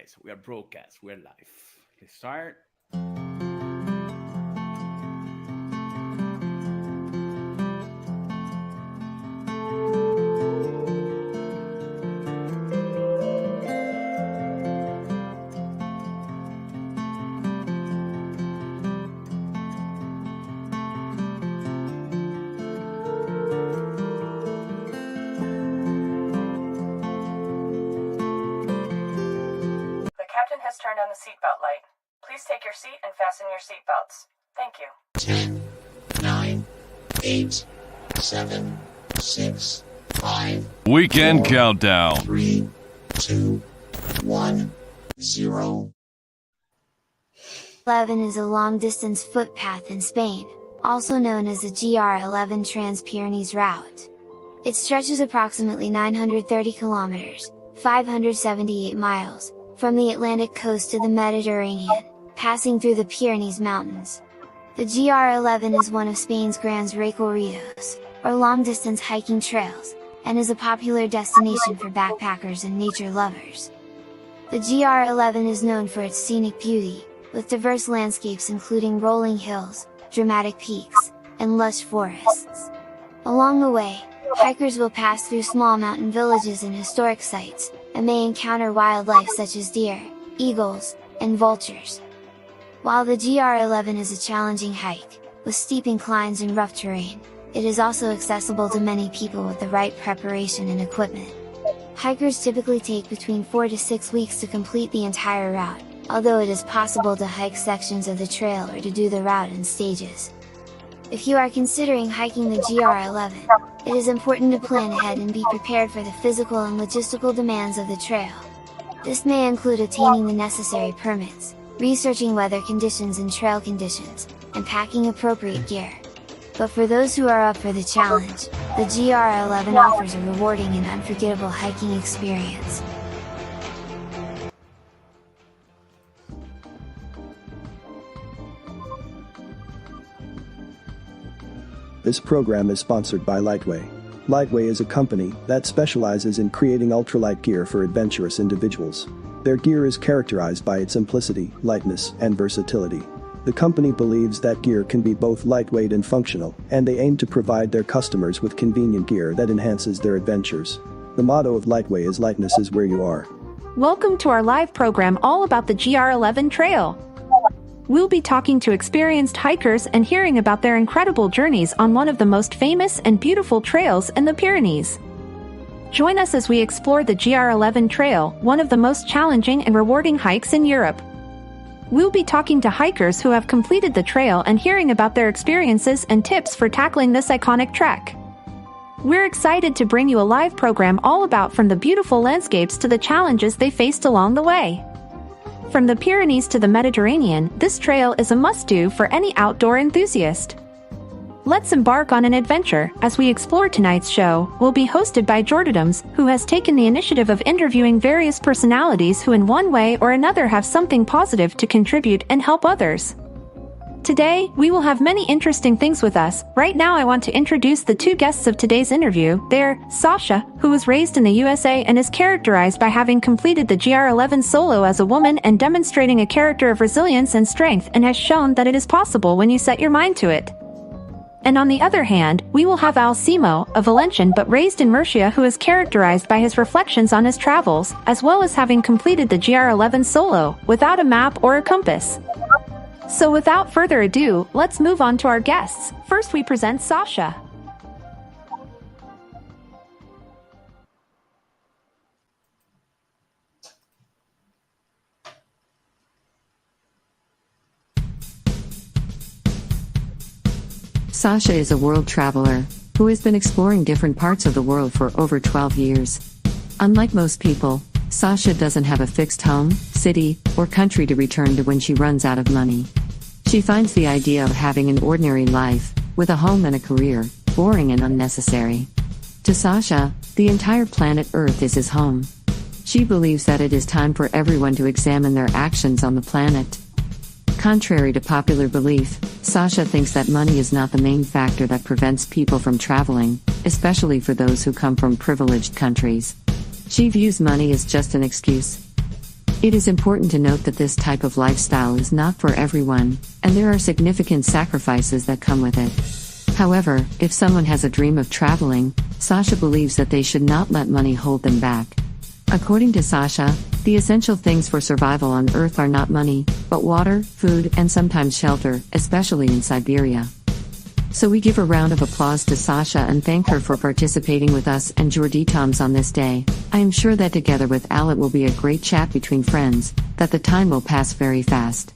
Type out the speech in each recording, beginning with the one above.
guys. We are broadcast. We're live. Let's start. Has turned on the seatbelt light. Please take your seat and fasten your seatbelts. Thank you. 10, 9, 8, 7, 6, 5. Weekend 4, countdown. 3, 2, 1, 0. 11 is a long-distance footpath in Spain, also known as the GR11 Trans-Pyrenees route. It stretches approximately 930 kilometers, 578 miles, from the Atlantic coast to the Mediterranean, passing through the Pyrenees Mountains. The GR11 is one of Spain's Grandes Recorridos, or long-distance hiking trails, and is a popular destination for backpackers and nature lovers. The GR11 is known for its scenic beauty, with diverse landscapes including rolling hills, dramatic peaks, and lush forests. Along the way, hikers will pass through small mountain villages and historic sites, and may encounter wildlife such as deer, eagles, and vultures. While the GR11 is a challenging hike, with steep inclines and rough terrain, it is also accessible to many people with the right preparation and equipment. Hikers typically take between 4 to 6 weeks to complete the entire route, although it is possible to hike sections of the trail or to do the route in stages. If you are considering hiking the GR11, it is important to plan ahead and be prepared for the physical and logistical demands of the trail. This may include obtaining the necessary permits, researching weather conditions and trail conditions, and packing appropriate gear. But for those who are up for the challenge, the GR11 offers a rewarding and unforgettable hiking experience. This program is sponsored by Lightway. Lightway is a company that specializes in creating ultralight gear for adventurous individuals. Their gear is characterized by its simplicity, lightness, and versatility. The company believes that gear can be both lightweight and functional, and they aim to provide their customers with convenient gear that enhances their adventures. The motto of Lightway is "Lightness is where you are." Welcome to our live program all about the GR11 trail. We'll be talking to experienced hikers and hearing about their incredible journeys on one of the most famous and beautiful trails in the Pyrenees. Join us as we explore the GR11 trail, one of the most challenging and rewarding hikes in Europe. We'll be talking to hikers who have completed the trail and hearing about their experiences and tips for tackling this iconic trek. We're excited to bring you a live program all about from the beautiful landscapes to the challenges they faced along the way. From the Pyrenees to the Mediterranean, this trail is a must-do for any outdoor enthusiast. Let's embark on an adventure. As we explore tonight's show, will be hosted by Jordadams, who has taken the initiative of interviewing various personalities who in one way or another have something positive to contribute and help others. Today, we will have many interesting things with us. Right now I want to introduce the two guests of today's interview. They're Sasha, who was raised in the USA and is characterized by having completed the GR11 solo as a woman and demonstrating a character of resilience and strength, and has shown that it is possible when you set your mind to it. And on the other hand, we will have Simo, a Valencian but raised in Murcia, who is characterized by his reflections on his travels, as well as having completed the GR11 solo, without a map or a compass. So without further ado, let's move on to our guests. First we present Sasha. Sasha is a world traveler who has been exploring different parts of the world for over 12 years. Unlike most people, Sasha doesn't have a fixed home, city, or country to return to when she runs out of money. She finds the idea of having an ordinary life, with a home and a career, boring and unnecessary. To Sasha, the entire planet Earth is his home. She believes that it is time for everyone to examine their actions on the planet. Contrary to popular belief, Sasha thinks that money is not the main factor that prevents people from traveling, especially for those who come from privileged countries. She views money as just an excuse. It is important to note that this type of lifestyle is not for everyone, and there are significant sacrifices that come with it. However, if someone has a dream of traveling, Sasha believes that they should not let money hold them back. According to Sasha, the essential things for survival on Earth are not money, but water, food, and sometimes shelter, especially in Siberia. So we give a round of applause to Sasha and thank her for participating with us and Jordi Toms on this day. I am sure that together with Al it will be a great chat between friends, that the time will pass very fast.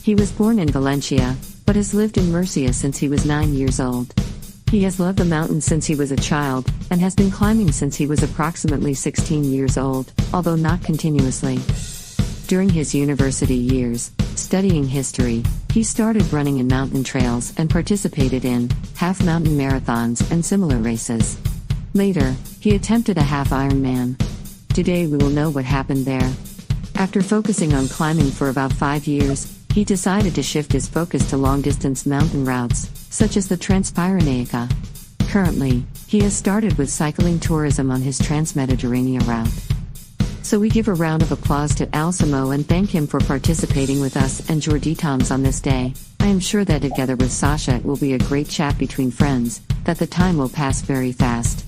He was born in Valencia, but has lived in Murcia since he was 9 years old. He has loved the mountains since he was a child, and has been climbing since he was approximately 16 years old, although not continuously. During his university years, studying history, he started running in mountain trails and participated in half-mountain marathons and similar races. Later, he attempted a half Ironman. Today we will know what happened there. After focusing on climbing for about 5 years, he decided to shift his focus to long-distance mountain routes, such as the Trans-Pyrenaica. Currently, he has started with cycling tourism on his Trans-Mediterranean route. So we give a round of applause to Al Simo and thank him for participating with us and Jordi Toms on this day. I am sure that together with Sasha it will be a great chat between friends, that the time will pass very fast.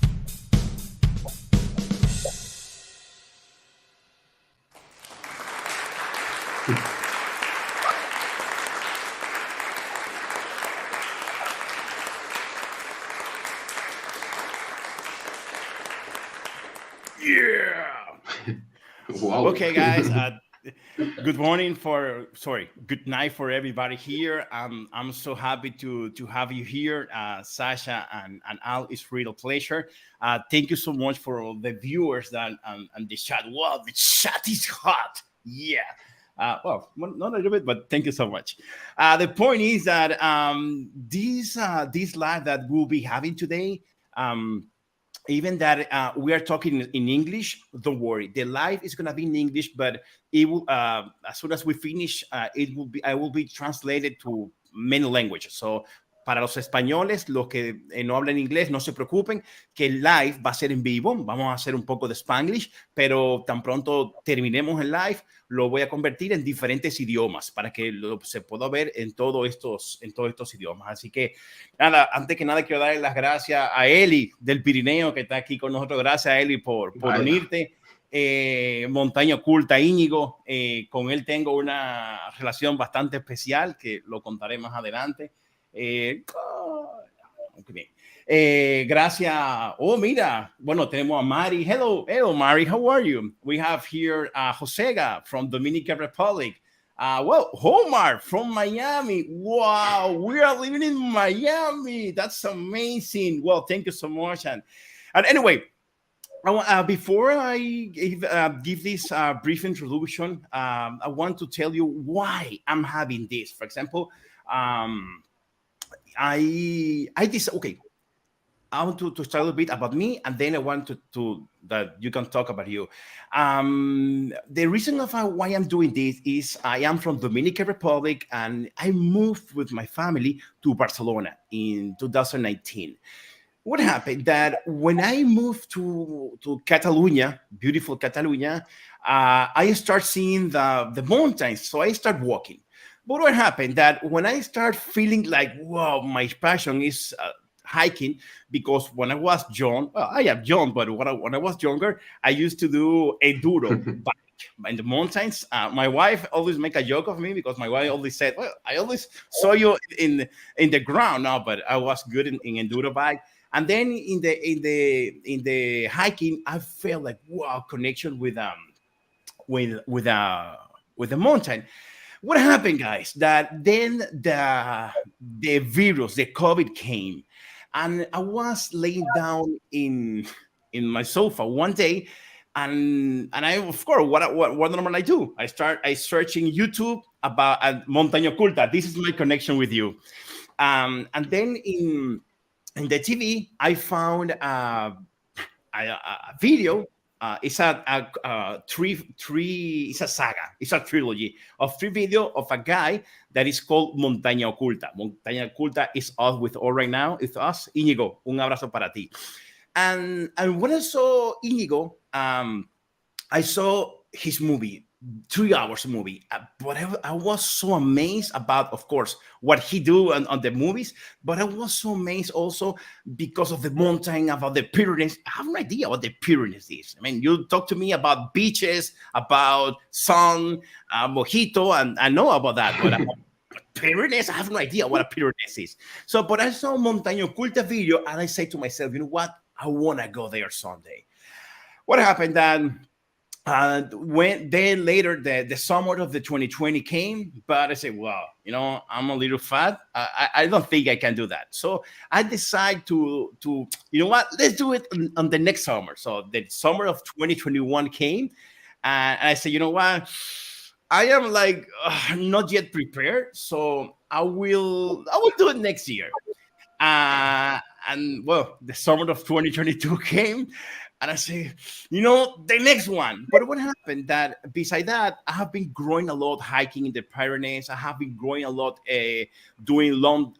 Wow. Okay, guys. Good night for everybody here. I'm so happy to have you here, Sasha and Al. It's real pleasure. Thank you so much for all the viewers that and the chat. Wow, the chat is hot. Yeah. Well, not a little bit, but thank you so much. The point is that this live that we'll be having today, even that we are talking in English, don't worry. The live is gonna be in English, but it will as soon as we finish, I will be translated to many languages. So para los españoles, los que no hablan inglés, no se preocupen, que el live va a ser en vivo. Vamos a hacer un poco de Spanglish, pero tan pronto terminemos el live, lo voy a convertir en diferentes idiomas para que se pueda ver en todos estos idiomas. Así que nada, antes que nada quiero darle las gracias a Eli del Pirineo que está aquí con nosotros. Gracias, Eli, por unirte. Montaña Oculta, Íñigo, con él tengo una relación bastante especial que lo contaré más adelante. Gracias. Oh, mira. Bueno, tenemos a Mari. Hello, Mari. How are you? We have here Josega from Dominican Republic. Well, Omar from Miami. Wow, we are living in Miami. That's amazing. Well, thank you so much. And anyway, before I give this brief introduction, I want to tell you why I'm having this. For example, I want to start a little bit about me, and then I want to that you can talk about you. The reason of why I'm doing this is I am from Dominican Republic, and I moved with my family to Barcelona in 2019. What happened that when I moved to Catalonia, beautiful Catalonia, I start seeing the mountains, so I start walking. But what happened that when I start feeling like, wow, my passion is hiking, because when I was young, well, I am young, but when I was younger, I used to do enduro bike in the mountains. My wife always make a joke of me because my wife always said, well, I always saw you in the ground now, but I was good in enduro bike. And then in the hiking, I felt like, wow, connection with the mountain. What happened, guys? That then the virus, the COVID came, and I was laying down in my sofa one day, and I, of course, what normally I do? I searching YouTube about Montaña Oculta. This is my connection with you, and then in the TV I found a a video. It's it's a saga. It's a trilogy of 3 video of a guy that is called Montaña Oculta. Montaña Oculta is us with all right now. It's us. Íñigo, un abrazo para ti. And when I saw Íñigo, I saw his movie, 3 hours movie, but I was so amazed about, of course, what he do on the movies, but I was so amazed also because of the mountain, about the Pyrenees. I have no idea what the Pyrenees is. I mean, you talk to me about beaches, about sun, mojito, and I know about that, but Pyrenees, I have no idea what a Pyrenees is. So, but I saw Montaña Oculta video, and I say to myself, you know what? I want to go there someday. What happened then? When then later the summer of the 2020 came, but I said, well, you know, I'm a little fat. I don't think I can do that. So I decided to you know what, let's do it on the next summer. So the summer of 2021 came, and I said, you know what, I am like not yet prepared, so I will do it next year. And well, the summer of 2022 came, and I say, you know, the next one. But what happened that beside that, I have been growing a lot hiking in the Pyrenees. I have been growing a lot doing long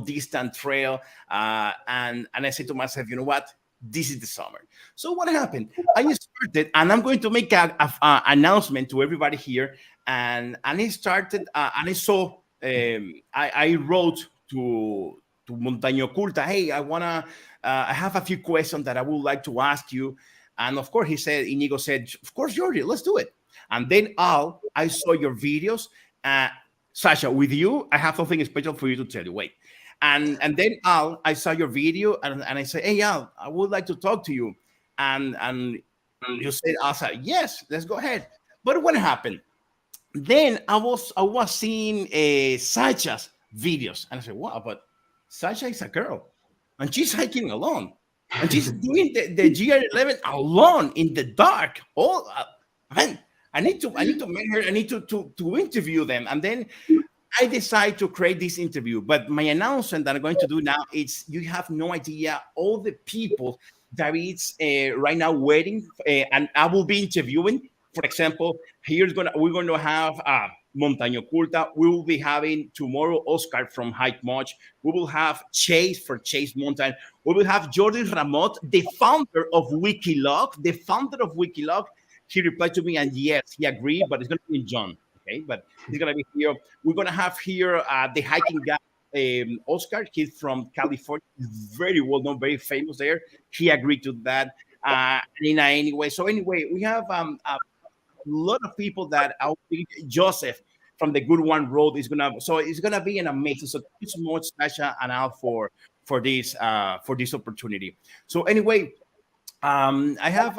distance trail. And I said to myself, you know what? This is the summer. So what happened? I started, and I'm going to make an announcement to everybody here. And I started, and I saw, I wrote to Montaña Oculta, hey, I have a few questions that I would like to ask you. And of course, Inigo said, of course, Jordi, let's do it. And then I saw your videos. Sasha, with you, I have something special for you to tell you. Wait. And then I saw your video, and I said, hey, Al, I would like to talk to you. And you said, Asa, yes, let's go ahead. But what happened? Then I was seeing Sasha's videos, and I said, wow, but Sasha is a girl, and she's hiking alone, and she's doing the GR11 alone in the dark. Oh, man, I need to meet her. I need to interview them, and then I decide to create this interview. But my announcement that I'm going to do now is, you have no idea all the people that is right now waiting, and I will be interviewing. For example, we're going to have Montaña Oculta. We will be having tomorrow Oscar from Hike Much. We will have Chase for Chase Mountain. We will have Jordi Ramot, the founder of Wikilog. He replied to me, and yes, he agreed, but it's going to be John. Okay, but he's going to be here. We're going to have here the hiking guy, Oscar. He's from California. He's very well known, very famous there. He agreed to that. Anyway, we have a lot of people that I think Joseph from the Good One Road is gonna be an amazing. So thank you so much, Sasha and Al, for this opportunity. So anyway, I have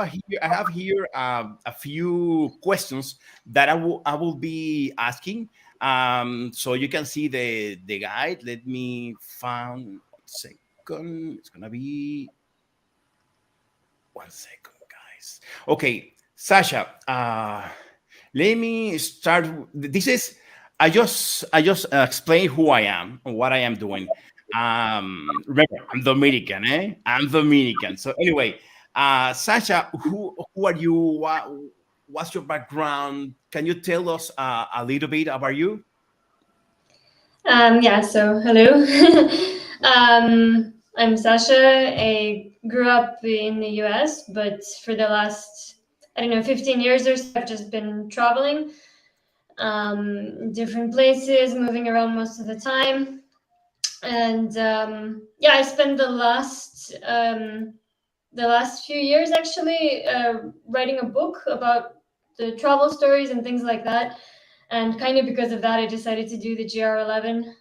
here a few questions that I will be asking. So you can see the guide. Let me find 1 second. It's gonna be 1 second, guys. Okay. Sasha, let me start. I just explained who I am and what I am doing. Remember, I'm Dominican, I'm Dominican. So anyway, Sasha, who are you? What's your background? Can you tell us a little bit about you? Yeah. So hello. I'm Sasha. I grew up in the US, but for the last 15 years or so, I've just been traveling different places, moving around most of the time. And I spent the last few years actually writing a book about the travel stories and things like that. And kind of because of that, I decided to do the GR11.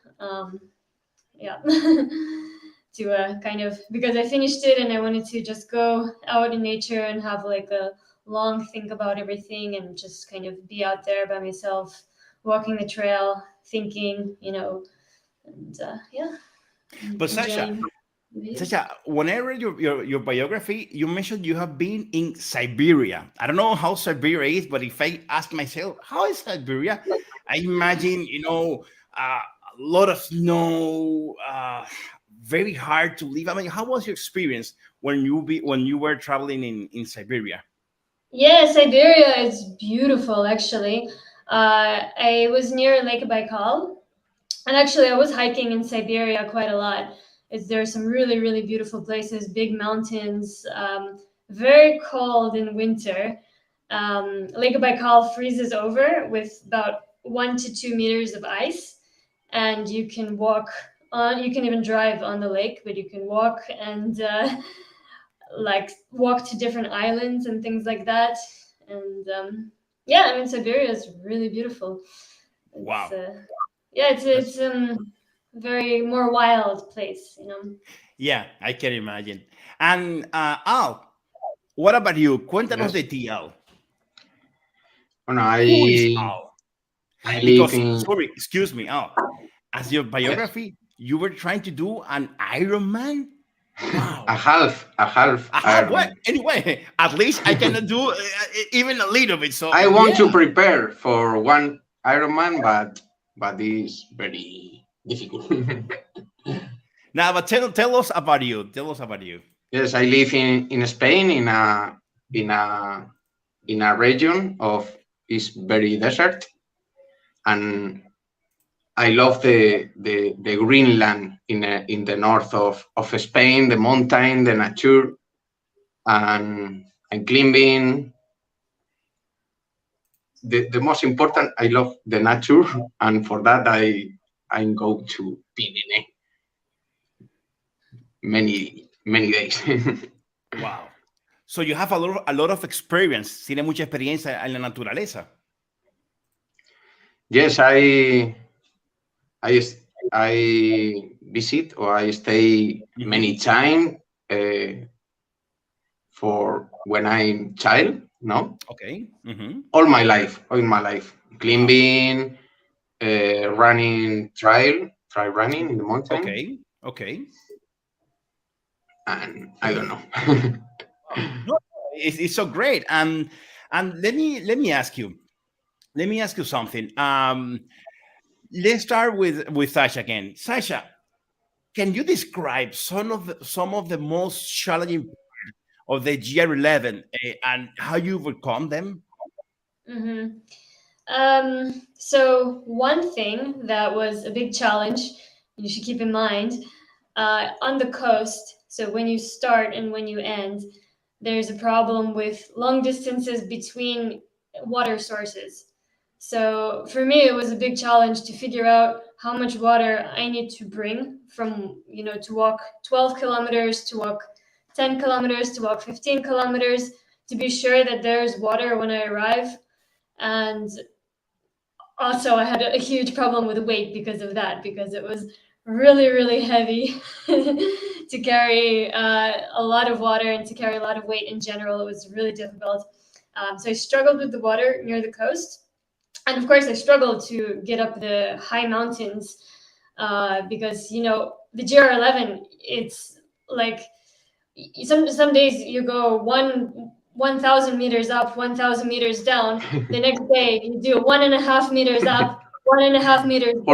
To kind of, because I finished it and I wanted to just go out in nature and have like a long think about everything and just kind of be out there by myself, walking the trail, thinking, and But Sasha, when I read your biography, you mentioned you have been in Siberia. I don't know how Siberia is, but if I ask myself, how is Siberia? I imagine, a lot of snow, very hard to live? I mean, how was your experience when you were traveling in Siberia? Yeah, Siberia is beautiful actually. I was near Lake Baikal, and actually I was hiking in Siberia quite a lot. There are some really, really beautiful places, big mountains, very cold in winter. Lake Baikal freezes over with about 1 to 2 meters of ice, and you can walk on. You can even drive on the lake, but you can walk and like walk to different islands and things like that. And yeah, I mean Siberia is really beautiful. It's Wow. yeah, it's That's, very more wild place, you know. yeah, I can imagine. And Al, what about you? Cuéntanos Yes. de ti, Al. Bueno, Who is Al? I live Because, in, sorry, excuse me, Al. As your yes, biography, you were trying to do an Iron Man? Wow. a half Aha, what? Ironman. Anyway, at least I cannot do even a little bit. So, I want to yeah. prepare for one Ironman, but it's very difficult. Now, but tell us about you. Tell us about you. Yes, I live in Spain in a in a region of is very desert, and I love the Greenland in the north of Spain, the mountain, the nature, and climbing. The most important, I love the nature, and for that I go to Pyrenees many days. Wow. So you have a lot of experience. Tiene mucha experiencia en la naturaleza. Yes, I I visit or I stay many time for when I'm child. No, Okay. all my life, climbing, running, trail running in the mountain, Okay. Okay. and I don't know. No, it's so great. And let me ask you. Let me ask you something. Let's start with Sasha again. Sasha, can you describe some of the most challenging of the GR11 and how you overcome them? Mm-hmm. So one thing that was a big challenge you should keep in mind on the coast. So when you start and when you end, there's a problem with long distances between water sources. So for me, it was a big challenge to figure out how much water I need to bring from, to walk 12 kilometers, to walk 10 kilometers, to walk 15 kilometers, to be sure that there's water when I arrive. And also I had a huge problem with weight because of that, because it was really, really heavy to carry a lot of water and to carry a lot of weight in general. It was really difficult. So I struggled with the water near the coast. And of course, I struggled to get up the high mountains because, the GR11, it's like some days you go 1,000 meters up, 1,000 meters down. The next day you do 1.5 meters up, 1.5 meters down.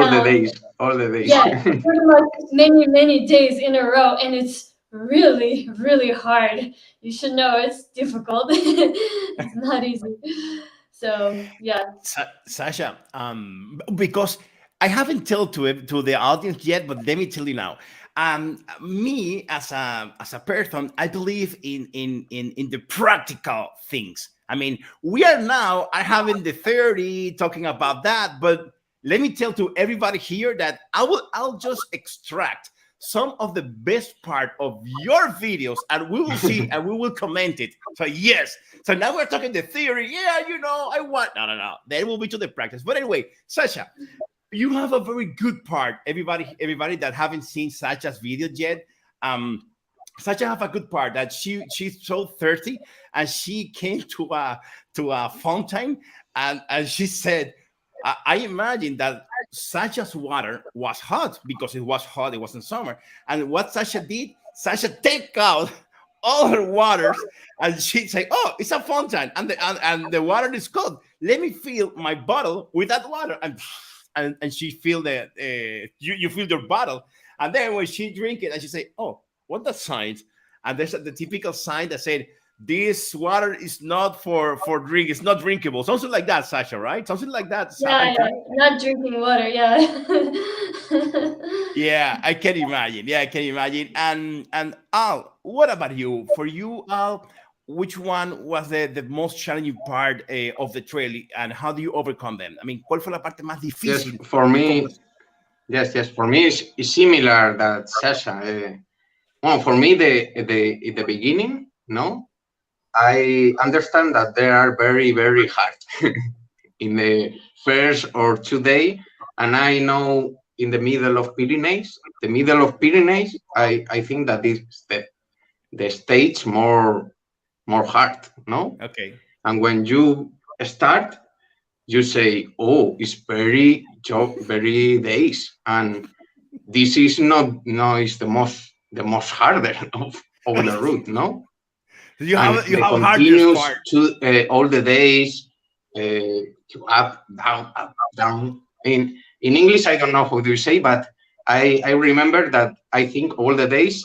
All the days. Yeah, pretty much many days in a row, and it's really, really hard. You should know it's difficult. It's not easy. So yeah. Sasha, because I haven't told to the audience yet, but let me tell you now. Me as a person, I believe in the practical things. I mean, we are now having the theory talking about that, but let me tell to everybody here that I'll just extract some of the best part of your videos, and we will see and we will comment it. So yes, so now we're talking the theory. Yeah, I want no. Then we'll be to the practice. But anyway, Sasha, you have a very good part. Everybody that haven't seen Sasha's video yet, Sasha have a good part that she's so thirsty, and she came to a fountain, and she said, I imagine that Sasha's water was hot because it was hot. It was in summer, and what Sasha did, Sasha take out all her waters, and she say, "Oh, it's a fountain, and the water is cold. Let me fill my bottle with that water." And she feel that you fill your bottle, And then when she drink it, and she say, "Oh, what that sign?" And there's the typical sign that said, "This water is not for drink. It's not drinkable." Something like that, Sasha, right? Something like that. Yeah, not drinking water. Yeah. Yeah, I can imagine. Yeah, I can imagine. And Al, what about you? For you, Al, which one was the most challenging part of the trail, and how do you overcome them? I mean, ¿cuál fue la parte más Yes, difícil for de cómo? me, yes, for me it's similar that Sasha. Well, for me, in the beginning, no, I understand that they are very, very hard in the first or 2 day, and I know in the middle of Pyrenees, I think that is the stage more hard, no? Okay. And when you start, you say, "Oh, it's very days," and this is not no, it's the most harder of the route, no? You And have the hardest continuous part. to all the days, to up, down. In English, I don't know how do you say, but I remember that I think all the days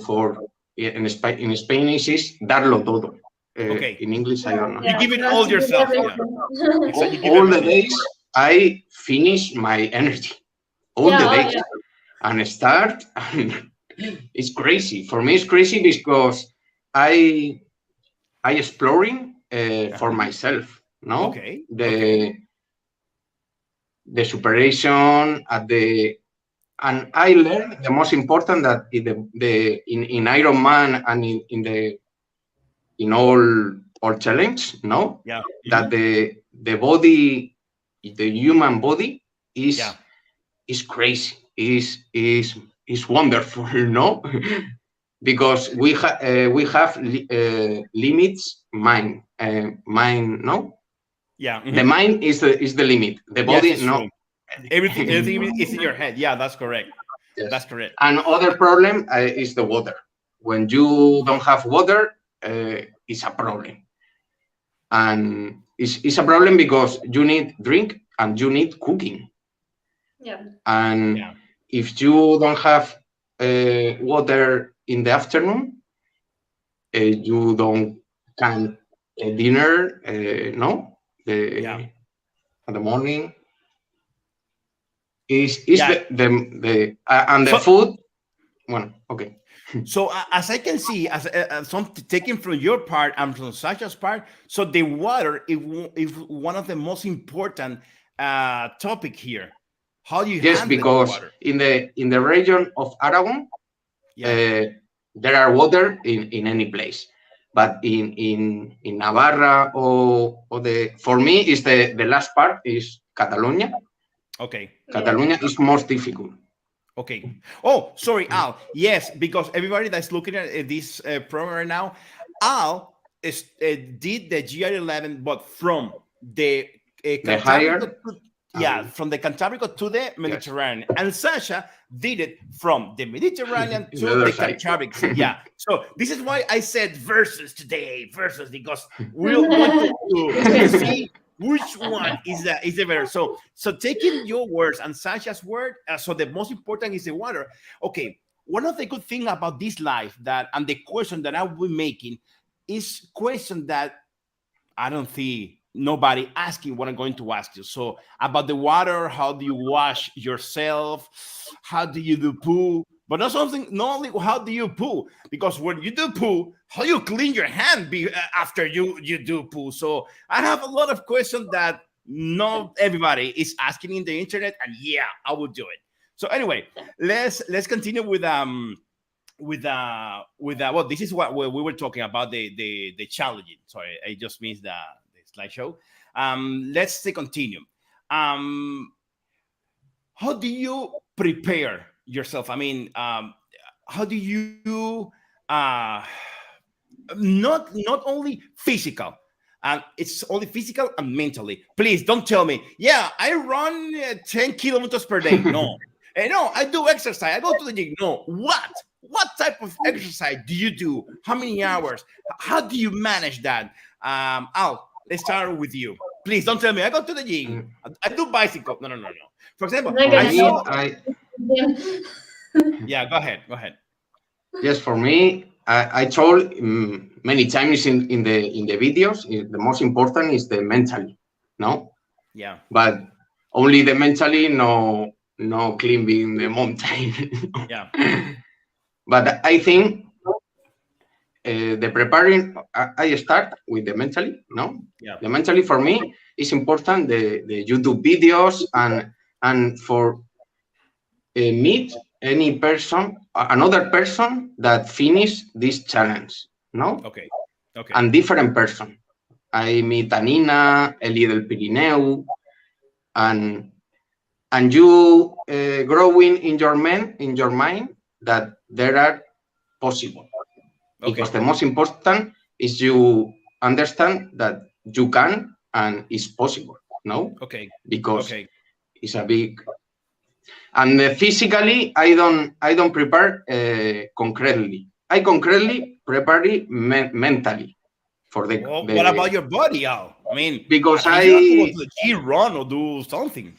for in Spanish is darlo todo. Okay. In English, I don't know. You Yeah, give it you have all to give yourself. Yeah. everything. Exactly. You give All the everything. days I finish my energy. All Yeah, the oh, days yeah. and start. And it's crazy for me. It's crazy because I exploring for myself. No, Okay. Okay. the superation at the and I learned the most important that in Iron Man and in all challenge, no, Yeah. that the body, the human body Yeah. is crazy, is wonderful, no, because we have limits, mind, no, Yeah. the mind is the limit, the Yes, body, it's no. true. Everything is in your head. Yeah, that's correct. Yes. That's correct. And other problem is the water. When you don't have water, it's a problem. And it's a problem because you need drink and you need cooking. Yeah. And Yeah. if you don't have water in the afternoon, you don't can dinner, no, Yeah. at the morning is Yeah. the and the So, food. Well, okay. so as I can see, as some taken from your part and from Sasha's part, so the water is one of the most important topic here. How do you Yes, handle the because water? in the region of Aragon, Yeah. there are water in any place, but in Navarra or the for me is the last part is Catalonia. Okay. Catalonia is most difficult. Okay. Oh, sorry, Al. Yes, because everybody that's looking at this program right now, Al did the GR11, but from the The Cantabrico higher, from the Cantabrico to the Mediterranean, and Sasha did it from the Mediterranean the to other the side. Cantabric Sea. Yeah. So this is why I said versus because we want to see which one is the better. So taking your words and Sasha's word, so the most important is the water. Okay, one of the good things about this life that and the question that I will be making is question that I don't see nobody asking what I'm going to ask you. So about the water, how do you wash yourself? How do you do poo? But not only how do you poo, because when you do poo, how you clean your hand after you do poo. So I have a lot of questions that not everybody is asking in the internet, and yeah, I will do it. So anyway, let's continue with well, this is what we were talking about the challenging. Sorry, I just missed the slideshow. Let's continue. How do you prepare yourself? I mean, how do you not only physical, and it's only physical and mentally. Please don't tell me, yeah, I run 10 kilometers per day. No. No, I do exercise. I go to the gym. No. What type of exercise do you do? How many hours? How do you manage that? Al, let's start with you. Please don't tell me I go to the gym. I do bicycle. No. For example, Like I saw. Yeah, go ahead. Go ahead. Yes, for me, I told many times in the videos, the most important is the mentally, no? Yeah. But only the mentally, no climbing the mountain. Yeah. But I think the preparing, I start with the mentally, no? Yeah. The mentally for me is important. The YouTube videos and for meet any person, another person that finish this challenge, no? Okay. Okay. And different person. I meet Anina, Eli del Pirineu, and you growing in your mind that there are possible. Okay. Because the most important is you understand that you can and it's possible, no? Okay. Because Okay. it's a big. And physically, I don't prepare concretely. I concretely prepare it mentally for Well, what about your body, Al? I mean, because at least you have to go to the gym, run, or do something.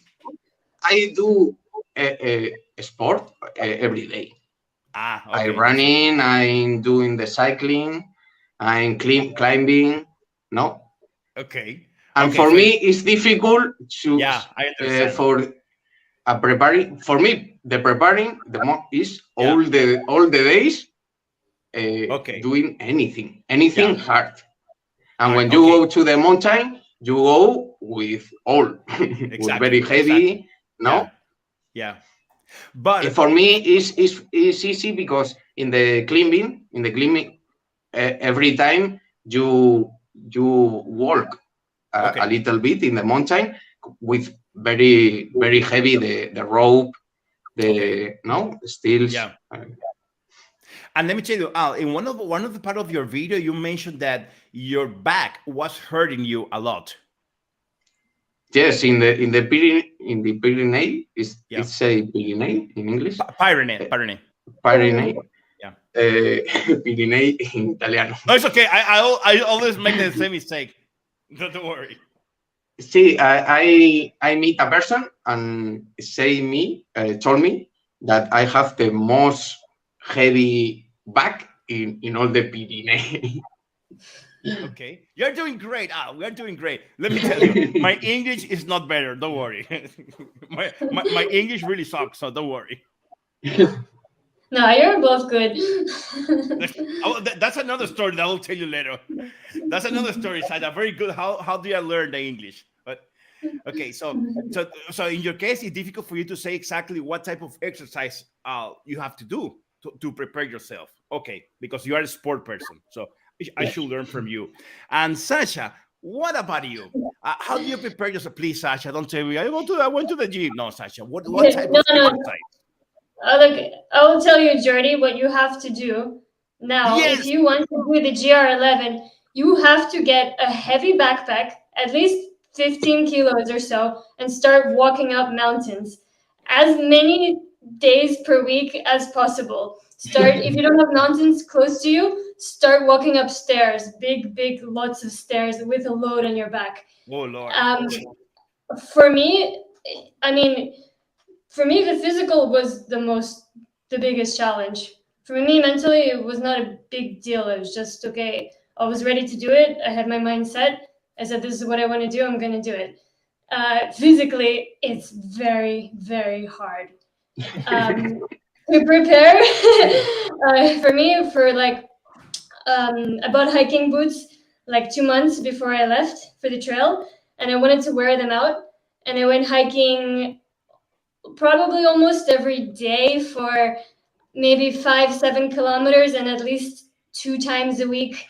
I do a sport every day. Ah, I okay. running, I'm doing the cycling, I'm climbing, no? Okay. And Okay. for So me, it's difficult to yeah, I understand. for a preparing. For me, the preparing is Yeah. all the days Okay. doing anything Yeah. hard. And All right. when you Okay. go to the mountain, you go with all with very Exactly. heavy. Yeah. No, Yeah. But for me, is easy because in the climbing, every time you walk a okay. little bit in the mountain with very heavy the rope, Okay. the steels. Yeah. And let me tell you, Al, in one of the part of your video, you mentioned that your back was hurting you a lot. Yes, in the Pyrenees, Yeah. it's a Pyrenees in English. Pyrenees. Pyrenees. Yeah. Pyrenees in Italiano. No, it's okay. I always make the same mistake. Don't worry. See, I meet a person and told me that I have the most heavy back in all the Pyrenees. Okay, you're doing great. We're doing great. Let me tell you, my English is not better. Don't worry. my English really sucks, so don't worry. No, you're both good. That's another story that I'll tell you later. That's another story, Sasha. Very good. How do I learn the English? But okay, so in your case, it's difficult for you to say exactly what type of exercise you have to do to prepare yourself. Okay, because you are a sport person, so I should learn from you. And Sasha, what about you? How do you prepare yourself? Please, Sasha, don't tell me I went to the gym. No, Sasha, what type of exercise? Look, I will tell you, Jordy, what you have to do now. Yes. If you want to do the GR11, you have to get a heavy backpack, at least 15 kilos or so, and start walking up mountains as many days per week as possible. Start, if you don't have mountains close to you, start walking up stairs, big, lots of stairs with a load on your back. Oh, Lord. For me, I mean, for me, the physical was the biggest challenge. For me, mentally, it was not a big deal. It was just, okay, I was ready to do it. I had my mind set. I said, this is what I want to do. I'm going to do it. Physically, it's very, very hard. To prepare, for me, for like, I bought hiking boots like 2 months before I left for the trail, and I wanted to wear them out. And I went hiking probably almost every day for maybe 5-7 kilometers, and at least 3 times a week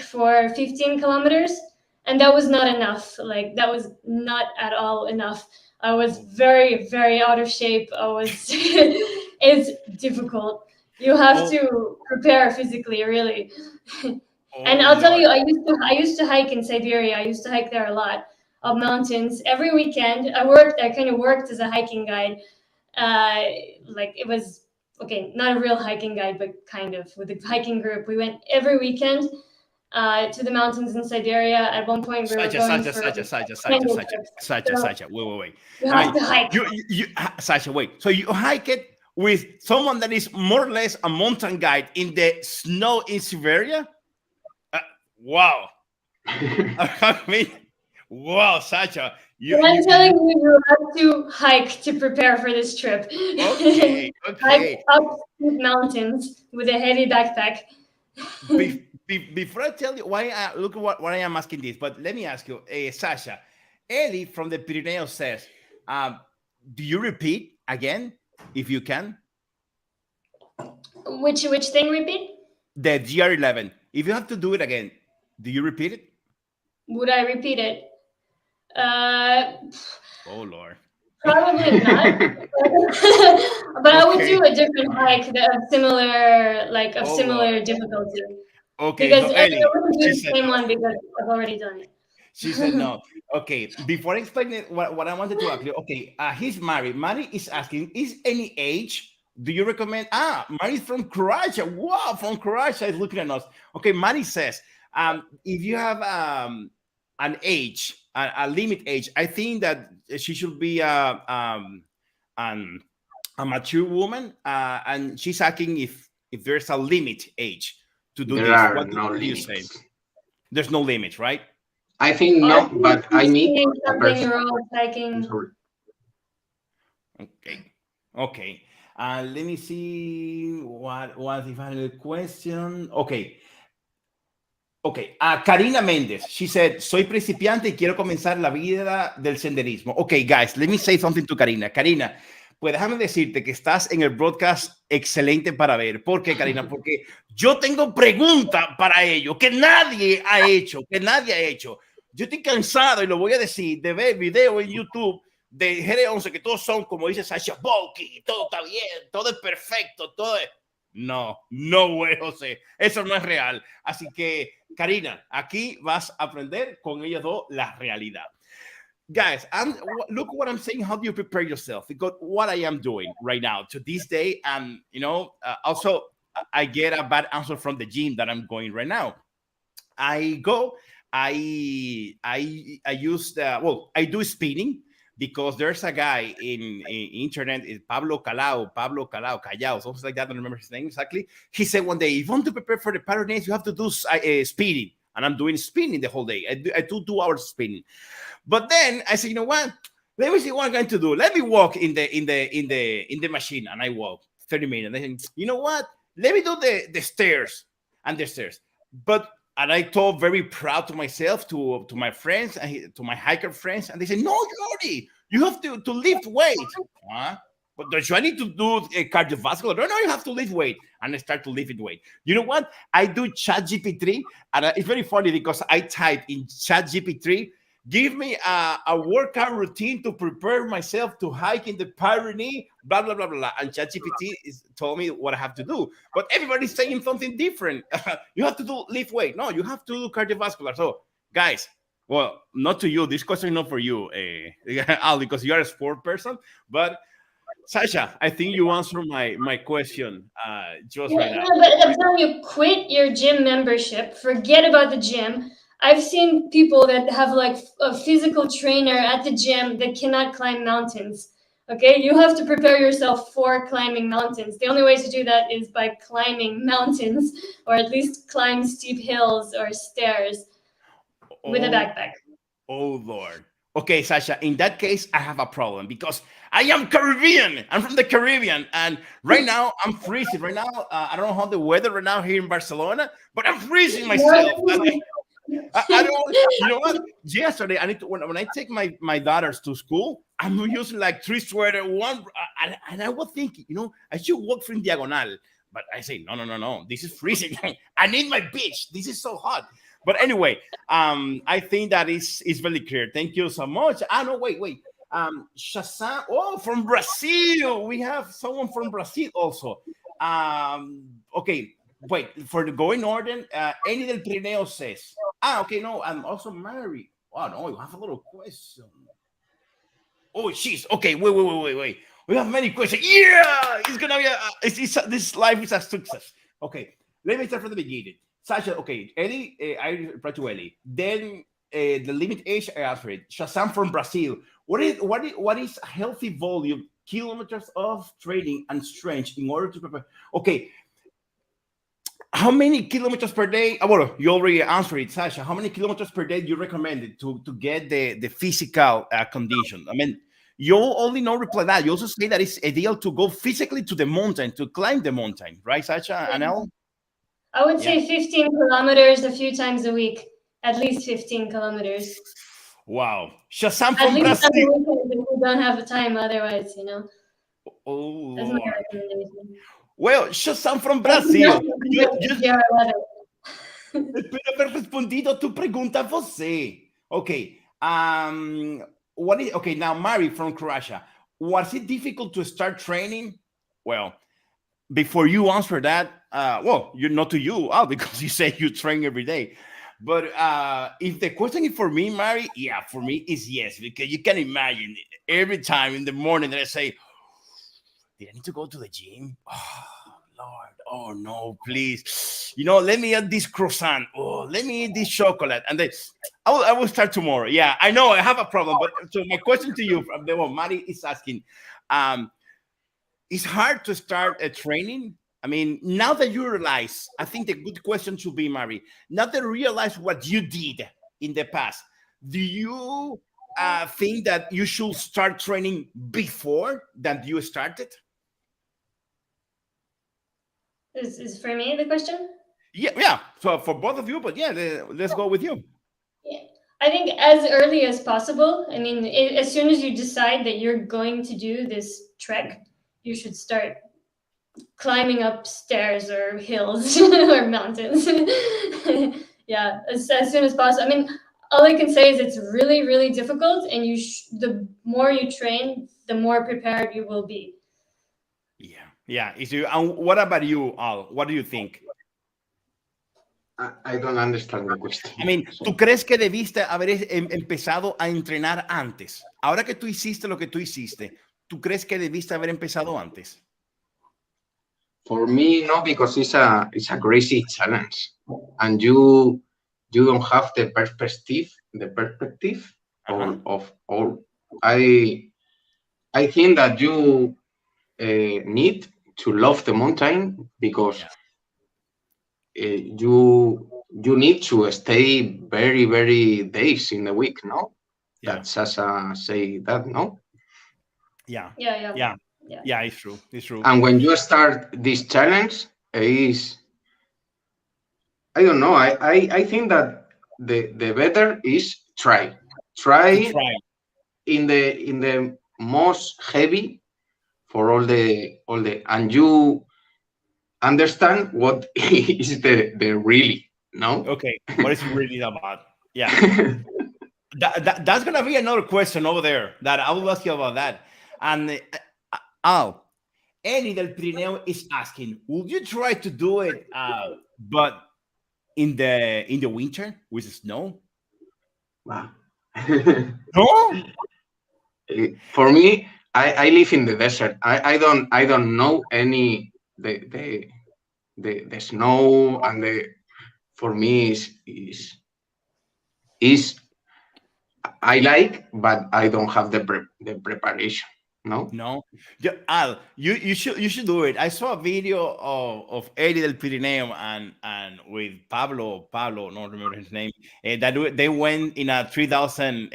for 15 kilometers. And that was not enough. Like, that was not at all enough. I was very, very out of shape. It's difficult. You have to prepare physically, really. And I'll tell you, I used to hike in Siberia. I used to hike there a lot, of mountains every weekend. I kind of worked as a hiking guide. Like, it was, okay, not a real hiking guide, but kind of, with a hiking group. We went every weekend to the mountains in Siberia. At one point, we were going for Sasha, wait. You have to hike. Sasha, wait. So you hike it with someone that is more or less a mountain guide in the snow in Siberia. Wow. I mean, wow, Sasha. I'm telling you, you have to hike to prepare for this trip. Okay, Hike okay. up steep mountains with a heavy backpack. Before I tell you why, look at what I am asking this, but let me ask you, Sasha. Ellie from the Pyrenees says, do you repeat again if you can? Which thing repeat? The GR11. If you have to do it again, do you repeat it? Would I repeat it? Oh Lord. Probably not. But I would Okay. do a different hike of similar, Oh similar Lord. difficulty. Okay, Because so I Ellie, wouldn't do she the said same no. one because I've already done it. She said no. Okay, before I explain it, what I wanted to ask you, okay, he's married. Mari is asking, is any age, do you recommend? Mari's from Croatia. Wow, from Croatia is looking at us. Okay, Mari says, if you have an age, a limit age, I think that she should be a mature woman, and she's asking if there's a limit age to do There this. are What no do you say? limits. There's no limit, right? I think Or no, but I meet a something person. you're all hiking. Sorry. Okay. Okay. Let me see what was if I had a question. Okay. Okay. Karina Méndez. She said, soy principiante y quiero comenzar la vida del senderismo. Okay, guys, let me say something to Karina. Karina, pues déjame decirte que estás en el broadcast excelente para ver. ¿Por qué, Karina? Porque yo tengo pregunta para ello que nadie ha hecho, que nadie ha hecho. Yo estoy cansado, y lo voy a decir, de ver videos en YouTube de GR11 que todos son, como dice Sasha, bulky, todo está bien, todo es perfecto, todo es... No, no, güey, José, eso no es real. Así que, Karina, aquí vas a aprender con ellos dos la realidad. Guys, look what I'm saying. How do you prepare yourself? Because what I am doing right now to this day, and also I get a bad answer from the gym that I'm going right now. I go, I use I do spinning because there's a guy in internet, is Pablo Callao, something like that. I don't remember his name exactly. He said one day, if you want to prepare for the Pyrenees, you have to do spinning, and I'm doing spinning the whole day. I do 2 hours spinning. But then I said, you know what? Let me see what I'm going to do. Let me walk in the machine, and I walk 30 minutes. And I said, you know what? Let me do the stairs and the stairs. And I told very proud to myself, to my friends, to my hiker friends, and they said, no, Jordi, you have to lift weight. Huh? But don't you need to do cardiovascular? No, you have to lift weight. And I start to lift weight. You know what? I do ChatGPT, and it's very funny because I type in ChatGPT, give me a workout routine to prepare myself to hike in the Pyrenees, blah, blah, blah, blah. And ChatGPT told me what I have to do. But everybody's saying something different. You have to lift weight. No, you have to do cardiovascular. So, guys, well, not to you. This question is not for you, Al, because you are a sport person. But, Sasha, I think you answered my question just right now. But I'm telling you, quit your gym membership. Forget about the gym. I've seen people that have like a physical trainer at the gym that cannot climb mountains. Okay, you have to prepare yourself for climbing mountains. The only way to do that is by climbing mountains, or at least climb steep hills or stairs with a backpack. Oh Lord. Okay, Sasha, in that case, I have a problem because I am Caribbean. I'm from the Caribbean. And right now, I'm freezing. Right now, I don't know how the weather right now here in Barcelona, but I'm freezing myself. I don't, you know what? Yesterday, I need to, when I take my daughters to school, I'm using like 3 sweaters, one, and I was thinking, I should walk from diagonal. But I say, no. This is freezing. I need my beach. This is so hot. But anyway, I think that is very clear. Thank you so much. No, wait. Shazam, from Brazil. We have someone from Brazil also. Okay, wait, for the going northern, Any del Pirineo says, okay, no, I'm also married. Wow, no, you have a little question. Oh, jeez. Okay, wait. We have many questions. Yeah, it's gonna be this life is a success. Okay, let me start from the beginning. Sasha, okay, Ellie, I reply to Ellie. Then the limit age, I answered it. Shazam from Brazil. What is a healthy volume kilometers of training and strength in order to prepare. Okay, how many kilometers per day? Well, you already answered it, Sasha. How many kilometers per day do you recommend it to get the physical condition? I mean, you only know reply that. You also say that it's ideal to go physically to the mountain, to climb the mountain, right, Sasha and El? I would Yeah. say 15 kilometers a few times a week, at least 15 kilometers. Wow. Shazam At from least on Brazil. the weekends if we don't have the time otherwise, you know. Oh, That's my Lord. recommendation. Well, Shazam from That's Brazil. not GR11. Espero haber respondido a tu pregunta você. Okay. Okay, now Mari from Croatia. Was it difficult to start training? Well, before you answer that, well, you're not to you, because you say you train every day. But if the question is for me, Mari, yeah, for me is yes, because you can imagine every time in the morning that I say, did I need to go to the gym? Oh, Lord, oh no, please. Let me eat this croissant. Oh, let me eat this chocolate. And then I will start tomorrow. Yeah, I know I have a problem. But so my question to you from the one Mari is asking, it's hard to start a training. I mean, now that you realize, I think the good question should be, Mari, now that you realize what you did in the past, do you think that you should start training before that you started? Is for me the question? Yeah. So for both of you, but yeah, let's go with you. Yeah. I think as early as possible. I mean, as soon as you decide that you're going to do this trek, you should start climbing up stairs or hills or mountains. Yeah, as soon as possible. I mean, all I can say is it's really, really difficult, and the more you train, the more prepared you will be. Yeah. And what about you, Al? What do you think? I don't understand the question. I mean, ¿tú crees que debiste haber empezado a entrenar antes? Ahora que tú hiciste lo que tú hiciste, ¿tú crees que debiste haber empezado antes? For me, no, because it's a crazy challenge, and you don't have the perspective of all. I think that you need to love the mountain, because you need to stay very, very days in the week, no? Yeah. That Sasha say that, no? Yeah, it's true. And when you start this challenge, I don't know. I think that the better is try in the most heavy for all the and you understand what is the really, no? Okay, what is it really about? Yeah. That's gonna be another question over there that I will ask you about that. And Eddie del Pirineo is asking, would you try to do it but in the winter with snow? Wow. No? For me, I live in the desert. I don't know any the snow, and for me is I like, but I don't have the preparation. No. Yeah, Al, you should do it. I saw a video of Eddie del Pirineo and with Pablo, don't remember his name. That they went in a 3,000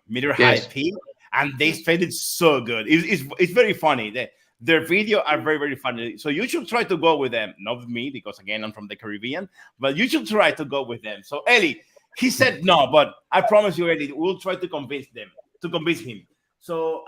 meter high peak, and they spent it so good. It's very funny. Their video are very, very funny. So you should try to go with them. Not with me, because again I'm from the Caribbean, but you should try to go with them. So Eddie, he said no, but I promise you, Eddie, we'll try to convince him. So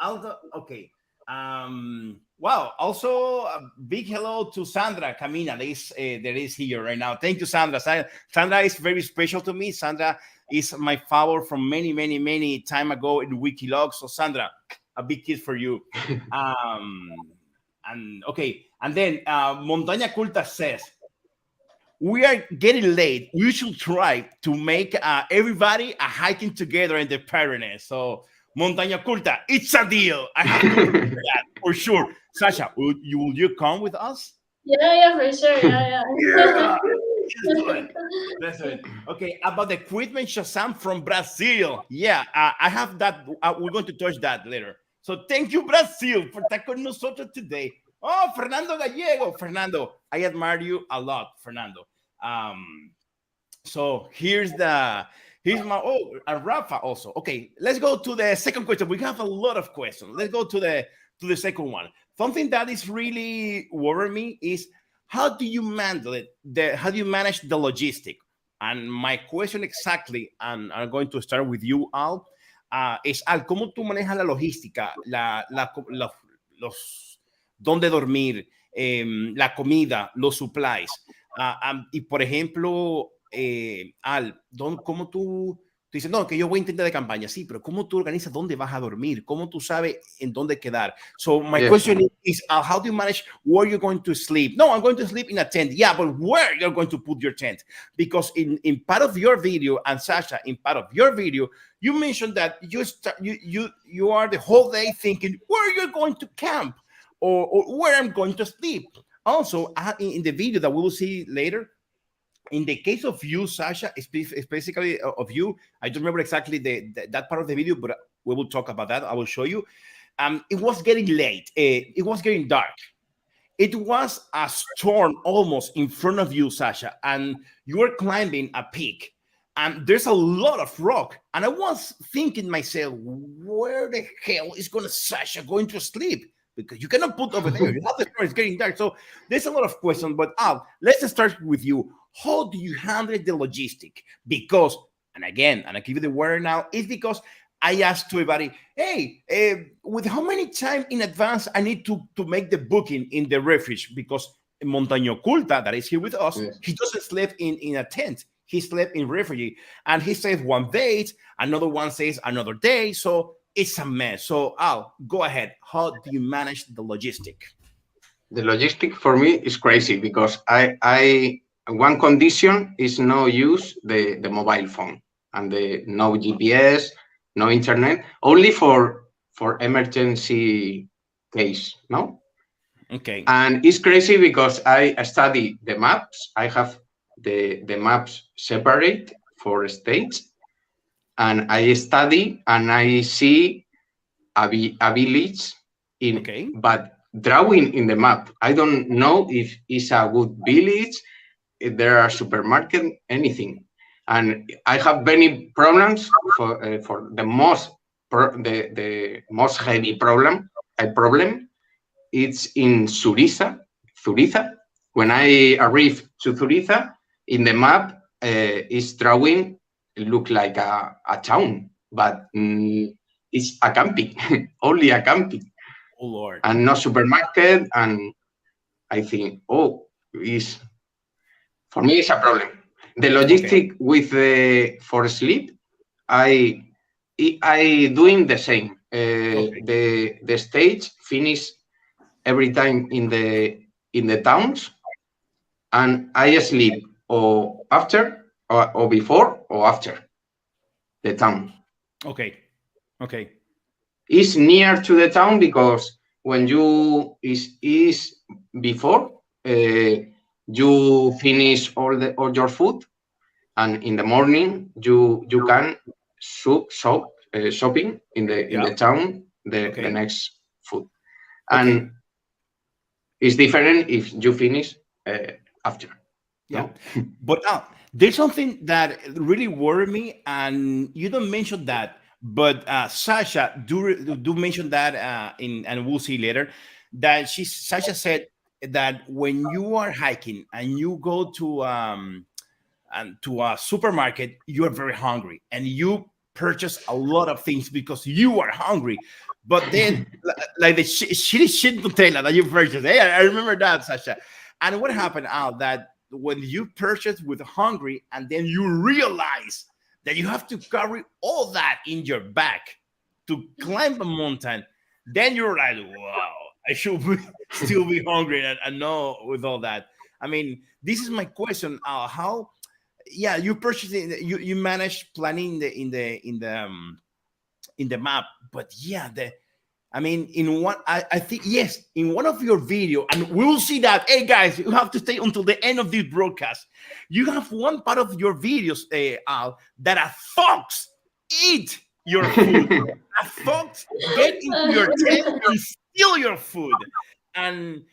okay. Wow. Also, a big hello to Sandra Camina. That is here right now. Thank you, Sandra. Sandra is very special to me. Sandra is my follower from many, many, many time ago in Wikilog. So Sandra, a big kiss for you. And then Montaña Culta says, we are getting late. We should try to make everybody a hiking together in the Pyrenees. So Montaña Culta, it's a deal. I have to do that for sure. Sasha, will you come with us? Yeah, for sure. Yeah. Let's do it. Okay, about the equipment Shazam from Brazil. Yeah, I have that. We're going to touch that later. So thank you, Brazil, for estar con nosotros today. Oh, Fernando Gallego. Fernando, I admire you a lot, Fernando. So here's my Rafa also. Okay, let's go to the second question. We have a lot of questions. Let's go to the second one. Something that is really worrying me is how do you handle it? How do you manage the logistic? And my question exactly, and I'm going to start with you, Al, es Al, ¿cómo tú manejas la logística, los dónde dormir, la comida, los supplies? Y por ejemplo, Al, ¿cómo tú dices, no, que yo voy a intentar de campaña? Sí, pero ¿cómo tú organizas dónde vas a dormir? ¿Cómo tú sabes en dónde quedar? So my question is, how do you manage where you're going to sleep? No, I'm going to sleep in a tent. Yeah, but where you're going to put your tent? Because in part of your video, and Sasha, in part of your video, you mentioned that you are the whole day thinking where you're going to camp or where I'm going to sleep. Also, in the video that we will see later, in the case of you, Sasha, specifically of you, I don't remember exactly that part of the video, but we will talk about that. I will show you. It was getting late. It was getting dark. It was a storm almost in front of you, Sasha, and you were climbing a peak. And there's a lot of rock. And I was thinking myself, where the hell is Sasha going to sleep? Because you cannot put over there. You have the store, it's getting dark. So there's a lot of questions. But Al, let's start with you. How do you handle the logistic? Because, and again, and I give you the word now, it's because I asked to everybody, hey, with how many time in advance I need to make the booking in the refuge? Because Montaño Oculta, that is here with us, he doesn't sleep in a tent. He slept in refugee. And he says one date, another one says another day. So it's a mess. So Al, go ahead. How do you manage the logistic? The logistic for me is crazy because I one condition is no use the mobile phone and no GPS, no internet, only for emergency case, no? Okay. And it's crazy because I study the maps. I have the maps separate for states, and I study and I see a village but drawing in the map. I don't know if it's a good village, if there are supermarket, anything. And I have many problems for the most heavy problem. It's in Zuriza. When I arrived to Zuriza, in the map, it's drawing, it look like a town, but it's a camping, only a camping. Oh, Lord. And no supermarket. And I think, for me, it's a problem. The logistic with for sleep, I doing the same. The stage finish every time in the towns, and I sleep or after or before or after the town. Okay. It's near to the town because when you is before you finish all your food, and in the morning you can shopping in the town the next food, and it's different if you finish after. Yeah, no? But there's something that really worried me, and you don't mention that, but Sasha do mention that and we'll see later that Sasha said that when you are hiking and you go to a supermarket, you are very hungry and you purchase a lot of things because you are hungry. But then, like the shitty shit Nutella that you purchased, hey, I remember that, Sasha. And what happened out that when you purchase with hungry and then you realize that you have to carry all that in your back to climb a mountain, then you're like, wow, I should still be hungry and know with all that. I mean, this is my question. How, you purchase it, you manage planning in the map, but I think, yes, in one of your video, and we will see that, hey guys, you have to stay until the end of this broadcast. You have one part of your videos, Al, that a fox eat your food. A fox get into your tent and steal your food. And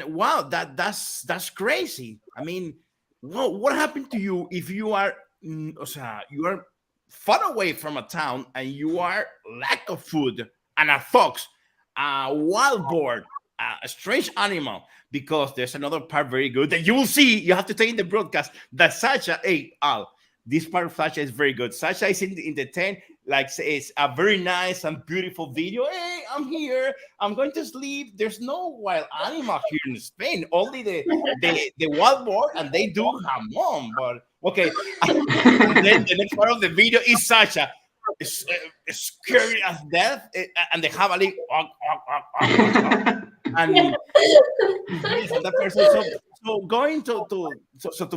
wow, that's crazy. I mean, what happened to you if you are o sea, you are far away from a town and you are lack of food and a fox, a wild boar, a strange animal? Because there's another part very good that you will see. You have to take in the broadcast that Sasha, hey, Al, this part of Sasha is very good. Sasha is in the tent, like it's a very nice and beautiful video. Hey, I'm here. I'm going to sleep. There's no wild animal here in Spain. Only the wild boar, and they do hamon. But okay, and then the next part of the video is Sasha. It's scary as death, and they have a like, and that person. So going to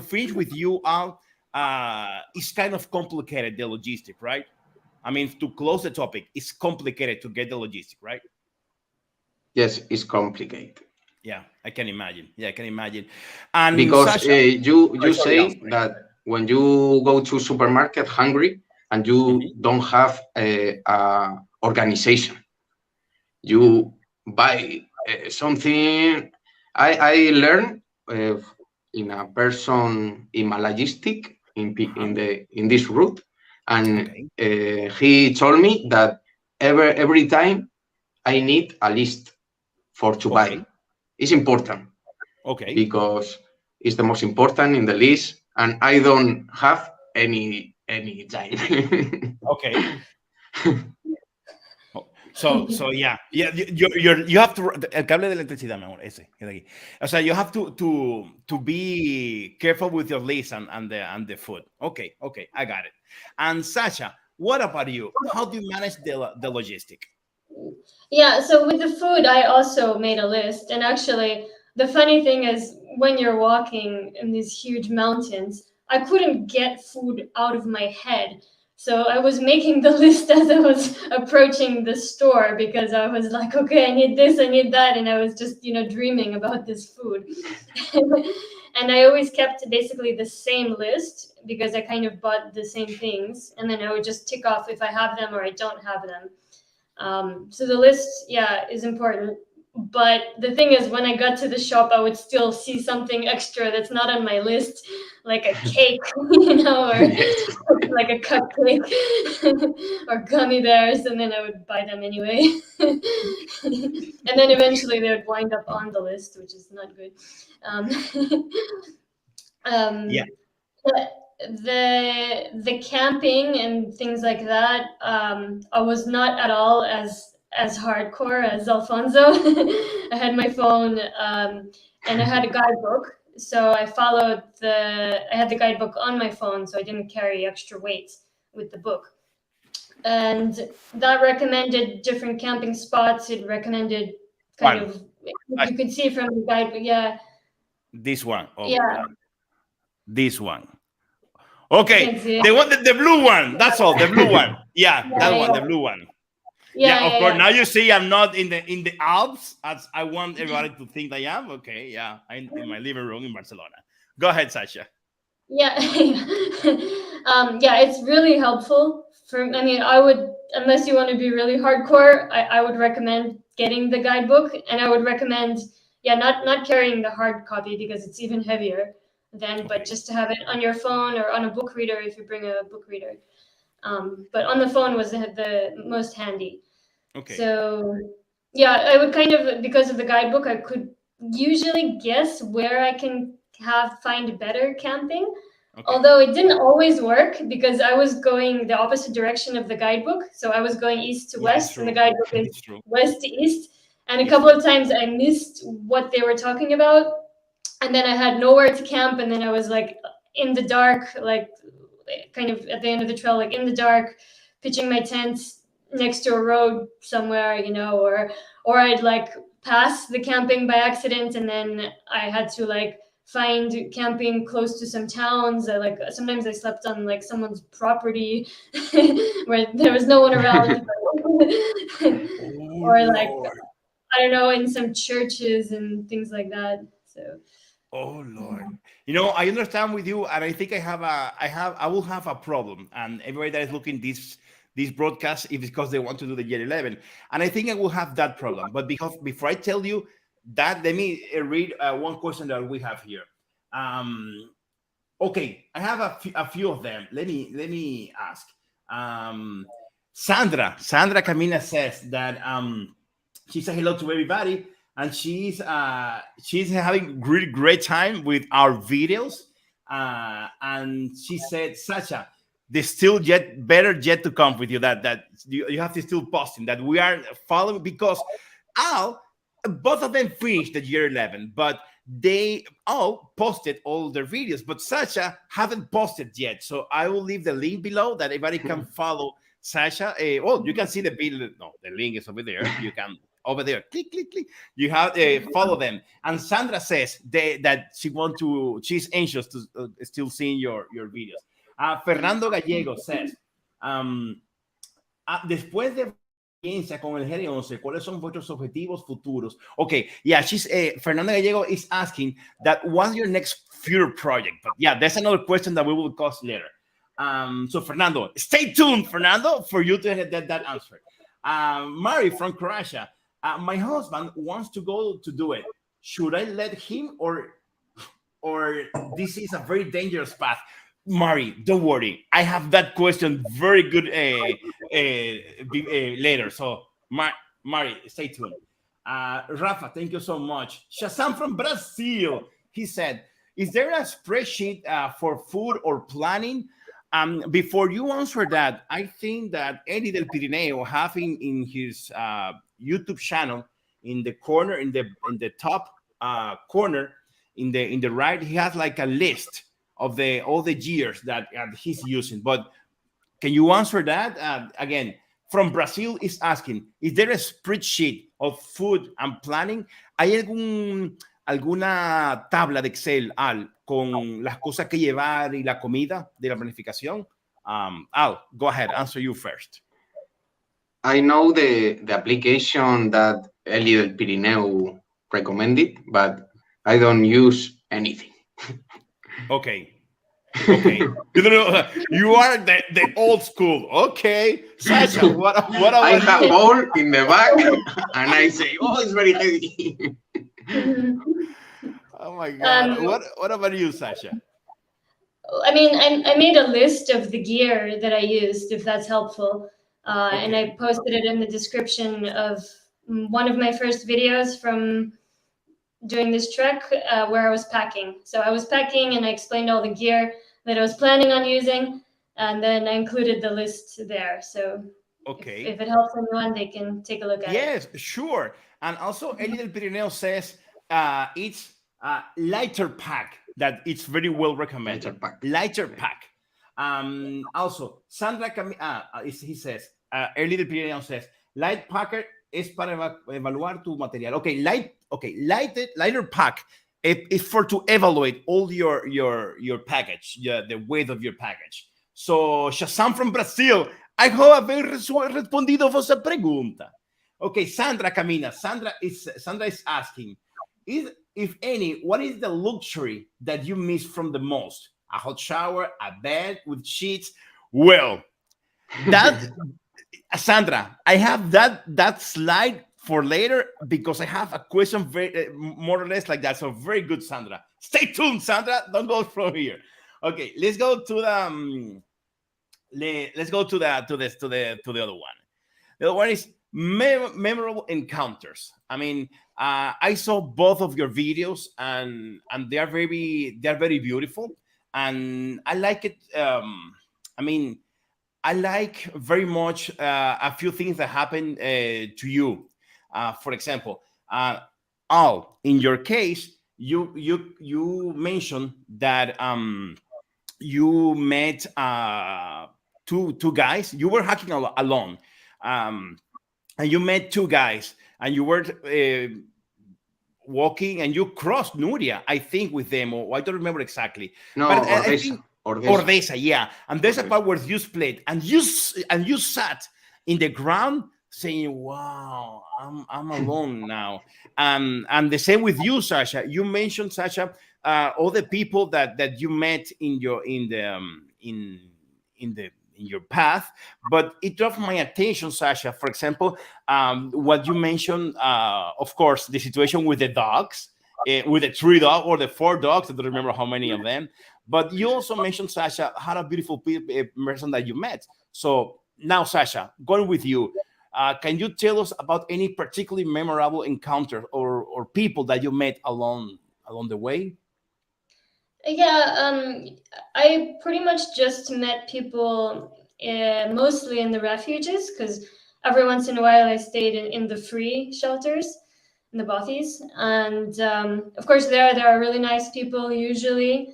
finish with you, Al, it's kind of complicated, the logistic, right? I mean, to close the topic, it's complicated to get the logistic, right? Yes, it's complicated. Yeah, I can imagine. Yeah, I can imagine. And because Sasha, you say that when you go to supermarket hungry and you don't have a organization, you buy something. I learned in a person in Malayistic in this route, and he told me that every time I need a list to buy. It's important. Okay. Because it's the most important in the list, and I don't have any time. Okay. So yeah, you have to el cable de electricidad, mi amor, ese de aquí. O sea, you have to be careful with your list and the food. Okay, I got it. And Sasha, what about you? How do you manage the logistic? Yeah, so with the food, I also made a list. And actually, the funny thing is, when you're walking in these huge mountains, I couldn't get food out of my head. So I was making the list as I was approaching the store, because I was like, okay, I need this, I need that. And I was just, dreaming about this food. And I always kept basically the same list, because I kind of bought the same things. And then I would just tick off if I have them or I don't have them. So the list, is important. But the thing is, when I got to the shop, I would still see something extra that's not on my list, like a cake, or like a cupcake or gummy bears, and then I would buy them anyway. And then eventually they would wind up on the list, which is not good. But the camping and things like that, I was not at all as hardcore as Alfonso. I had my phone, and I had a guidebook, so I had the guidebook on my phone, so I didn't carry extra weight with the book. And that recommended different camping spots. It recommended you could see from the guidebook. Yeah. This one. Oh, yeah. This one. Okay, they want the blue one. That's all, the blue one. Yeah, that one, the blue one. Yeah, of course. Now you see, I'm not in the Alps, as I want everybody to think I am. Okay, yeah, I'm in my living room in Barcelona. Go ahead, Sasha. Yeah, it's really helpful. I would, unless you want to be really hardcore, I would recommend getting the guidebook, and I would recommend, not carrying the hard copy, because it's even heavier. But just to have it on your phone or on a book reader if you bring a book reader. But on the phone was the most handy. Okay. So I would kind of, because of the guidebook, I could usually guess where I can find better camping. Okay. Although it didn't always work, because I was going the opposite direction of the guidebook. So I was going east to west, and the guidebook is west to east. And a couple of times I missed what they were talking about. And then I had nowhere to camp, and then I was like in the dark, like kind of at the end of the trail, like in the dark, pitching my tent next to a road somewhere, or I'd like pass the camping by accident, and then I had to like find camping close to some towns. Sometimes I slept on like someone's property where there was no one around, or like I don't know, in some churches and things like that. So. Oh Lord, I understand with you, and I think I will have a problem, and everybody that is looking this broadcast if it's because they want to do the GR11. And I think I will have that problem. But because before I tell you that, let me read one question that we have here. Okay, I have a few of them. Let me ask. Sandra Camina says that she said hello to everybody, and she's having really great time with our videos. And she said, Sasha, there's still better yet to come with you. That you have to still posting that we are following, because both of them finished the year 11, but they all posted all their videos, but Sasha haven't posted yet. So I will leave the link below that everybody can follow Sasha. Well, you can see the video. No, the link is over there. You can over there. Click. You have follow them. And Sandra says that she's anxious to still seeing your videos. Fernando Gallego says, después de con el GR11, ¿cuáles son vuestros objetivos futuros? Okay, yeah, Fernanda Gallego is asking that what's your next future project? But yeah, that's another question that we will discuss later. So Fernando, stay tuned, Fernando, for you to get that answer. Mari from Croatia, my husband wants to go to do it. Should I let him, or this is a very dangerous path? Mari, don't worry. I have that question very good later. So, Mari, stay tuned. Rafa, thank you so much. Shazam from Brazil. He said, is there a spreadsheet for food or planning? Before you answer that, I think that Eddie del Pirineo having in his YouTube channel, in the corner, in the top corner, in the right, he has like a list of all the gears that he's using. But can you answer that? Again, from Brazil is asking, is there a spreadsheet of food and planning? ¿Hay alguna tabla de Excel, con las cosas que llevar y la comida de la planificación? Al, go ahead, answer you first. I know the application that Eli del Pirineo recommended, but I don't use anything. Okay. You are the old school. Okay, Sasha, what about I have all in the back, and I say, oh, it's very heavy. Oh my God. What about you, Sasha? I mean, I made a list of the gear that I used, if that's helpful. Okay. And I posted it in the description of one of my first videos from doing this trek where I was packing. So I was packing and I explained all the gear that I was planning on using, and then I included the list there. So okay, if it helps anyone, they can take a look at it. Yes, sure. And also, Eli del Pirineo says it's lighter pack, that it's very well recommended. Lighter pack. Also, Sandra he says, Eli del Pirineo says, light packer es para evaluar tu material. Okay, lighter pack. It's to evaluate all your package, the weight of your package. So, Shazam from Brazil, I hope haber respondido a vossa pergunta. Okay, Sandra Camina. Sandra is asking, if any, what is the luxury that you miss from the most? A hot shower, a bed with sheets? Well, that Sandra, I have that slide for later, because I have a question very more or less like that. So very good, Sandra. Stay tuned, Sandra. Don't go from here. Okay, let's go to the other one. The other one is memorable encounters. I mean, I saw both of your videos, and they are very beautiful, and I like it. I mean, I like very much a few things that happened to you. For example, in your case, you mentioned that you met two guys. You were hiking alone, and you met two guys, and you were walking, and you crossed Nuria, I think, with them, or I don't remember exactly. No, but Ordesa, yeah. And there's a part where you split, and you sat in the ground, saying, "Wow, I'm alone now." And the same with you, Sasha. You mentioned, Sasha, all the people that you met in in your path. But it drew my attention, Sasha. For example, what you mentioned, of course, the situation with the dogs, with the 3 dogs or the 4 dogs. I don't remember how many of them. But you also mentioned, Sasha, had a beautiful person that you met. So now, Sasha, going with you, can you tell us about any particularly memorable encounter or people that you met along the way? Yeah, I pretty much just met people mostly in the refuges because every once in a while I stayed in the free shelters in the bothies, and of course there are really nice people usually.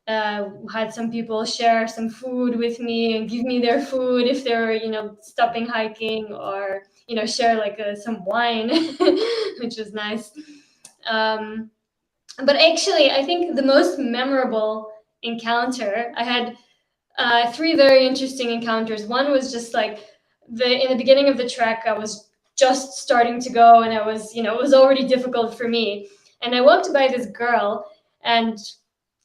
Had some people share some food with me and give me their food if they're stopping hiking, or share like some wine, which was nice. Um, but actually, I think the most memorable encounter I had, three very interesting encounters. One was just like in the beginning of the trek, I was just starting to go, and I was, it was already difficult for me. And I walked by this girl, and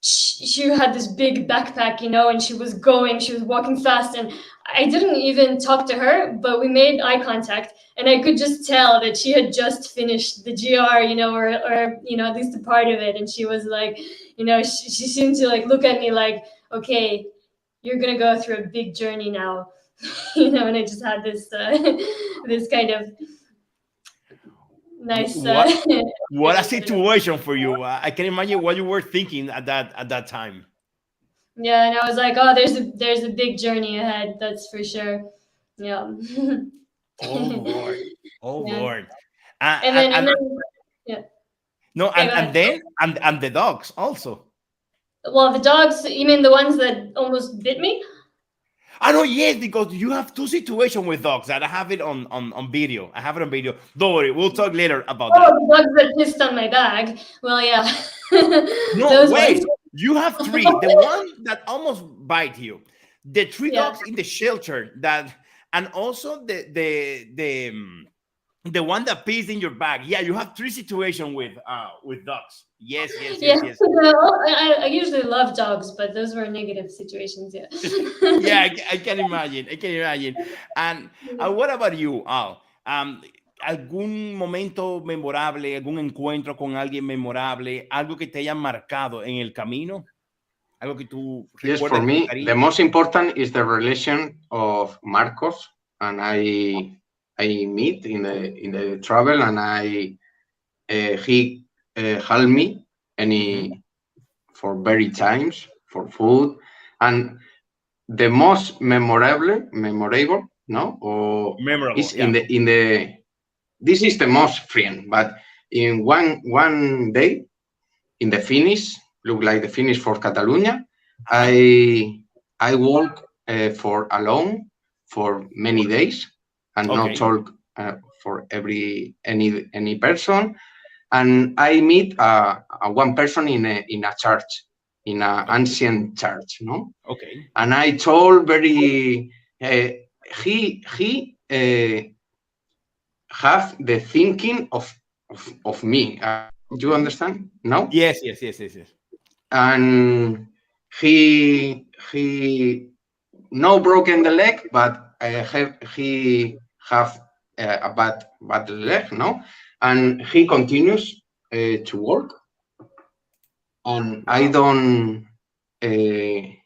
she had this big backpack, and she was walking fast, and I didn't even talk to her, but we made eye contact, and I could just tell that she had just finished the GR, or at least a part of it, and she was like, she seemed to like look at me like, okay, you're gonna go through a big journey now, and I just had this this kind of nice what a situation for you. I can imagine what you were thinking at that time. Yeah, and I was like, oh, there's a big journey ahead, that's for sure. Yeah. Oh Lord, oh Yeah. Lord. And then yeah. No, Okay, go and ahead. then and the dogs also. Well, the dogs, you mean the ones that almost bit me? I know, yes, because you have two situations with dogs that I have it on video. I have it on video. Don't worry, we'll talk later about Oh, that. the dogs that pissed on my bag. Well, yeah. No, Those wait. ones. You have three. The one that almost bite you, the three Yeah. dogs in the shelter that, and also the one that pees in your bag. Yeah, you have three situations with dogs. Yes, yes, Yeah. yes, yes. Well, I usually love dogs, but those were negative situations. Yeah. Yeah, I can imagine. I can imagine. And what about you, Al? ¿Algún momento memorable, algún encuentro con alguien memorable, algo que te haya marcado en el camino? Algo que tú Yes, recuerdes for con me, cariño. the most important is the relation of Marcos and I meet in the travel, and he helped me for very times for food, and the most memorable, no, or Memorable, is yeah. in the this is the most friend, but in one day in the finish, look like the finish for Catalonia, I walk for alone for many days and not Okay. talk for any person, and I meet one person in a church, in an ancient church, no, Okay. and I told very he have the thinking of me. You understand? No? Yes. And he no broken the leg, but he have a bad leg, no? And he continues to work. And Wow. I don't. In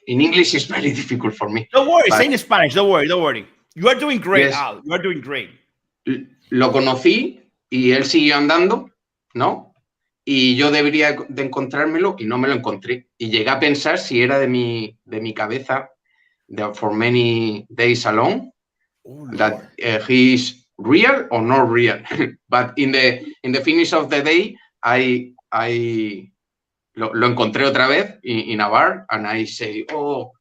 English, it's very difficult for me. Don't worry, but say in Spanish. Don't worry. You are doing great, yes, Al. You are doing great. lo conocí y él siguió andando, ¿no? Y yo debería de encontrármelo y no me lo encontré. Y llegué a pensar si era de mi cabeza, for many days alone, that he is real or not real. But in the finish of the day, I lo encontré otra vez in a bar, and I say, oh,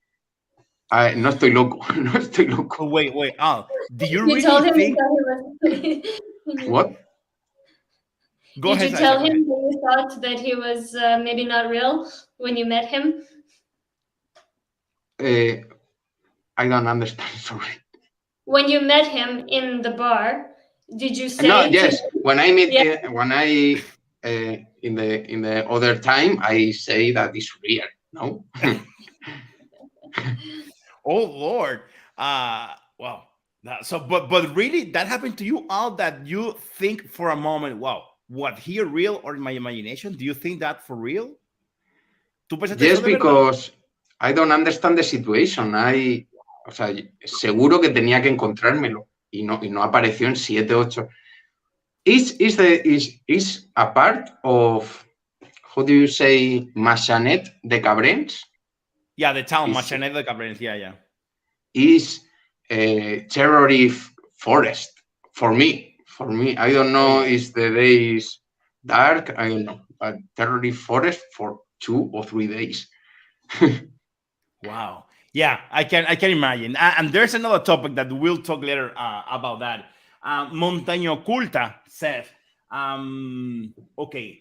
no estoy loco, no estoy loco. Oh, wait, Al. Do you You really told him think? What? Go Did ahead, you Sasha. tell Go him ahead. that you thought that he was maybe not real when you met him? I don't understand, sorry. When you met him in the bar, did you say? No, yes. When I meet, Yeah. In the other time, I say that it's real. No. Oh Lord. Wow. So, but really, that happened to you all that you think for a moment, wow, what here real or in my imagination? Do you think that for real? ¿Tú pensaste Yes, eso de verdad? because I don't understand the situation. O sea, seguro que tenía que encontrármelo y no apareció en 7, 8. Is a part of, how do you say, Machanet de Cabrens? Yeah, the town, Machanet de Cabrens, yeah. Is terrorist forest for me. I don't know if the day is dark, I don't know, but terrorist forest for 2 or 3 days. Wow. Yeah, I can imagine. And there's another topic that we'll talk later about that. Montaña Oculta says, okay,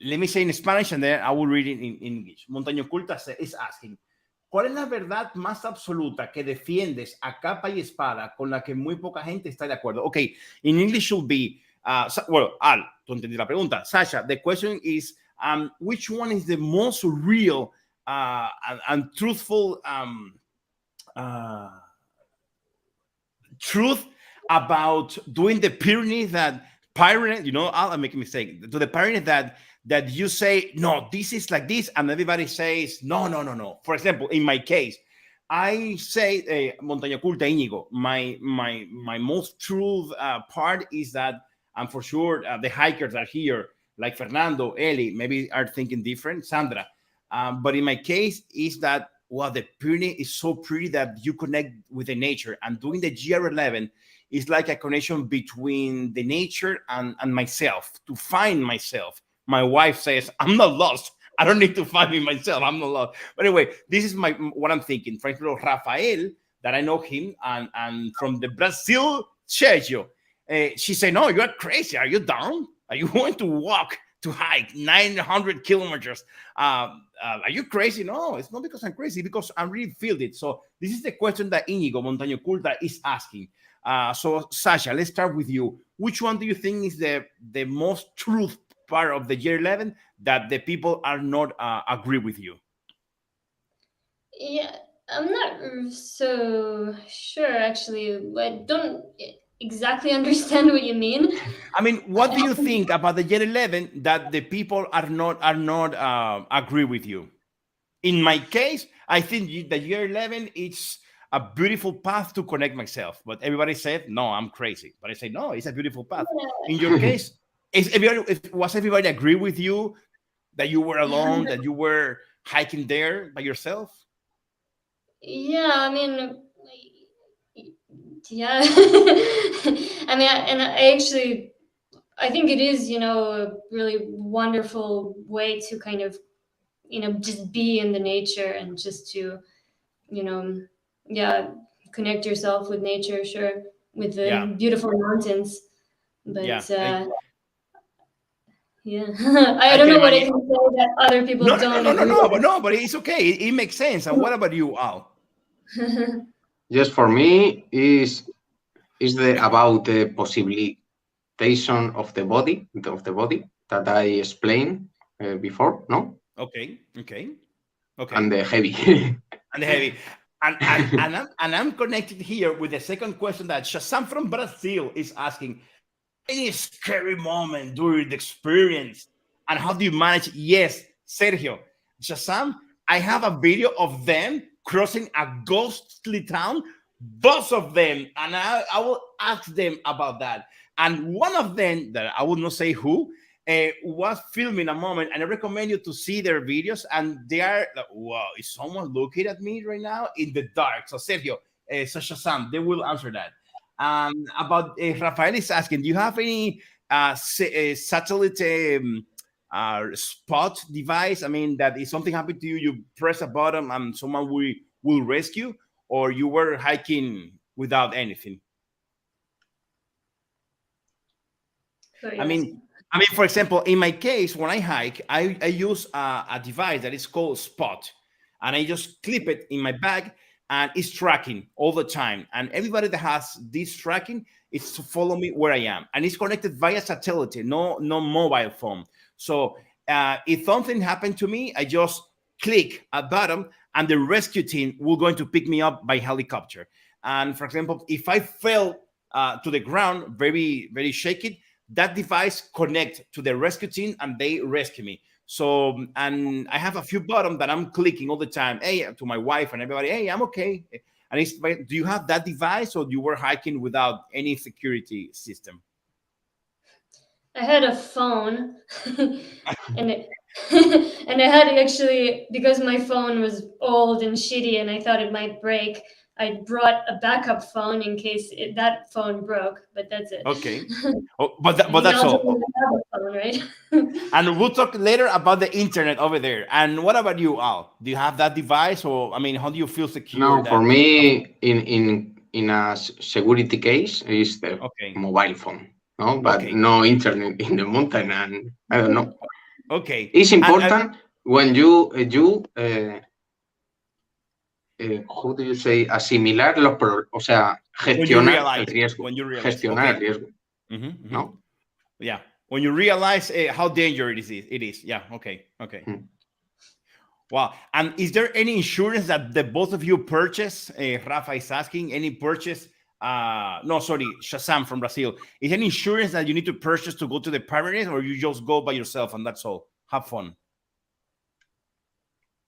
let me say in Spanish and then I will read it in English. Montaña Oculta is asking, ¿cuál es la verdad más absoluta que defiendes a capa y espada con la que muy poca gente está de acuerdo? Okay, in English should be, well, Al, tú entendí la pregunta. Sasha, the question is, which one is the most real and truthful truth about doing the Pyrenees Pyrenees, I'll make a mistake, to the Pyrenees that you say, no, this is like this, and everybody says, no. For example, in my case, I say, Montaña Oculta Íñigo, my most true part is that, and for sure, the hikers are here, like Fernando, Eli, maybe are thinking different, Sandra. But in my case, is that, well, the Pyrenees is so pretty that you connect with the nature. And doing the GR11 is like a connection between the nature and myself, to find myself. My wife says, I'm not lost. I don't need to find me myself. I'm not lost. But anyway, this is what I'm thinking. For example, Rafael, that I know him, and from the Brazil, Sergio, she said, no, you're crazy. Are you down? Are you going to hike 900 kilometers? Are you crazy? No, it's not because I'm crazy, because I really feel it. So this is the question that Íñigo Montaña Oculta is asking. So Sasha, let's start with you. Which one do you think is the most truth part of the year 11 that the people are not agree with you? Yeah, I'm not so sure actually. I don't exactly understand what you mean. I mean, what do you think about the year 11 that the people are not agree with you? In my case, I think the year 11 it's a beautiful path to connect myself. But everybody said, no, I'm crazy. But I say, no, it's a beautiful path. Yeah. In your case, was everybody agree with you that you were alone, that you were hiking there by yourself? Yeah, I mean, yeah. I mean, I think it is, a really wonderful way to kind of, just be in the nature and just to, yeah, connect yourself with nature, sure, with the beautiful mountains. But yeah, I don't know what I can say that other people don't agree with. But it's okay. It makes sense. And what about you, Al? Yes, for me is about the possibilitation of the body that I explained before, no? Okay. And the heavy. And the heavy. And I'm connected here with the second question that Shazam from Brazil is asking. Any scary moment during the experience, and how do you manage? Yes, Sergio, Shazam, I have a video of them crossing a ghostly town, both of them, and I will ask them about that. And one of them, that I will not say who, was filming a moment, and I recommend you to see their videos. And they are like, wow, is someone looking at me right now in the dark? So Sergio, so Shazam, they will answer that. About Rafael is asking, do you have any satellite spot device? I mean, that if something happened to you, you press a button and someone will rescue, or you were hiking without anything? I mean, for example, in my case, when I hike, I use a device that is called Spot, and I just clip it in my bag, and it's tracking all the time. And everybody that has this tracking is to follow me where I am. And it's connected via satellite, no mobile phone. So if something happened to me, I just click a button and the rescue team will going to pick me up by helicopter. And for example, if I fell to the ground, very, very shaky, that device connect to the rescue team and they rescue me. So, and I have a few buttons that I'm clicking all the time. Hey, to my wife and everybody, hey, I'm okay. And it's, do you have that device, or you were hiking without any security system? I had a phone, and it, and I had actually, because my phone was old and shitty, and I thought it might break. I brought a backup phone in case that phone broke, but that's it. Okay. Oh, but And that's now all. don't have a phone, right? And we'll talk later about the internet over there. And what about you, Al? Do you have that device, or I mean, how do you feel secure? No, for That me, in a security case, is the okay, mobile phone. No, but okay, no internet in the mountain, and I don't know. okay. It's And important when you how do you say, asimilar o sea, when you gestionar el realize, riesgo, gestionar el okay. riesgo, Mm-hmm. ¿no? Yeah, when you realize how dangerous it is. Yeah, okay, okay. Wow. And is there any insurance that the both of you purchase? Rafa is asking, any purchase? No, sorry, Shazam from Brazil. Is any insurance that you need to purchase to go to the Pyrenees, or you just go by yourself and that's all? Have fun.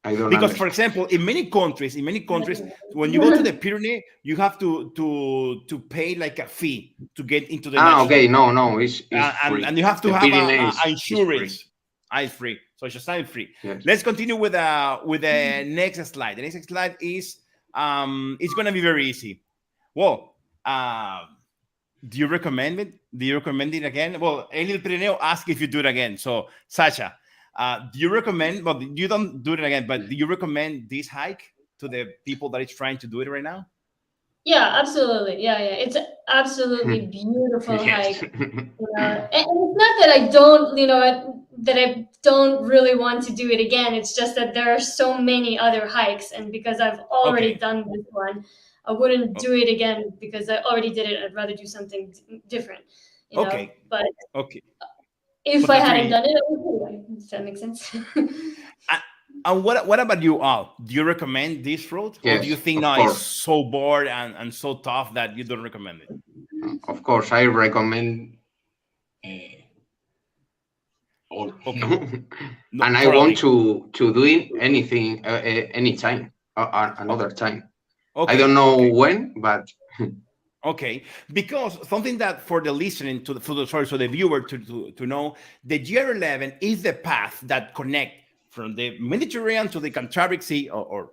I don't Because, for understand. example, in many countries, when you go to the Pyrenees, you have to pay like a fee to get into the national Okay, park. no, it's free. And you have to The have Pyrenees a is free. insurance. It's free. So it's just free. Yes. Let's continue with the next slide. The next slide is it's gonna be very easy. Well, do you recommend it? Do you recommend it again? Well, Elil Pirineo asked if you do it again. So Sasha, do you recommend? Well, you don't do it again, but do you recommend this hike to the people that is trying to do it right now? Yeah, absolutely. Yeah, it's absolutely beautiful Yes. hike. And it's not that I don't, that I don't really want to do it again. It's just that there are so many other hikes, and because I've already Okay. done this one, I wouldn't do it again because I already did it. I'd rather do something different, Okay. But Okay. if But I that's hadn't really. done it, I would do it. Does that make sense? And what about you, Al? Do you recommend this route, or do you Yes, think of no, it's course. so bored and so tough that you don't recommend it? Of course, I recommend all. Okay. No, And I totally. want to do it anything, anytime, another time. Okay. I don't know Okay. when, but Okay, because something that for the listening to the viewer to know, the GR11 is the path that connect from the Mediterranean to the Cantabric Sea or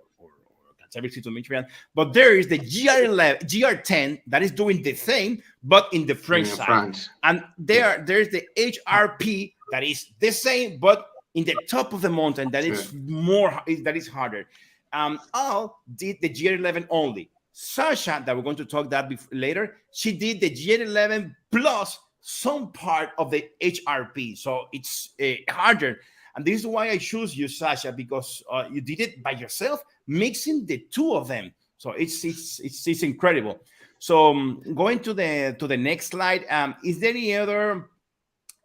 Cantabric Sea to the Mediterranean. But there is the GR11, GR10 that is doing the same, but in the French in side, France. and there's the HRP that is the same, but in the top of the mountain that is that is harder. Al did the GR11 only. Sasha, that we're going to talk that later, she did the GR11 plus some part of the HRP. So it's harder. And this is why I choose you, Sasha, because you did it by yourself, mixing the two of them. So it's incredible. So going to the next slide, is there any other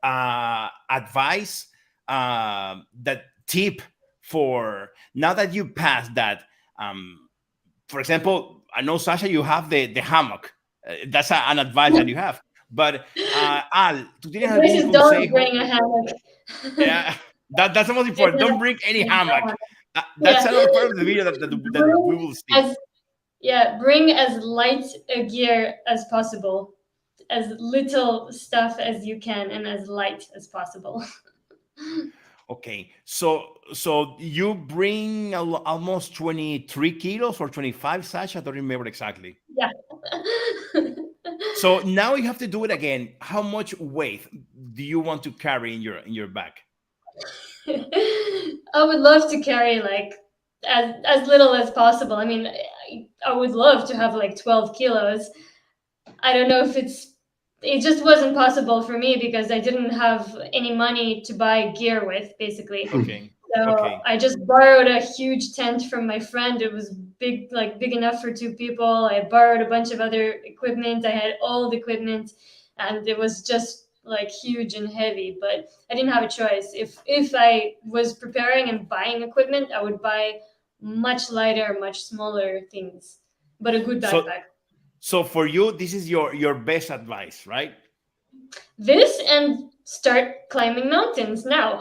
advice, that tip for now that you passed that? For example, I know, Sasha, you have the hammock. That's an advice that you have. But Al, ¿tú tienes The place algún is don't consejo? bring a hammock. Yeah, that's the most important. Don't bring any hammock. That's another part of the video that we will see. Bring as light a gear as possible, as little stuff as you can, and as light as possible. Okay, so you bring almost 23 kilos or 25, Sasha? I don't remember exactly. Yeah. So now you have to do it again. How much weight do you want to carry in your back? I would love to carry like as little as possible. I mean, I would love to have like 12 kilos. I don't know if it just wasn't possible for me because I didn't have any money to buy gear with, basically. Okay. So Okay. I just borrowed a huge tent from my friend. It was big enough for two people. I borrowed a bunch of other equipment. I had old equipment, and it was just like huge and heavy. But I didn't have a choice. If I was preparing and buying equipment, I would buy much lighter, much smaller things, but a good backpack. So for you, this is your best advice, right? This and start climbing mountains now.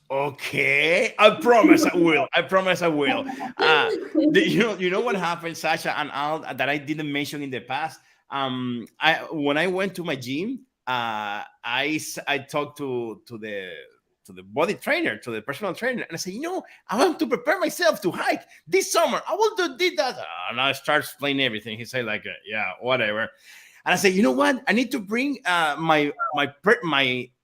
Okay, I promise I will. I promise I will. You know what happened, Sasha and Al, that I didn't mention in the past. I when I went to my gym, I talked to the body trainer, to the personal trainer, and I said, I want to prepare myself to hike this summer. I will do that, and I start explaining everything. He said like, yeah, whatever. And I said, you know what? I need to bring my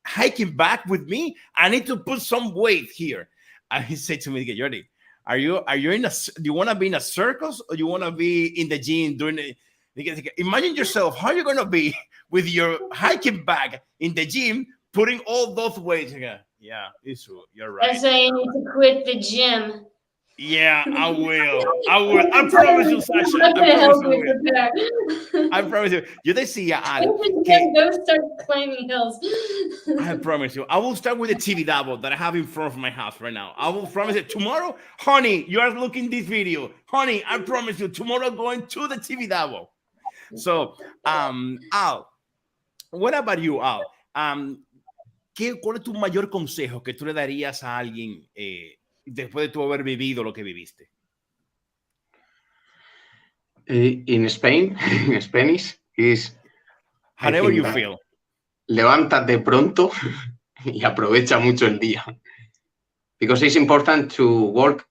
hiking bag with me. I need to put some weight here. And he said to me, "Get ready. Are you in a? Do you want to be in a circus or you want to be in the gym doing it?" Because imagine yourself how you're gonna be with your hiking bag in the gym, putting all those weights. Yeah, it's true. You're right. That's why you need to quit the gym. Yeah, I will. I promise you, Sasha. I promise you. I promise you. Yo decía algo. Go start climbing hills. I promise you. I will start with the TV double that I have in front of my house right now. I will promise it. Tomorrow, honey, you are looking this video. Honey, I promise you, tomorrow going to the TV double. So, Al, what about you, Al? ¿Cuál es tu mayor consejo que tú le darías a alguien después de tú haber vivido lo que viviste? In Spain, in Spanish, is however you feel. Levántate pronto y aprovecha mucho el día. Because it's important to work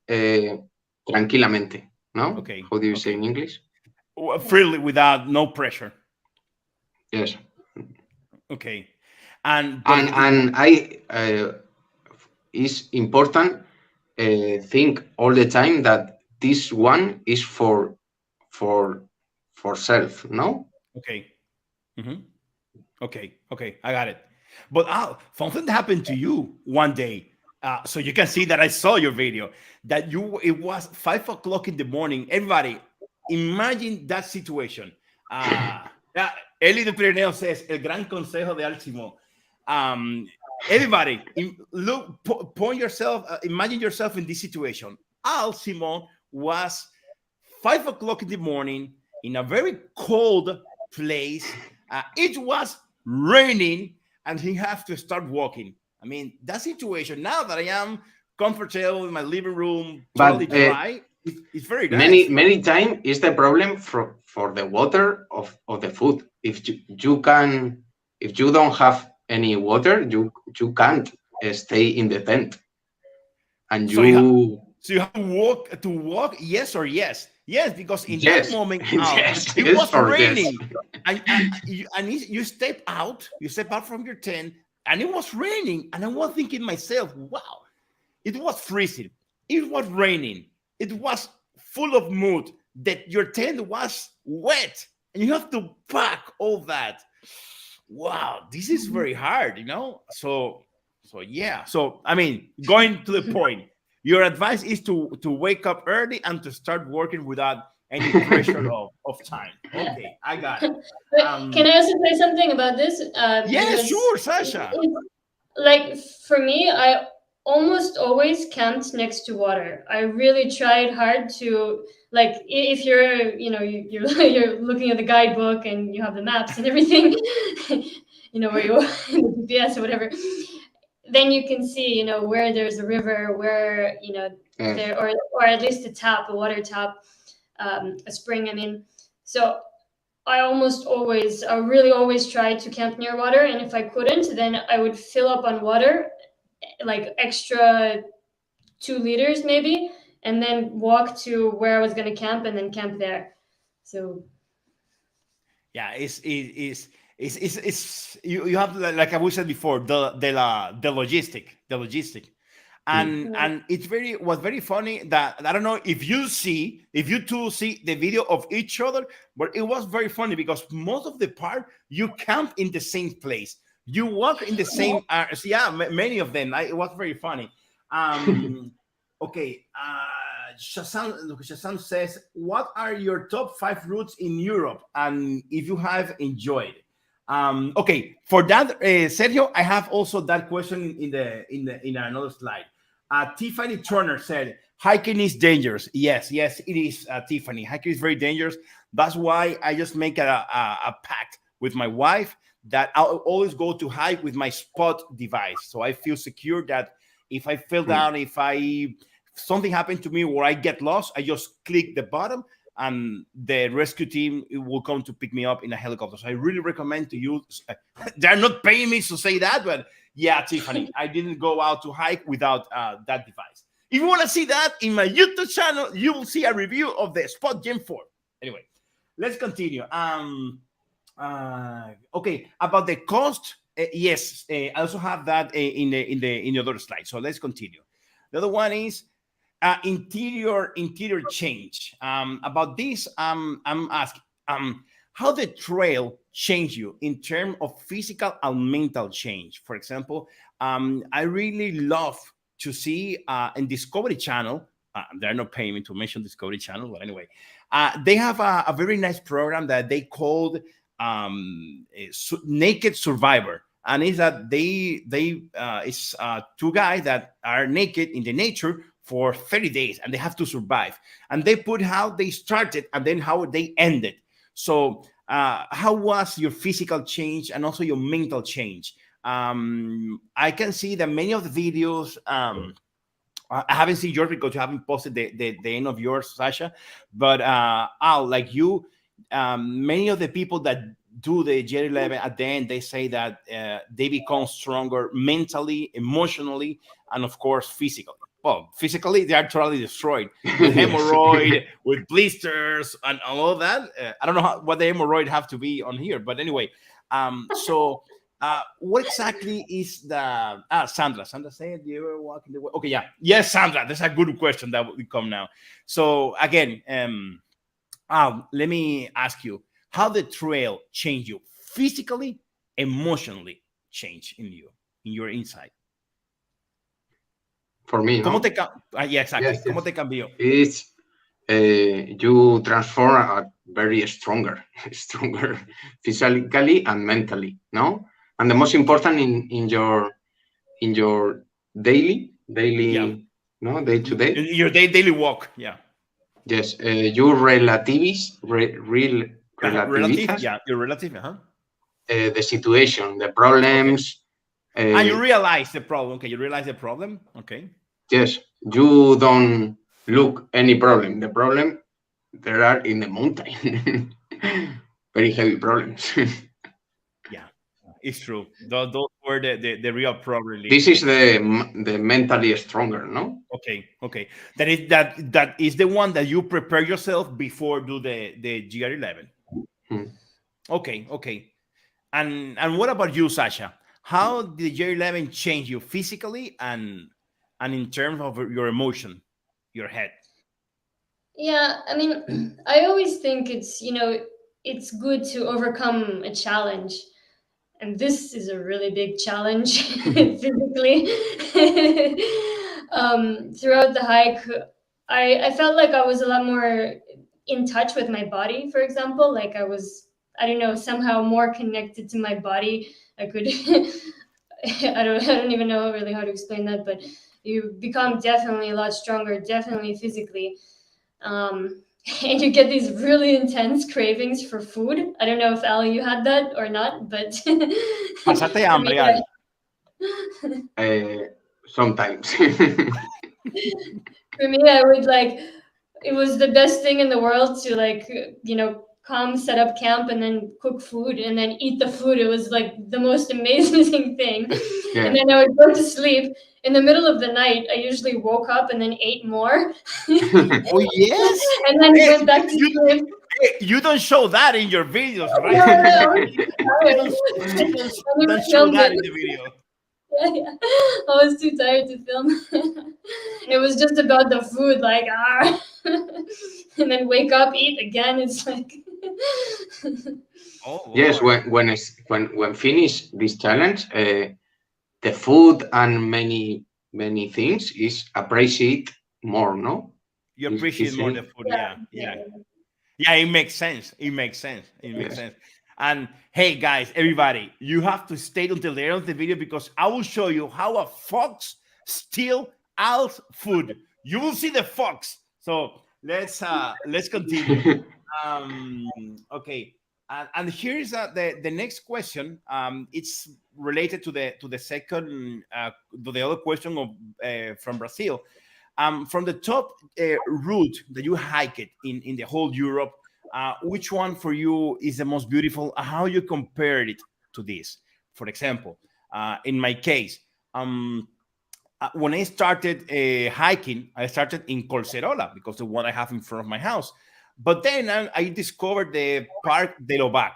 tranquilamente, no? Okay. How do you say in English? Freely, without no pressure. Yes. Okay. And I it's important think all the time that this one is for self, no? Okay. Mm-hmm. Okay, I got it. But Al, something happened to you one day. So you can see that I saw your video. That it was 5 o'clock in the morning. Everybody, imagine that situation. Eli de Pyreneo says, el gran consejo de Al Simo. Everybody, point yourself, imagine yourself in this situation. Al Simon was 5 o'clock in the morning in a very cold place. It was raining and he has to start walking. I mean, that situation, now that I am comfortable in my living room, totally dry, it's very nice. Many times is the problem for the water of the food. If you don't have any water, you can't stay in the tent. And so you have to walk, yes or yes? Yes, because in that moment, it was raining. Yes. And you step out from your tent, and it was raining. And I was thinking myself, wow, it was freezing. It was raining. It was full of mud. That your tent was wet. And you have to pack all that. Wow, this is very hard, So yeah. So, I mean, going to the point, your advice is to wake up early and to start working without any pressure of time. Okay, I got it. Can I also say something about this? Yes, sure, Sasha. Like for me, I almost always camped next to water. I really tried hard to, like, if you're you're looking at the guidebook and you have the maps and everything, where you are in the GPS or whatever, then you can see, where there's a river, where, there, or at least a water tap, a spring, I mean. So I really always tried to camp near water. And if I couldn't, then I would fill up on water, like extra 2 liters maybe, and then walk to where I was going to camp and then camp there. So yeah, it's you have, like I said before, the logistic, and it's was very funny that I don't know if you two see the video of each other, but it was very funny because most of the part you camp in the same place, you walk in the same many of them. It was very funny. Okay, Shazam says, what are your top 5 routes in Europe and if you have enjoyed? Okay, for that, Sergio, I have also that question in another slide. Tiffany Turner said, Hiking is dangerous. Yes, yes, it is, Tiffany. Hiking is very dangerous. That's why I just make a pact with my wife that I'll always go to hike with my spot device. So I feel secure that if I fell down, if something happened to me where I get lost, I just click the button and the rescue team will come to pick me up in a helicopter. So I really recommend to you. They're not paying me to say that, but yeah, Tiffany, I didn't go out to hike without that device. If you want to see that in my YouTube channel, you will see a review of the Spot Gen 4. Anyway, let's continue. Okay, about the cost. Yes, I also have that in the other slide. So let's continue. The other one is interior change. About this, I'm asking how the trail change you in terms of physical and mental change. For example, I really love to see in Discovery Channel. They're not paying me to mention Discovery Channel, but anyway, they have a very nice program that they called Naked Survivor, and is that it's two guys that are naked in the nature for 30 days and they have to survive, and they put how they started and then how they ended. So how was your physical change and also your mental change? I can see that many of the videos, I haven't seen yours because you haven't posted the end of yours, Sasha, but Al, like you, many of the people that do the GR11 at the end, they say that they become stronger mentally, emotionally, and of course physically. Well, physically they are totally destroyed with hemorrhoid, with blisters, and all of that. I don't know what the hemorrhoid have to be on here, but anyway. So what exactly is the Sandra? Sandra said you were walking the way. Okay, yeah, yes, Sandra. That's a good question that will come now. So again, let me ask you how the trail changed you physically, emotionally, change in you, in your inside. For me, ¿Cómo no? te yeah, exactly. Yes, ¿Cómo yes. te cambió? It's you transform a very stronger physically and mentally, no? And the most important in your daily, Yeah. no, day to day. Your daily walk, yeah. Yes, you real Relative, relativitas, yeah, your relative, the situation, the problems. And you realize the problem. Okay, you realize the problem. Okay. Yes, you don't look any problem. The problem there are in the mountain. Very heavy problems. Yeah, it's true. Those were the real problem. This is the mentally stronger, no? Okay, okay. That is the one that you prepare yourself before do the GR11. Okay, okay. And what about you, Sasha? How did GR11 change you physically and in terms of your emotion, your head? Yeah, I mean, I always think it's good to overcome a challenge. And this is a really big challenge physically. Throughout the hike, I felt like I was a lot more in touch with my body, for example. Like I don't know, somehow more connected to my body. I could, I don't even know really how to explain that, but you become definitely a lot stronger, definitely physically. And you get these really intense cravings for food. I don't know if Ali, you had that or not, but Pasaste for me, hambre, Al. Sometimes. for me, I would like it was the best thing in the world to come set up camp and then cook food and then eat the food. It was like the most amazing thing. Yeah. And then I would go to sleep. In the middle of the night, I usually woke up and then ate more. Oh yes. And then went back to sleep. You don't show that in your videos, right? No, you don't show that in the video. Yeah. I was too tired to film. It was just about the food, like and then wake up, eat again. It's like Oh, yes, when finish this challenge, the food and many things is appreciate more, no? You appreciate more the food, yeah. Yeah, it makes sense. It makes sense. It makes sense. And hey, guys, everybody, you have to stay until the end of the video because I will show you how a fox steals Al's food. You will see the fox. So let's continue. Okay, and here's the next question. It's related to the second to the other question of from Brazil. From the top route that you hike it in the whole Europe, which one for you is the most beautiful? How you compare it to this? For example, in my case, when I started hiking, I started in Colcerola because the one I have in front of my house. But then I discovered the Park de Lobac,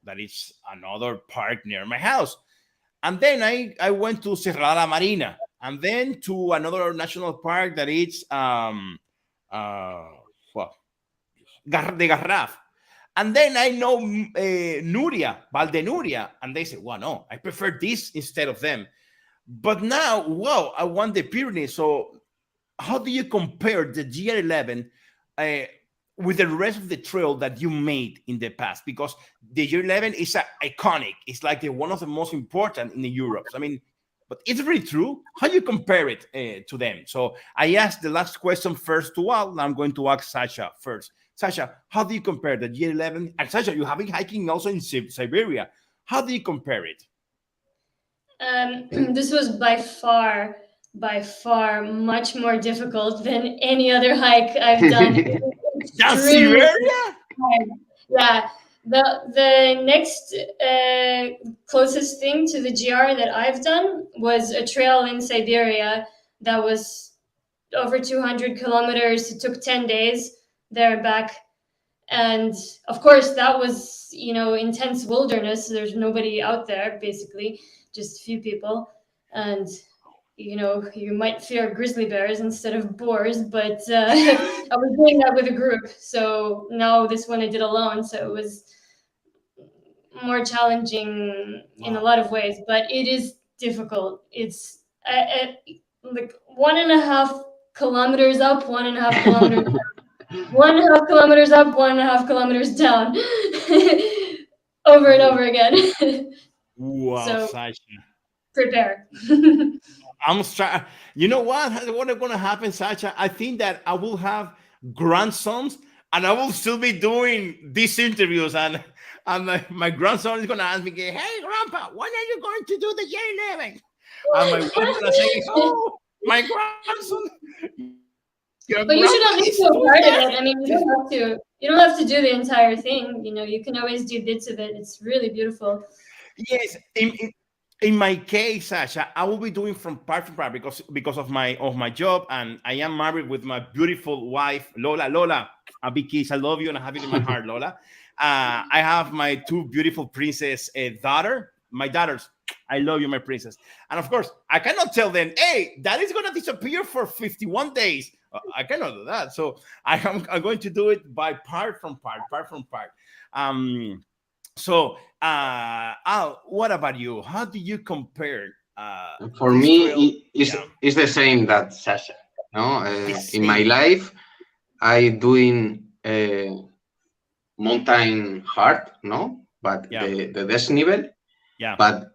that is another park near my house. And then I went to Serrada Marina, and then to another national park that is uh, well, de Garraf. And then I know Nuria, Valdenuria, and they say, well, no, I prefer this instead of them. But now, wow, I want the Pyrenees. So how do you compare the GR11 uh, with the rest of the trail that you made in the past? Because the GR11 is iconic. It's like one of the most important in the Europe. I mean, but it's really true. How do you compare it to them? So I asked the last question first to Al. Now I'm going to ask Sasha first. Sasha, how do you compare the GR11? And Sasha, you have been hiking also in Siberia. How do you compare it? This was by far much more difficult than any other hike I've done. That's Extremely Siberia? hard. Yeah. The next closest thing to the GR that I've done was a trail in Siberia that was over 200 kilometers. It took 10 days there and back. And of course, that was, intense wilderness. There's nobody out there, basically, just a few people. And, you might fear grizzly bears instead of boars, but I was doing that with a group. So now this one I did alone. So it was more challenging in a lot of ways, but it is difficult. It's like 1.5 kilometers up, 1.5 kilometers down, 1.5 kilometers up, 1.5 kilometers down, over and over again. Wow, So Sasha. prepare. I'm trying. You know what? What is going to happen, Sacha? I think that I will have grandsons, and I will still be doing these interviews, and my grandson is going to ask me, "Hey, Grandpa, when are you going to do the J11?" And my wife is going to say, "Oh, my grandson, your But you should grandpa at least is do a doing part of that." it. I mean, you don't have to. You don't have to do the entire thing. You can always do bits of it. It's really beautiful. Yes, in my case, Sasha, I will be doing from part because of my job, and I am married with my beautiful wife, Lola. Lola, a big kiss. I love you, and I have it in my heart, Lola. I have my two beautiful princess daughter. My daughters, I love you, my princess. And of course, I cannot tell them, hey, that is going to disappear for 51 days. I cannot do that. So I'm going to do it by part from part. Um, so, Al, what about you? How do you compare For this me, trail? Yeah, it's the same that Sasha. No, the in my same. life, I doing mountain hard, no, but Yeah, the desnivel, yeah. but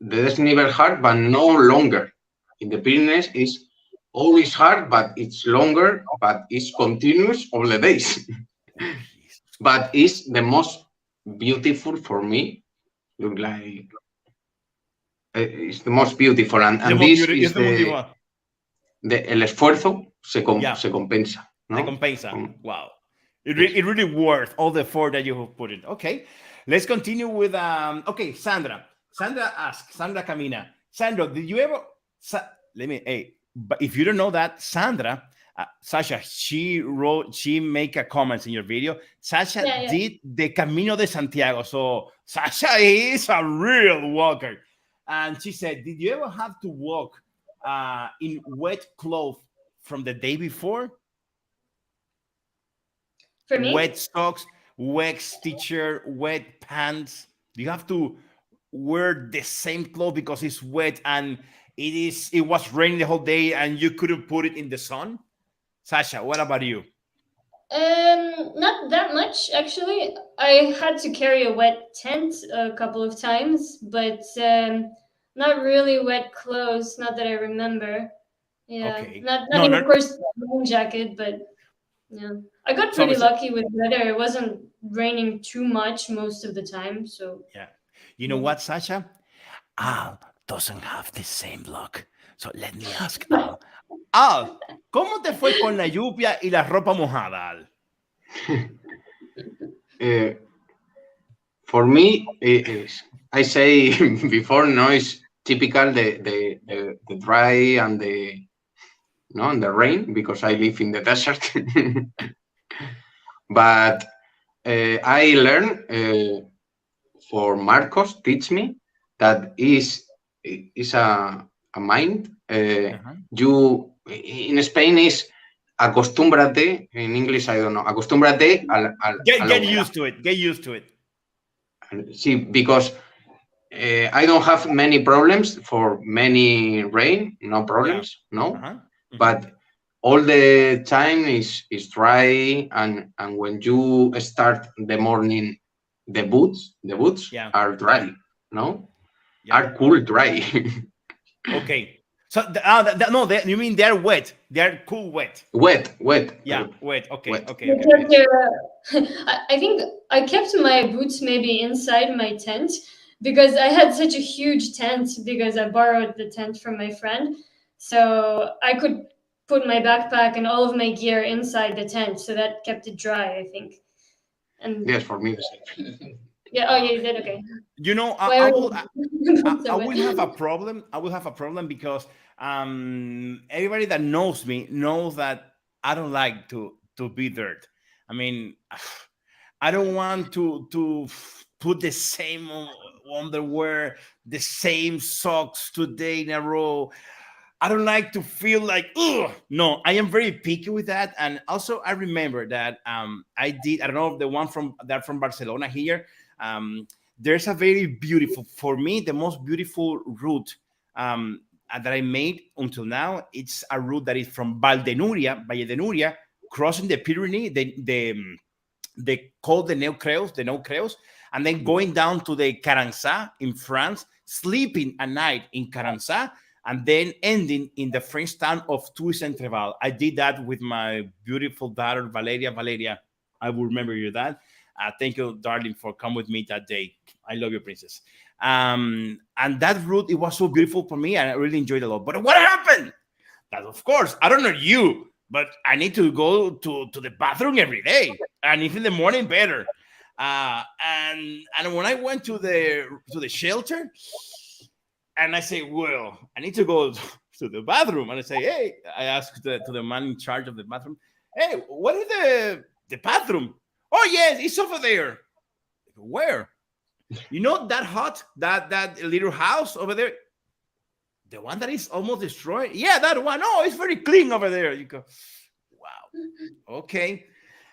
the desnivel hard, but no longer. In the Pyrenees, is always hard, but it's longer, but it's continuous all the days. Oh, Jesus But Christ. it's the most beautiful for me. Look like it's the most beautiful, It's the and most this beautiful. is It's the most beautiful. el esfuerzo Yeah, se compensa, the ¿no? compensa. Wow. Yes. It really worth all the effort that you have put in. Okay, let's continue with okay, Sandra. Sandra asks, Sandra Camina. Sandra, did you ever let me hey, but if you don't know that, Sandra, Sasha, she make a comments in your video. Sasha Yeah, yeah. did the Camino de Santiago. So Sasha is a real walker. And she said, did you ever have to walk in wet clothes from the day before? For Wet me, socks, wet t-shirt, wet pants. You have to wear the same clothes because it's wet and it was raining the whole day and you couldn't put it in the sun. Sasha, what about you? not that much actually. I had to carry a wet tent a couple of times, but not really wet clothes. Not that I remember. Yeah, Okay. not No, in, no. of course, rain jacket, but yeah, I got So, pretty lucky with weather. It wasn't raining too much most of the time, so yeah. You know yeah. what, Sasha? Al doesn't have the same luck. So let me ask Al. Al, ¿cómo te fue con la lluvia y la ropa mojada, Al? Uh, for me, I say before, no, it's typical the dry and the no and the rain because I live in the desert. But I learned for Marcos teach me that is a mind. Uh-huh. You in Spain is acostúmbrate. In English, I don't know. Acostúmbrate a la Get humedad. used to it. Get used to it. See, because I don't have many problems for many rain, no Yeah. problems, no. Uh-huh. Mhm. But all the time is dry, and when you start the morning, the boots Yeah. are Yeah. dry, no, Yeah. are cool dry. Okay. So no, you mean they're wet? They're cool wet. wet, Yeah, wet. Okay, wet. okay, I okay, okay. kept I think I kept my boots maybe inside my tent because I had such a huge tent because I borrowed the tent from my friend. So I could put my backpack and all of my gear inside the tent, so that kept it dry, I think. And Yes, for me the same. yeah, oh yeah, you did okay. You know, Why I are will. you I so wet? will have a problem. I will have a problem because everybody that knows me knows that I don't like to be dirt. I mean, I don't want to put the same underwear, the same socks 2 days in a row. I don't like to feel like, ugh. No, I am very picky with that. And also, I remember that I did. I don't know, the one from Barcelona here. Um, there's a very beautiful, for me, the most beautiful route that I made until now. It's a route that is from Valle de Nuria, crossing the Pyrenees, they call the No Creos, and then going down to the Caranza in France, sleeping a night in Caranza, and then ending in the French town of Tours-Entreval. I did that with my beautiful daughter, Valeria. Valeria, I will remember you that. Thank you, darling, for coming with me that day. I love you, princess. And that route, it was so beautiful for me, and I really enjoyed it a lot. But what happened? That, of course, I don't know you, but I need to go to the bathroom every day, and if in the morning, better. And when I went to the shelter, and I say, well, I need to go to the bathroom, and I say, hey, I asked to the man in charge of the bathroom, hey, what is the bathroom? Oh yes, it's over there. Where? You know that hut, that little house over there, the one that is almost destroyed? Yeah, that one. Oh, it's very clean over there. You go, wow, okay.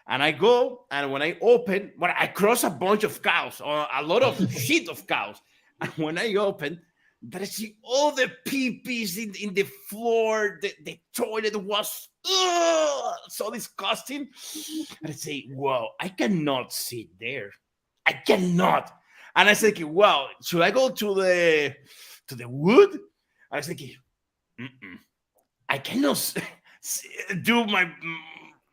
And I go, and when I open, when I cross a bunch of cows, or a lot of shit of cows, and when I open, that I see all the pee-pees in the floor, the toilet was so disgusting. And I say, well, I cannot sit there. I cannot. And I said, okay, well, should I go to the wood? I was thinking, mm-mm. I cannot do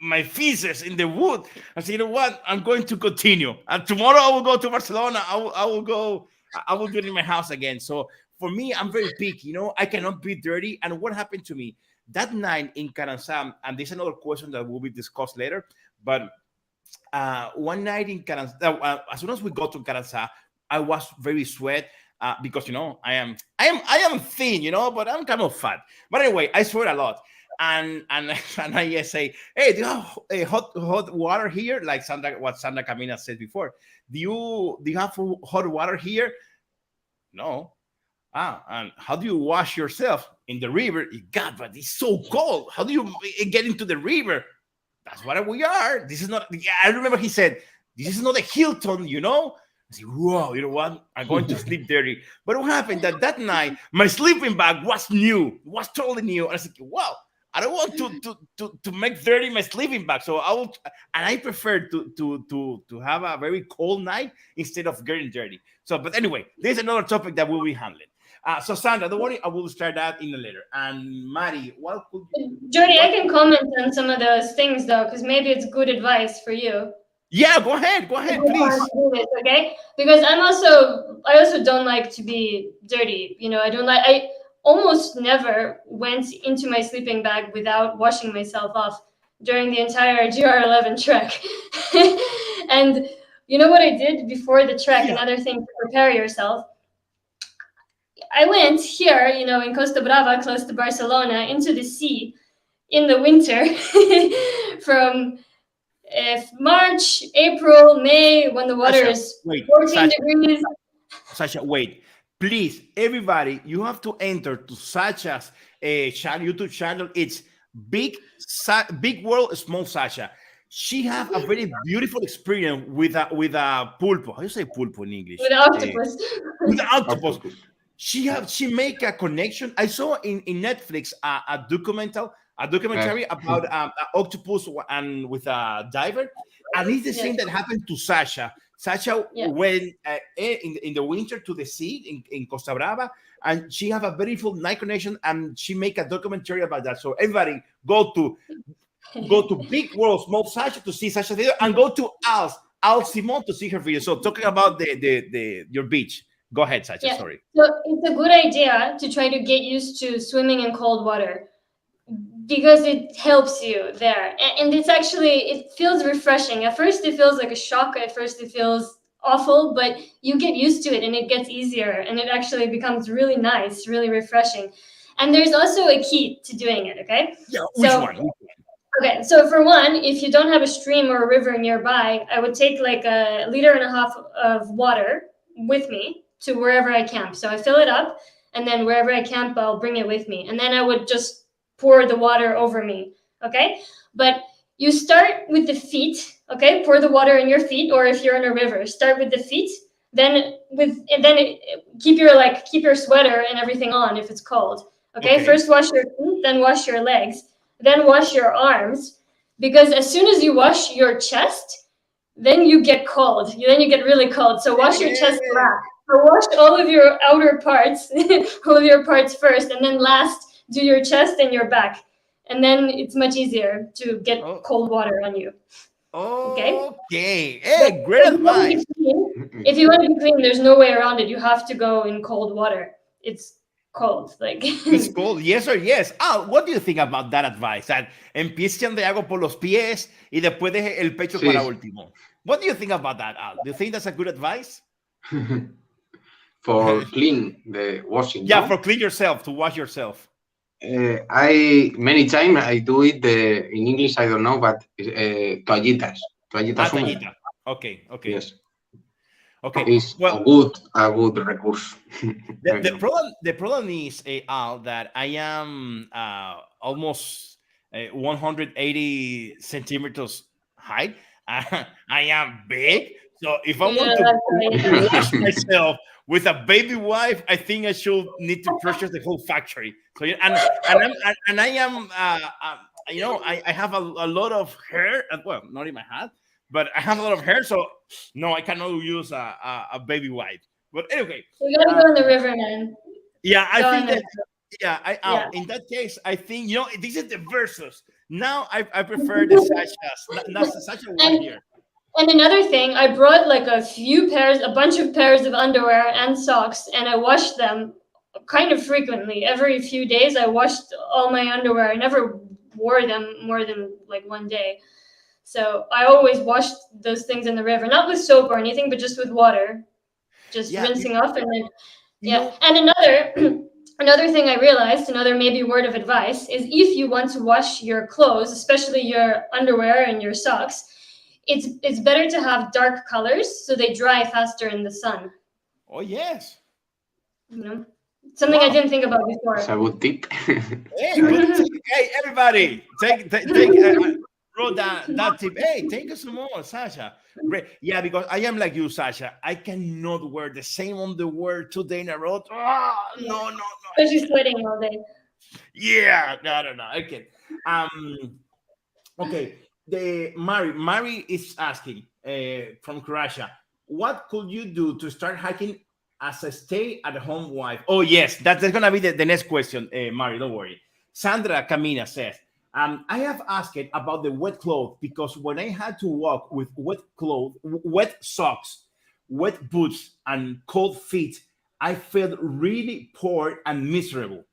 my feces in the wood. I said, you know what? I'm going to continue. And tomorrow I will go to Barcelona. I will go. I will do it in my house again. So for me, I'm very picky. I cannot be dirty. And what happened to me that night in Caranzam? And this is another question that will be discussed later. But one night in Caranza, as soon as we got to Caranza, I was very sweat because I am thin, but I'm kind of fat. But anyway, I sweat a lot, and and I just say, hey, do you have hot water here? Like what Sandra Camina said before. Do you have hot water here? No. And how do you wash yourself in the river? God, but it's so cold. How do you get into the river? That's what we are. This is not. I remember he said, "This is not a Hilton," I said, "Whoa, you know what? I'm going to sleep dirty." But what happened that night, my sleeping bag was new, was totally new. And I said, "Well, I don't want to make dirty my sleeping bag, so I will." And I prefer to have a very cold night instead of getting dirty. So, but anyway, there's another topic that we'll be handling. So Sandra, don't worry, I will start that in a later. And Mari, what could you? Jody, I What? can comment on some of those things though, because maybe it's good advice for you. Yeah, go ahead, please. Okay, because I also don't like to be dirty. I almost never went into my sleeping bag without washing myself off during the entire GR11 trek. And you know what I did before the trek? Yeah. Another thing to prepare yourself. I went here, in Costa Brava, close to Barcelona, into the sea in the winter from March, April, May, when the water Sasha, is wait, 14 degrees. Sasha, wait. Please, everybody, you have to enter to Sasha's YouTube channel. It's Big World, Small Sasha. She have a very beautiful experience with a pulpo. How do you say pulpo in English? With octopus. With the octopus. She make a connection. I saw in Netflix a documentary about an octopus and with a diver, and it's the same that happened to Sasha. Sasha went in the winter to the sea in Costa Brava, and she have a beautiful night connection, and she make a documentary about that. So everybody go to Big World Small Sasha to see Sasha's video, and go to Al Simon to see her video. So talking about your beach. Go ahead, Sasha. Yeah. Sorry. So it's a good idea to try to get used to swimming in cold water because it helps you there. And it feels refreshing. At first, it feels like a shock. At first, it feels awful, but you get used to it and it gets easier and it actually becomes really nice, really refreshing. And there's also a key to doing it, okay? Yeah, which one? Okay, so for one, if you don't have a stream or a river nearby, I would take like 1.5 liters of water with me to wherever I camp. So I fill it up, and then wherever I camp, I'll bring it with me. And then I would just pour the water over me, okay? But you start with the feet, okay? Pour the water in your feet, or if you're in a river, start with the feet. Keep your sweater and everything on if it's cold. Okay? First wash your feet, then wash your legs, then wash your arms, because as soon as you wash your chest, then you get cold. Then you get really cold. So wash your chest last. So wash all of your outer parts, all of your parts first, and then last do your chest and your back. And then it's much easier to get cold water on you. Okay. Hey, great advice. If you want to be clean, there's no way around it. You have to go in cold water. It's cold. It's cold. Yes or yes. What do you think about that advice? That empiecen de agua por los pies y después deje el pecho para último. What do you think about that, Al? Do you think that's a good advice? For clean the washing. Yeah, for clean yourself, to wash yourself. Many times I do it in English, I don't know, but toallitas. Toallitas húmedas. Toallita. Okay. Yes. Okay. It's a good recurse. The problem is, Al, that I am almost 180 centimeters high. I am big. So if I want to wash myself with a baby wife, I think I should need to purchase the whole factory. So and I am I have a lot of hair. Well, not in my head, but I have a lot of hair. So no, I cannot use a baby wife. But anyway, you gotta go in the river, man. Yeah, I think that. Yeah, in that case, I think this is the versus. Now I prefer the Sasha's. Not Sasha one here. And another thing, I brought like a bunch of pairs of underwear and socks, and I washed them kind of frequently. Every few days, I washed all my underwear. I never wore them more than like one day. So I always washed those things in the river, not with soap or anything, but just with water, just rinsing off. And then, and another thing I realized, another maybe word of advice, is if you want to wash your clothes, especially your underwear and your socks, it's better to have dark colors so they dry faster in the sun. Oh yes. Something I didn't think about before. It's a good tip. Hey, everybody, take wrote that tip. Hey, take us some more, Sasha. Great. Yeah, because I am like you, Sasha. I cannot wear the same underwear 2 days in a row. No. But she's sweating all day. Yeah, no. Okay. Okay. The Mari is asking from Croatia, what could you do to start hiking as a stay-at-home wife. Oh, yes, that's going to be the next question, Mari, don't worry. Sandra Camina says, I have asked about the wet clothes because when I had to walk with wet clothes, wet socks, wet boots, and cold feet, I felt really poor and miserable.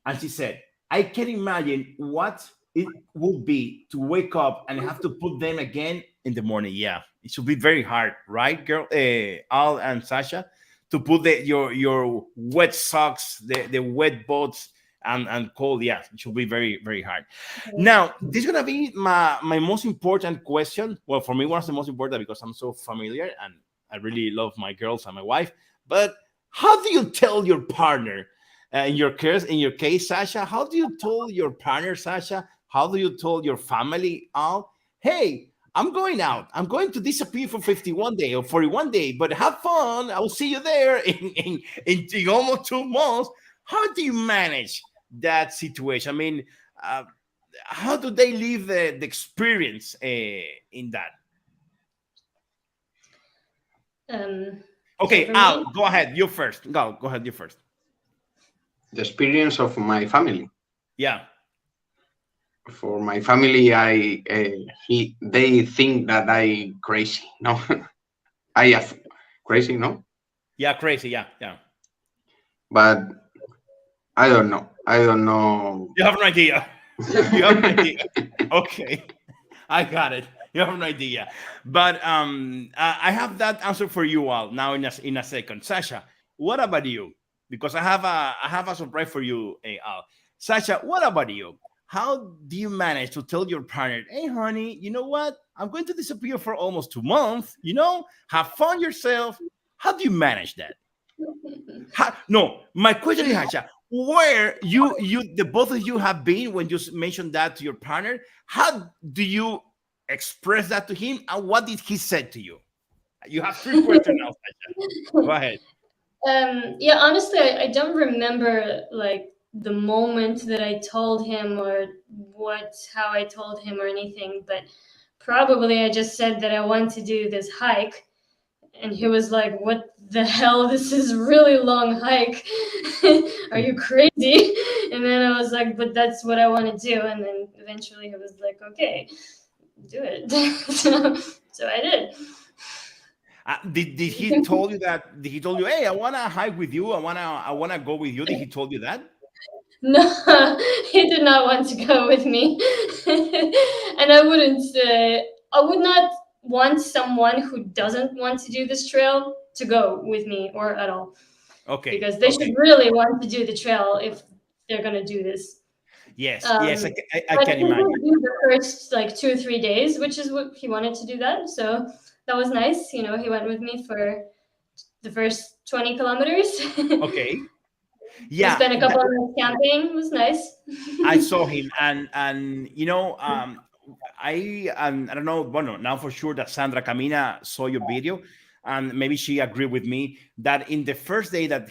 And she said, I can imagine what it would be to wake up and have to put them again in the morning. Yeah, it should be very hard, right, girl? Al and Sasha, to put your wet socks, the wet boots, and cold. Yeah, it should be very, very hard. Now, this is gonna be my most important question. Well, for me, one of the most important because I'm so familiar and I really love my girls and my wife. But how do you tell your partner? In your case, Sasha, how do you tell your partner, Sasha? How do you tell your family, Al? Hey, I'm going out. I'm going to disappear for 51 day or 41 day, but have fun. I will see you there in almost 2 months. How do you manage that situation? I mean, how do they live the experience in that? Okay, So for Al, me, go ahead. You first. Go ahead. You first. The experience of my family. Yeah. For my family, they think that I crazy. No, I am crazy. No, Yeah, crazy. Yeah, yeah. but I don't know. I don't know. You have an idea. You have an idea. Okay, I got it. You have an idea. But I have that answer for you all now in a second. Sasha, what about you? Because I have a surprise for you, Al. Sasha, what about you? How do you manage to tell your partner, hey, honey, you know what? I'm going to disappear for almost 2 months. Have fun yourself. How do you manage that? No, my question is, Sasha, where the both of you have been when you mentioned that to your partner? How do you express that to him? And what did he say to you? You have 3 questions now, Sasha. Go ahead. Yeah, honestly, I don't remember like the moment that I told him or how I told him or anything, but probably I just said that I want to do this hike, and he was like, "What the hell? This is really long hike. Are you crazy?" And then I was like, "But that's what I want to do." And then eventually he was like, "Okay, do it." So I did. Did he told you that? Did he told you, hey, I wanna hike with you? I wanna go with you? Did he told you that? No, he did not want to go with me. And I wouldn't I would not want someone who doesn't want to do this trail to go with me or at all. Okay. Because they should really want to do the trail if they're gonna do this. Yes, yes, I But can he did imagine. do the first like 2 or 3 days, which is what he wanted to do that. So that was nice. He went with me for the first 20 kilometers. Okay. We Yeah, spent a couple of nights camping. It was nice. I saw him, and I don't know. Well, now for sure that Sandra Camina saw your video, and maybe she agreed with me that in the first day that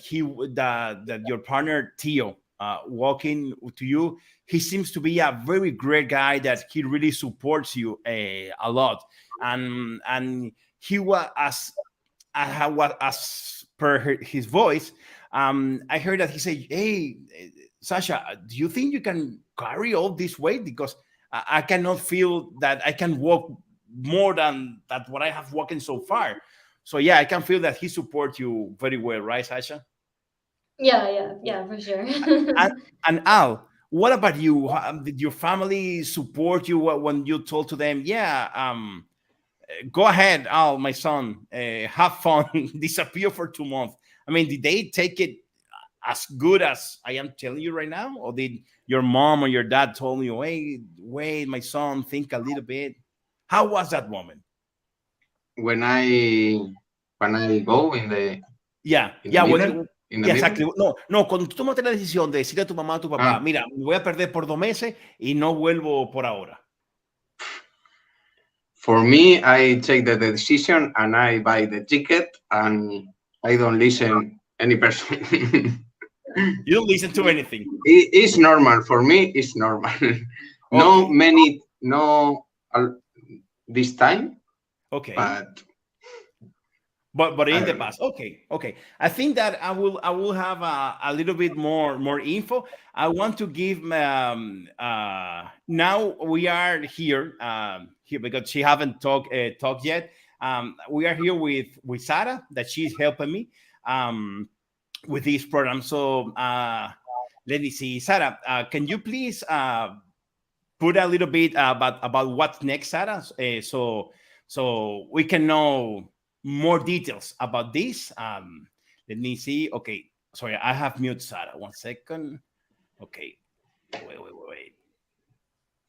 that your partner Theo walking to you, he seems to be a very great guy. That he really supports you a lot, and he was as per his voice. I heard that he said, hey, Sasha, do you think you can carry all this weight? Because I cannot feel that I can walk more than that what I have walking so far. So yeah, I can feel that he supports you very well, right, Sasha? Yeah, for sure. And Al, what about you? Did your family support you when you told to them, yeah, go ahead, Al, my son, have fun, disappear for 2 months? I mean, did they take it as good as I am telling you right now? Or did your mom or your dad told you, hey, wait, my son, think a little bit? How was that moment? When I go in the Yeah, in yeah, the middle, in the yeah, middle. exactly. No, cuando tú tomaste la decisión de decirle a tu mamá, a tu papá, Ah, mira, me voy a perder por 2 meses y no vuelvo por ahora. for me, I take the decision and I buy the ticket and I don't listen any person. You don't listen to anything. It's normal for me. It's normal. Okay. No, this time. Okay. But but in the And past. Okay, okay. I think that I will have a little bit more info. I want to give now we are here here because she haven't talked yet. We are here with Sarah that she's helping me with this program. So let me see, Sarah, can you please put a little bit about what's next, Sarah, so we can know more details about this. Let me see. Okay, sorry, I have mute Sarah. 1 second. Okay, wait.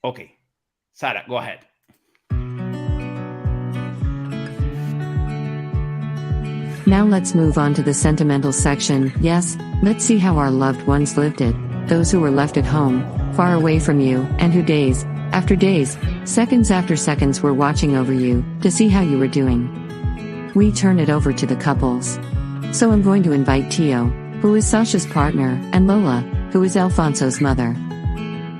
Okay, Sarah, go ahead. Now let's move on to the sentimental section. Yes, let's see how our loved ones lived it. Those who were left at home, far away from you, and who days after days, seconds after seconds were watching over you to see how you were doing. We turn it over to the couples. So I'm going to invite Tio, who is Sasha's partner, and Lola, who is Alfonso's mother.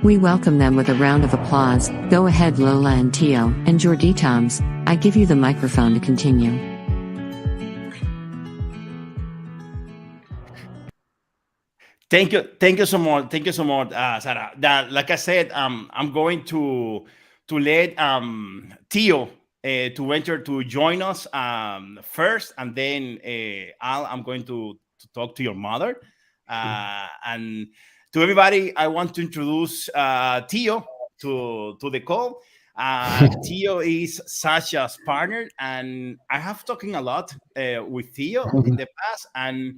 We welcome them with a round of applause. Go ahead, Lola and Tio, and Jordi Toms, I give you the microphone to continue. Thank you so much. Thank you so much, Sarah. That, like I said, I'm going to let Tio to enter to join us first, and then I'm going to talk to your mother, and to everybody. I want to introduce Tio to the call. Tio is Sasha's partner, and I have talking a lot with Tio in the past, and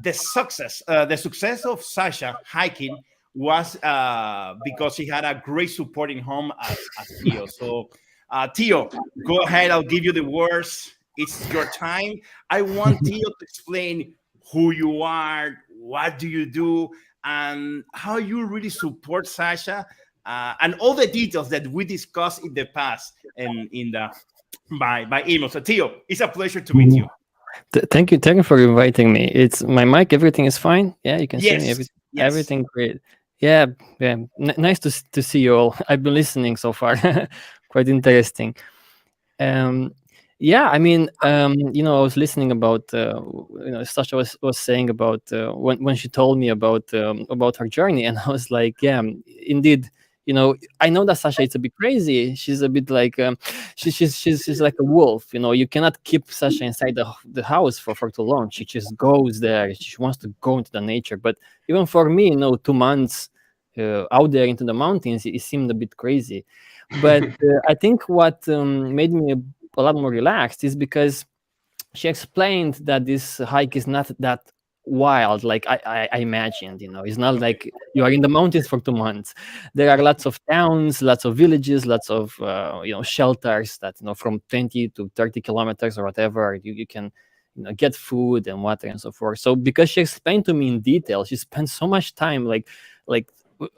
the success of Sasha hiking was because she had a great supporting home as Tio. So, Tio, go ahead. I'll give you the words. It's your time. I want Tio to explain who you are, what do you do, and how you really support Sasha, and all the details that we discussed in the past and in the by email. So, Tio, it's a pleasure to meet you. Thank you for inviting me. It's my mic. Everything is fine. Yeah, you can see me. Yes. Everything great. Yeah. Nice to see you all. I've been listening so far. Quite interesting. Yeah, I mean, I was listening about, Sasha was saying about when she told me about her journey, and I was like, yeah, indeed. I know that Sasha is a bit crazy. She's a bit like she's like a wolf. You cannot keep Sasha inside the house for too long. She just goes there. She wants to go into the nature. But even for me, 2 months out there into the mountains, it seemed a bit crazy. But I think what made me a lot more relaxed is because she explained that this hike is not that wild like I imagined. It's not like you are in the mountains for 2 months. There are lots of towns, lots of villages, lots of shelters that from 20 to 30 kilometers or whatever you can get food and water and so forth. So because she explained to me in detail, she spent so much time like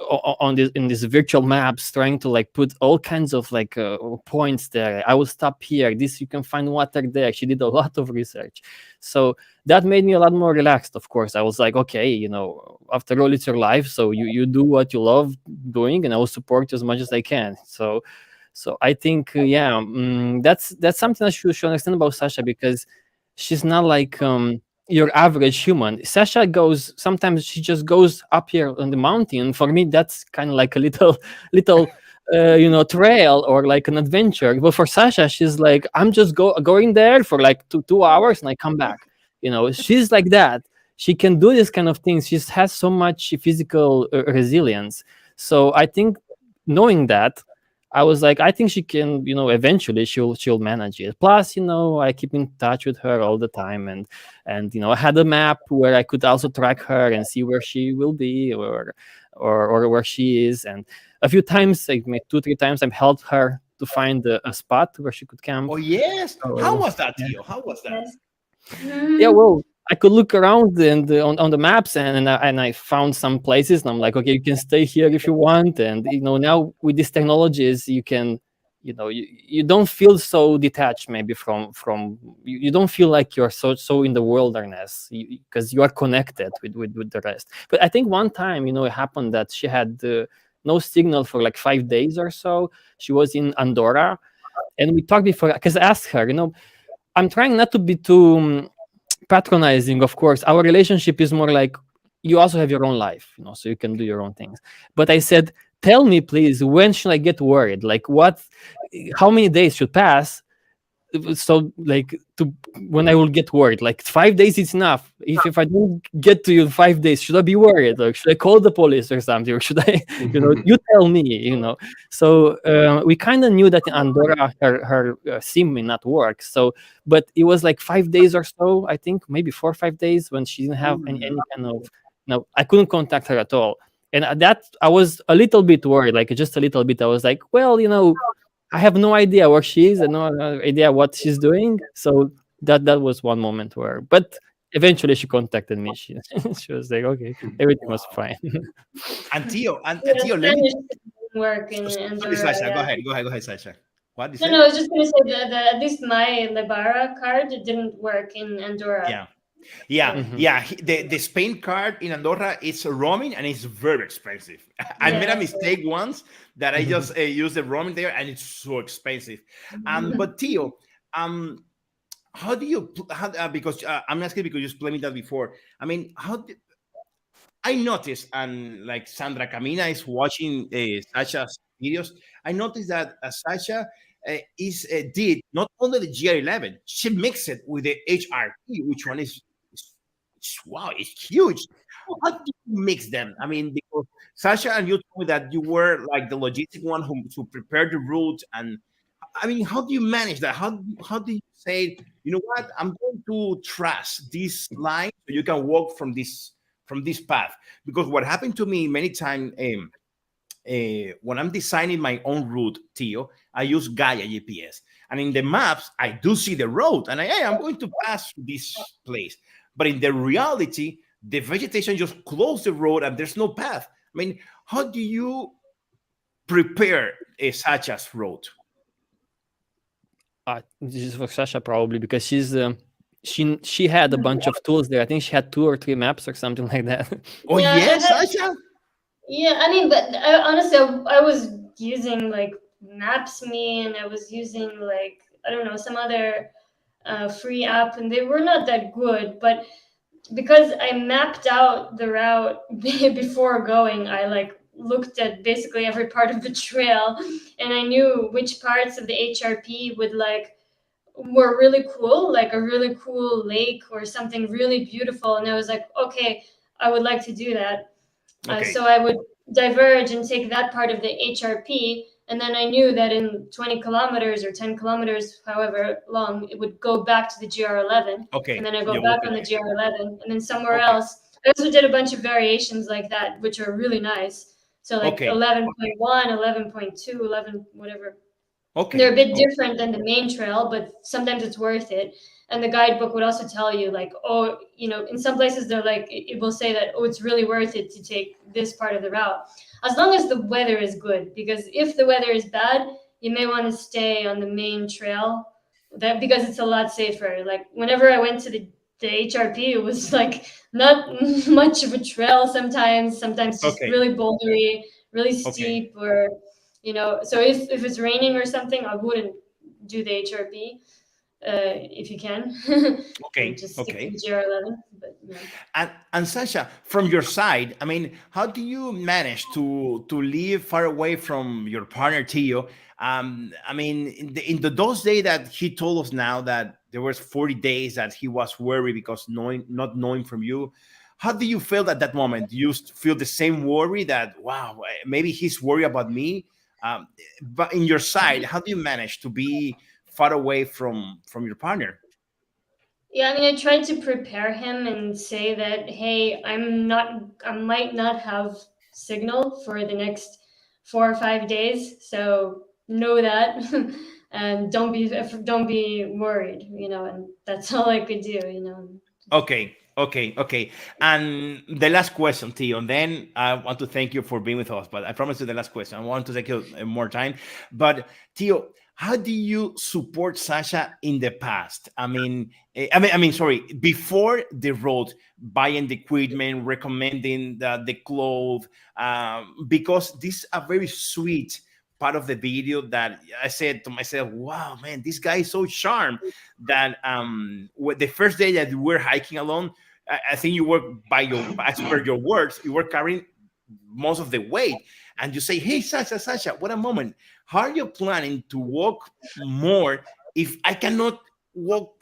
on this in these virtual maps trying to like put all kinds of like points there. I will stop here, this you can find water there. She did a lot of research, so that made me a lot more relaxed. Of course, I was like, okay, after all, it's your life, so you do what you love doing, and I will support you as much as I can. So I think that's something that you should understand about Sasha, because she's not like your average human. Sasha sometimes she just goes up here on the mountain. For me, that's kind of like a little trail or like an adventure. But for Sasha, she's like, I'm just going there for like two hours and I come back. She's like that. She can do this kind of things. She has so much physical resilience. So I think knowing that, I was like, I think she can, eventually she'll manage it. Plus, I keep in touch with her all the time, and I had a map where I could also track her and see where she will be or where she is. And a few times, like 2-3 times, I've helped her to find a spot where she could camp. Oh yes, how was that, Tio? How was that? Yeah, well, I could look around and on the maps, and I found some places, and I'm like, okay, you can stay here if you want. And now with these technologies, you can, you don't feel so detached maybe from you don't feel like you're so in the wilderness, because you are connected with the rest. But I think one time, it happened that she had no signal for like 5 days or so. She was in Andorra, and we talked before, because I asked her, I'm trying not to be too patronizing. Of course, our relationship is more like you also have your own life, so you can do your own things. But I said, tell me please, when should I get worried? Like how many days should pass so like to when I will get worried? Like 5 days is enough. If I don't get to you in 5 days, should I be worried? Like, should I call the police or something? Or should I, you tell me. So we kind of knew that in Andorra her SIM may not work. So, but it was like 5 days or so, I think, maybe 4 or 5 days when she didn't have any kind of no, I couldn't contact her at all. And at that I was a little bit worried, like just a little bit. I was like, well, I have no idea where she is and no idea what she's doing. So that was one moment where, but eventually she contacted me. She she was like, okay, everything was fine. And Theo, Yeah, Theo, let me. Spanish didn't work in Sorry, Andorra. Sasha. Yeah. Go ahead, Sasha. What did you No, say? no, I was just gonna say that at least my Lebara card didn't work in Andorra. Yeah. Yeah, Mhm. yeah. The Spain card in Andorra is roaming and it's very expensive. I made a mistake once that I just used the roaming there and it's so expensive. But Theo, how do you because I'm asking because you explained me that before. I mean, I noticed, and like Sandra Camina is watching Sasha's videos. I noticed that Sasha did not only the GR11, she mixed it with the HRP, which one wow, it's huge. How do you mix them? I mean, because Sasha and you told me that you were like the logistic one who prepared the route, and I mean, how do you manage that? How do you say, you know what, I'm going to trust this line so you can walk from this path? Because what happened to me many times when I'm designing my own route, Theo, I use Gaia GPS, and in the maps I do see the road, and I'm going to pass through this place, but in the reality, the vegetation just closed the road and there's no path. I mean, how do you prepare a Sacha's road? This is for Sasha probably because she had a bunch of tools there. I think she had 2 or 3 maps or something like that. Oh Yeah, yes, Sasha. Yeah, I mean, but honestly, I was using like Maps.me, and I was using like I don't know some other free app, and they were not that good. But because I mapped out the route before going, I like looked at basically every part of the trail, and I knew which parts of the HRP were really cool, like a really cool lake or something really beautiful, and I was like, okay, I would like to do that. Okay. So I would diverge and take that part of the HRP, and then I knew that in 20 kilometers or 10 kilometers, however long, it would go back to the GR11. Okay. And then I go Yeah, back on the GR11, and then somewhere okay. else. I also did a bunch of variations like that, which are really nice. So like Okay. 11.1, 11.2, 11, whatever. Okay. They're a bit different than the main trail, but sometimes it's worth it. And the guidebook would also tell you, like, oh, in some places they're like, it will say that, oh, it's really worth it to take this part of the route, as long as the weather is good. Because if the weather is bad, you may want to stay on the main trail, because it's a lot safer. Like whenever I went to the HRP, it was like not much of a trail sometimes just Okay. really bouldery, really Okay. steep, or so if it's raining or something, I wouldn't do the HRP if you can. Okay. Just stick Okay. to GR11. But yeah. And Sasha, from your side, I mean, how do you manage to live far away from your partner Theo? I mean, in those days that he told us now that there was 40 days that he was worried because not knowing from you. How do you feel at that moment? Do you feel the same worry that wow, maybe he's worried about me? But in your side, how do you manage to be far away from your partner? Yeah, I mean, I tried to prepare him and say that, hey, I might not have signal for the next 4 or 5 days, so know that, and don't be worried, and that's all I could do. Okay, okay, okay. And the last question, Theo, and then I want to thank you for being with us. But I promise you the last question. I want to take you more time. But Theo, how do you support Sasha in the past? Sorry, before the road, buying the equipment, recommending the clothes, because this is a very sweet part of the video that I said to myself, "Wow, man, this guy is so charmed that the first day that we were hiking alone, I think you were as per your words, you were carrying most of the weight, and you say, 'Hey, Sasha, what a moment! How are you planning to walk more if I cannot walk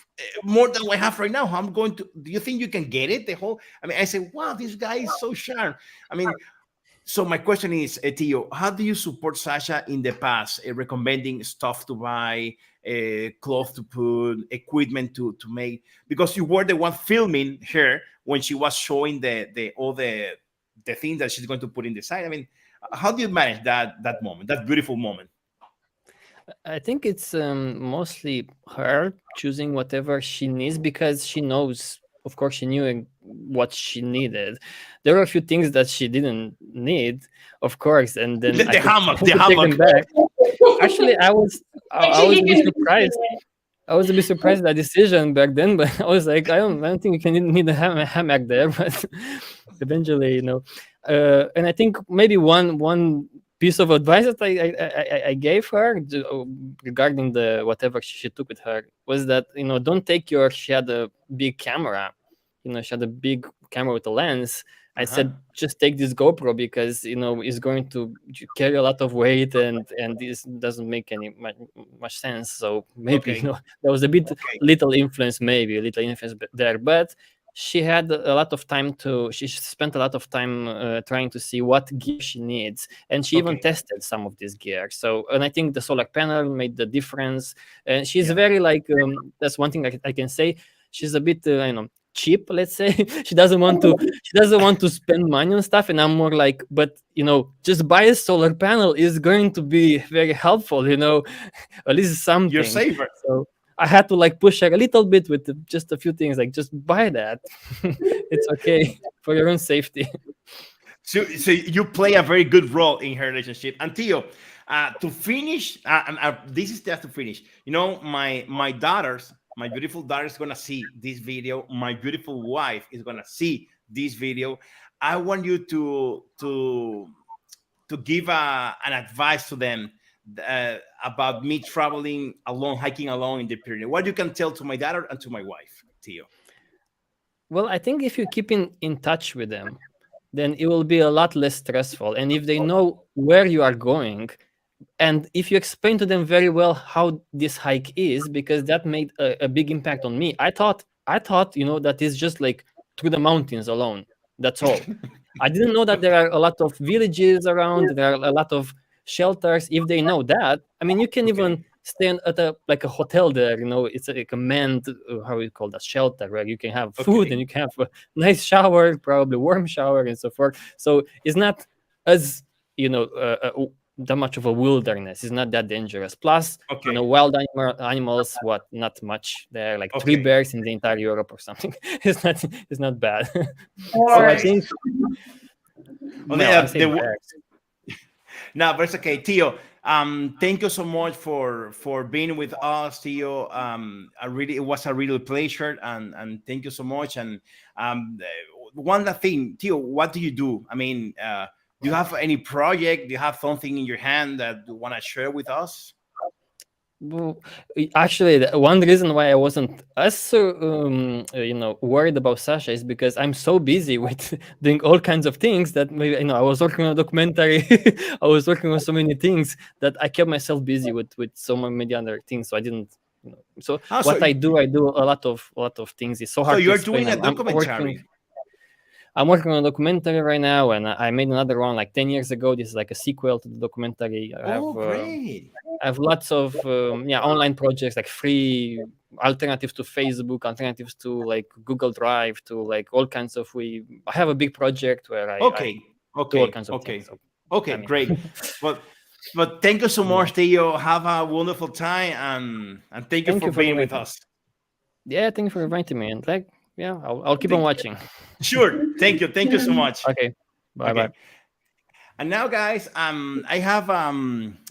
more than I have right now? How I'm going to? Do you think you can get it? The whole? I mean, I say, wow, this guy is so sharp. I mean, so my question is, Tio, how do you support Sasha in the past, recommending stuff to buy, clothes to put, equipment to make? Because you were the one filming her when she was showing the all the things that she's going to put in the site. I mean, how do you manage that moment, that beautiful moment? I think it's mostly her choosing whatever she needs because she knows. Of course, she knew what she needed. There were a few things that she didn't need, of course, and then The hammock, the take them hammock. back. Actually, I was a bit surprised. I was a bit surprised at that decision back then, but I was like, I don't think you can need a hammock there. But eventually, and I think maybe one piece of advice that I gave her regarding the whatever she took with her was that don't take she had a big camera, she had a big camera with a lens. I said just take this GoPro because it's going to carry a lot of weight and this doesn't make any much sense. So maybe there was a little influence there, but she had a lot of time she spent a lot of time trying to see what gear she needs, and she even tested some of this gear. So, and I think the solar panel made the difference, and she's very that's one thing I can say. She's a bit cheap, let's say. She doesn't want to spend money on stuff, and I'm more like, but just buy a solar panel is going to be very helpful, at least something. You're safer. So I had to push her a little bit with just a few things, just buy that. It's okay for your own safety. So you play a very good role in her relationship. And Tio, to finish, this is just to finish. My daughters, my beautiful daughter is gonna see this video. My beautiful wife is gonna see this video. I want you to give an advice to them about me traveling alone, hiking alone in the Pyrenees. What you can tell to my daughter and to my wife, Tio? Well, I think if you keep in touch with them, then it will be a lot less stressful. And if they know where you are going, and if you explain to them very well how this hike is, because that made a big impact on me. I thought that is just through the mountains alone. That's all. I didn't know that there are a lot of villages around. There are a lot of shelters. If they know that, I mean, you can even stay at a hotel there. It's like a manned, how we call that, shelter, where you can have food and you can have a nice shower, probably warm shower and so forth. So it's not as that much of a wilderness. It's not that dangerous. Plus, wild animals, not much. There are 3 bears in the entire Europe or something. It's not bad. So I think. No, but it's okay, Tio. Thank you so much for being with us, Tio. It was a real pleasure, and thank you so much. And one last thing, Tio, what do you do? I mean, do you have any project? Do you have something in your hand that you want to share with us? Well, actually, one reason why I wasn't as worried about Sasha is because I'm so busy with doing all kinds of things that maybe I was working on a documentary. I was working on so many things that I kept myself busy with so many other things. So I didn't. So I do a lot of things. It's so hard. So you're to explain. doing a documentary. I'm working on a documentary right now, and I made another one 10 years ago. This is a sequel to the documentary. Great. I have lots of online projects, free alternatives to Facebook, alternatives to Google Drive, to all kinds of. I have a big project where I do all kinds of things. So, Great. But thank you so much, Tio. Have a wonderful time, and thank you for being with us. Yeah, thank you for inviting me, and I'll keep on watching. Sure. Thank you so much. Okay. Bye. And now, guys, I have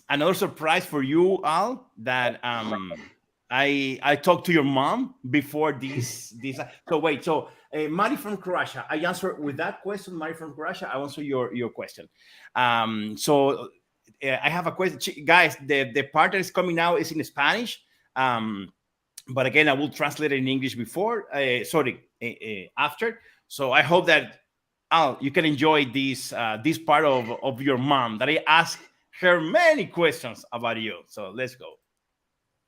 another surprise for you all. That I talked to your mom before this. So wait. So Mari from Croatia. I answer with that question. Mari from Croatia. I answer your question. So I have a question, guys. The part that is coming now is in Spanish, but again, I will translate it in English before. After. So I hope that Al, you can enjoy this part of your mom that I asked her many questions about you. So let's go.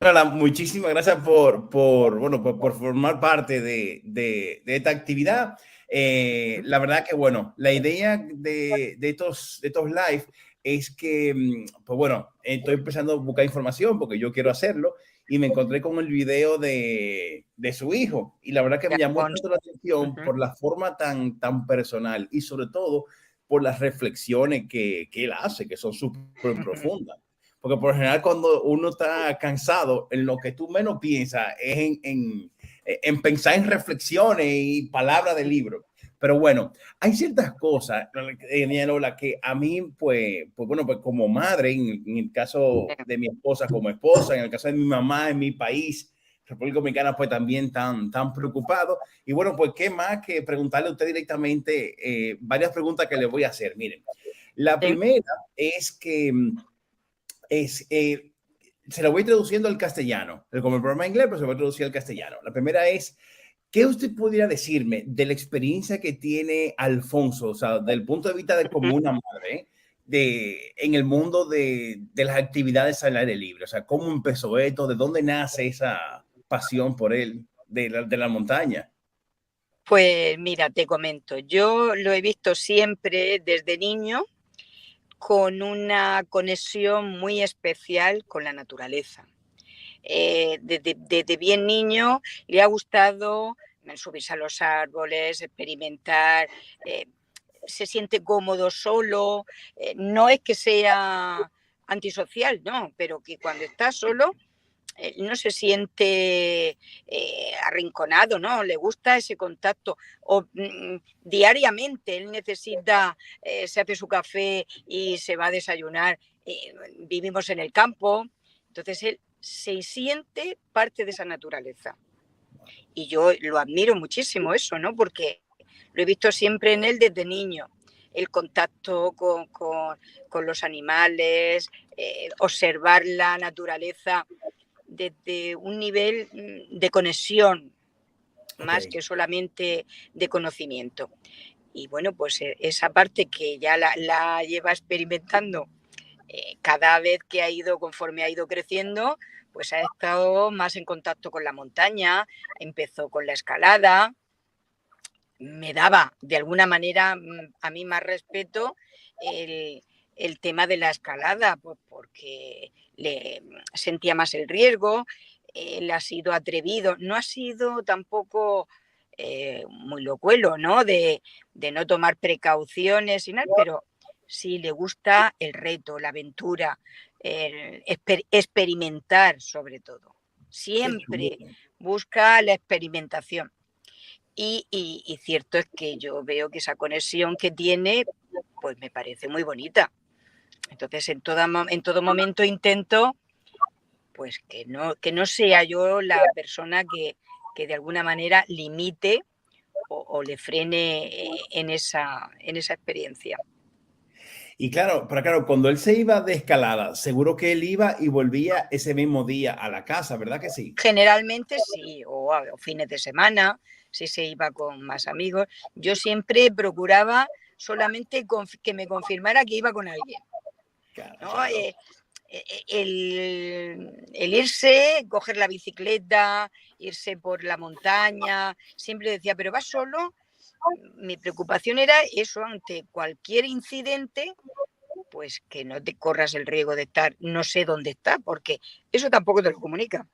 Hola, muchísimas gracias por formar parte de esta actividad. La verdad que, bueno, la idea de estos live es que, pues bueno, estoy empezando a buscar información porque yo quiero hacerlo y me encontré con el video de su hijo y la verdad que me llamó tanto la atención por la forma tan personal y sobre todo por las reflexiones que él hace, que son súper profundas. Porque por lo general cuando uno está cansado, en lo que tú menos piensas es en pensar en reflexiones y palabras de libro. Pero bueno, hay ciertas cosas, Lola, que a mí, pues como madre, en el caso de mi esposa como esposa, en el caso de mi mamá en mi país, República Dominicana, pues también tan preocupado. Y bueno, pues qué más que preguntarle a usted directamente varias preguntas que le voy a hacer. Miren, la primera es que se lo voy traduciendo al castellano, como el programa inglés, pero se lo voy a traducir al castellano. La primera es, ¿qué usted podría decirme de la experiencia que tiene Alfonso, o sea, del punto de vista de como una madre, en el mundo de las actividades al aire libre? O sea, ¿cómo empezó esto? ¿De dónde nace esa pasión por él, de la montaña? Pues mira, te comento, yo lo he visto siempre desde niño con una conexión muy especial con la naturaleza. Desde bien niño le ha gustado subirse a los árboles, experimentar, se siente cómodo solo, no es que sea antisocial, no, pero que cuando está solo no se siente arrinconado, ¿no? Le gusta ese contacto. Diariamente él necesita, se hace su café y se va a desayunar. Vivimos en el campo, entonces él se siente parte de esa naturaleza. Y yo lo admiro muchísimo eso, ¿no? Porque lo he visto siempre en él desde niño. El contacto con los animales, observar la naturaleza desde un nivel de conexión, más que solamente de conocimiento. Y bueno, pues esa parte que ya la lleva experimentando cada vez que conforme ha ido creciendo, pues ha estado más en contacto con la montaña, empezó con la escalada, me daba de alguna manera a mí más respeto el tema de la escalada, pues porque le sentía más el riesgo, él ha sido atrevido, no ha sido tampoco muy locuelo, ¿no? De no tomar precauciones y nada, pero sí le gusta el reto, la aventura, experimentar sobre todo. Siempre busca la experimentación. Y cierto es que yo veo que esa conexión que tiene, pues me parece muy bonita. Entonces, en todo momento intento pues que no sea yo la persona que de alguna manera limite o le frene en esa experiencia. Y claro, cuando él se iba de escalada, seguro que él iba y volvía ese mismo día a la casa, ¿verdad que sí? Generalmente sí, o fines de semana, si se iba con más amigos. Yo siempre procuraba solamente que me confirmara que iba con alguien. Claro, ¿no? claro. El irse, coger la bicicleta, irse por la montaña, siempre decía, ¿pero vas solo? Mi preocupación era eso, ante cualquier incidente, pues que no te corras el riesgo de estar, no sé dónde está, porque eso tampoco te lo comunica.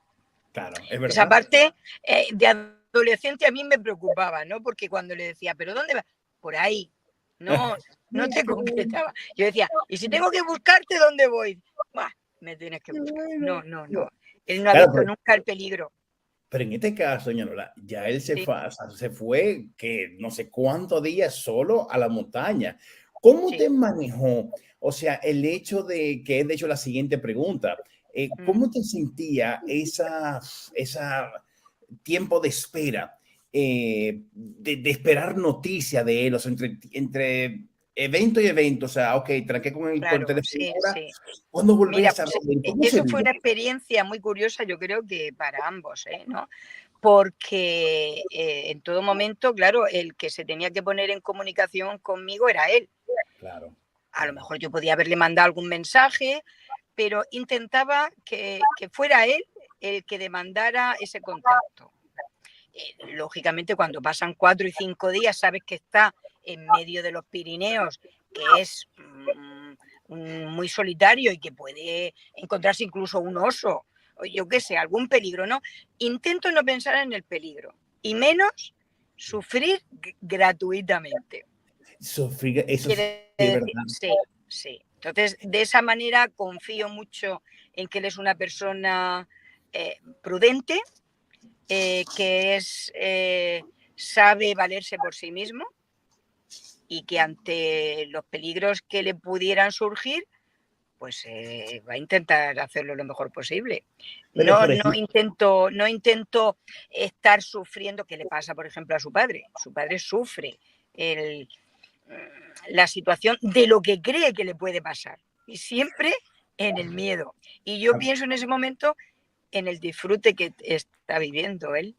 Claro, es verdad. Esa parte de adolescente a mí me preocupaba, ¿no? Porque cuando le decía, ¿pero dónde vas? Por ahí. No te concretaba. Yo decía, ¿y si tengo que buscarte, dónde voy? Bah, me tienes que buscar. No. Él no ha visto nunca el peligro. Pero en este caso, doña Lola, ya él se fue que no sé cuántos días solo a la montaña. ¿Cómo te manejó? O sea, el hecho de que es de hecho la siguiente pregunta. ¿Cómo te sentía esa tiempo de espera? De esperar noticia de él, o sea, entre evento y evento, o sea, ok, tranqué con el Claro, teléfono sí, ahora. sí. ¿Cuándo Mira, volvías a pues ver? ¿Cómo se eso fue vive? una experiencia muy curiosa, yo creo que para ambos, ¿no? Porque en todo momento, claro, el que se tenía que poner en comunicación conmigo era él. Claro. A lo mejor yo podía haberle mandado algún mensaje, pero intentaba que fuera él el que demandara ese contacto. Lógicamente, cuando pasan 4 y 5 días, sabes que está en medio de los Pirineos, que es muy solitario y que puede encontrarse incluso un oso, o yo qué sé, algún peligro, ¿no? Intento no pensar en el peligro y menos sufrir gratuitamente. Sufrir, eso sí Quiere es decir, verdad. sí, sí. Entonces, de esa manera confío mucho en que él es una persona prudente, que sabe valerse por sí mismo y que ante los peligros que le pudieran surgir, pues va a intentar hacerlo lo mejor posible. Pero, por No ejemplo, intento estar sufriendo, que le pasa, por ejemplo, a su padre. Su padre sufre la situación de lo que cree que le puede pasar y siempre en el miedo. Y yo pienso en ese momento en el disfrute que está viviendo él.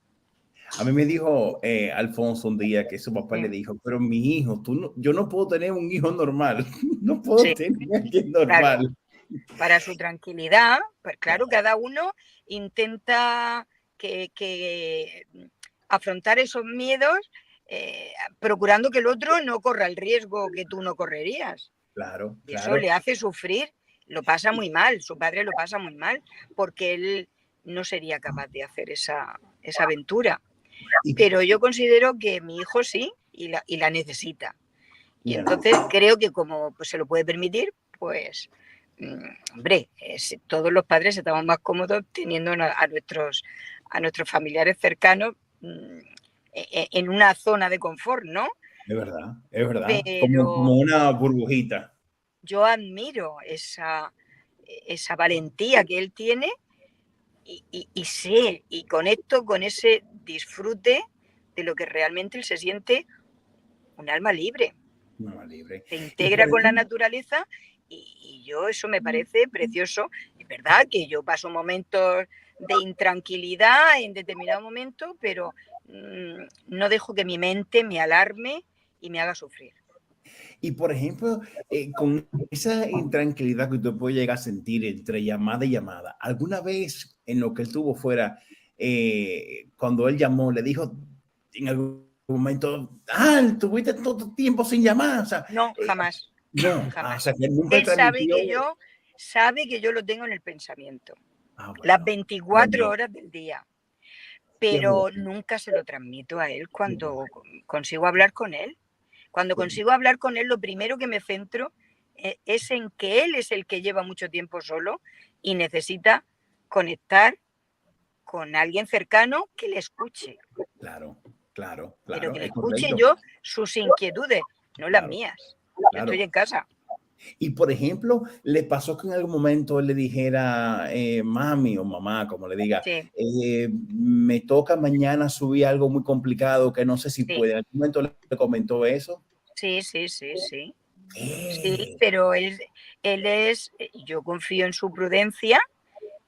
a mí me dijo Alfonso un día que su papá le Sí, dijo, pero mi hijo, yo no puedo tener un hijo normal, no puedo sí, tener alguien claro. normal. Para su tranquilidad, pues claro, Claro, cada uno intenta que afrontar esos miedos procurando que el otro no corra el riesgo que tú no correrías. claro, Eso claro. le hace sufrir, lo pasa muy mal, su padre lo pasa muy mal, porque él no sería capaz de hacer esa aventura. Y, Pero yo considero que mi hijo sí y la necesita. Y ya, entonces creo que como pues, se lo puede permitir, pues, hombre, todos los padres estamos más cómodos teniendo a nuestros familiares cercanos en una zona de confort, ¿no? es verdad, como Pero una burbujita. yo admiro esa valentía que él tiene y sé y conecto con ese disfrute de lo que realmente él se siente un alma libre. No, libre. Se Y por integra con la ejemplo, naturaleza y yo eso me parece precioso. Es verdad que yo paso momentos de intranquilidad en determinado momento, pero no dejo que mi mente me alarme y me haga sufrir. Con esa intranquilidad que usted puede llegar a sentir entre llamada y llamada, ¿alguna vez en lo que él tuvo fuera, cuando él llamó, le dijo en algún momento, tuviste todo tiempo sin llamar? O sea, No, jamás, no, o sea, jamás. que nunca Él transmitió. sabe que yo lo tengo en el pensamiento, las Bueno, 24 bueno, horas del día, qué bueno. pero nunca se lo transmito a él cuando consigo hablar con él. Cuando consigo hablar con él, lo primero que me centro es en que él es el que lleva mucho tiempo solo y necesita conectar con alguien cercano que le escuche, Claro, claro, pero claro, que le es escuche correcto. yo sus inquietudes, no las Claro, mías. Yo estoy claro. en casa. Y por ejemplo, ¿le pasó que en algún momento él le dijera, mami o mamá, como le diga, Sí, me toca mañana subir algo muy complicado que no sé si sí, puede? ¿En algún momento le comentó eso? sí, sí, sí, sí. Sí, Eh, pero yo confío en su prudencia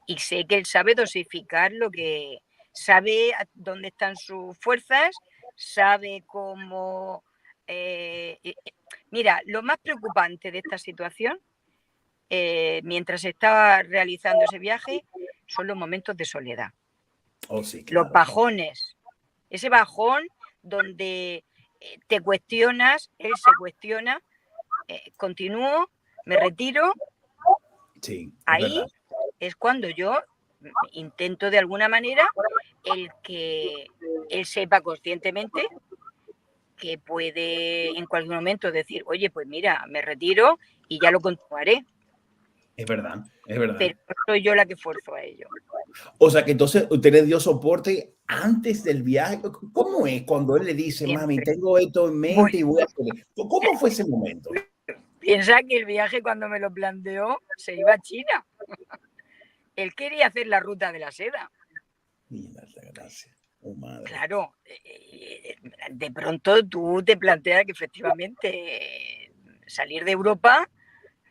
y sé que él sabe dosificar sabe dónde están sus fuerzas, sabe cómo... Mira, lo más preocupante de esta situación, mientras estaba realizando ese viaje, son los momentos de soledad, oh, sí, los claro, claro. bajones, ese bajón donde te cuestionas, él se cuestiona, continúo, me retiro, Sí, es ahí verdad. es cuando yo intento de alguna manera el que él sepa conscientemente que puede en cualquier momento decir, oye, pues mira, me retiro y ya lo continuaré, Es verdad, es verdad. pero no soy yo la que forzo a ello. O sea que entonces usted le dio soporte antes del viaje. ¿Cómo es cuando él le dice, mami, Siempre. tengo esto en Bueno, mente y voy a hacer? ¿Cómo fue ese momento? piensa que el viaje cuando me lo planteó se iba a China. Él quería hacer la ruta de la seda. Mira, gracias. Oh, madre. Claro, de pronto tú te planteas que efectivamente salir de Europa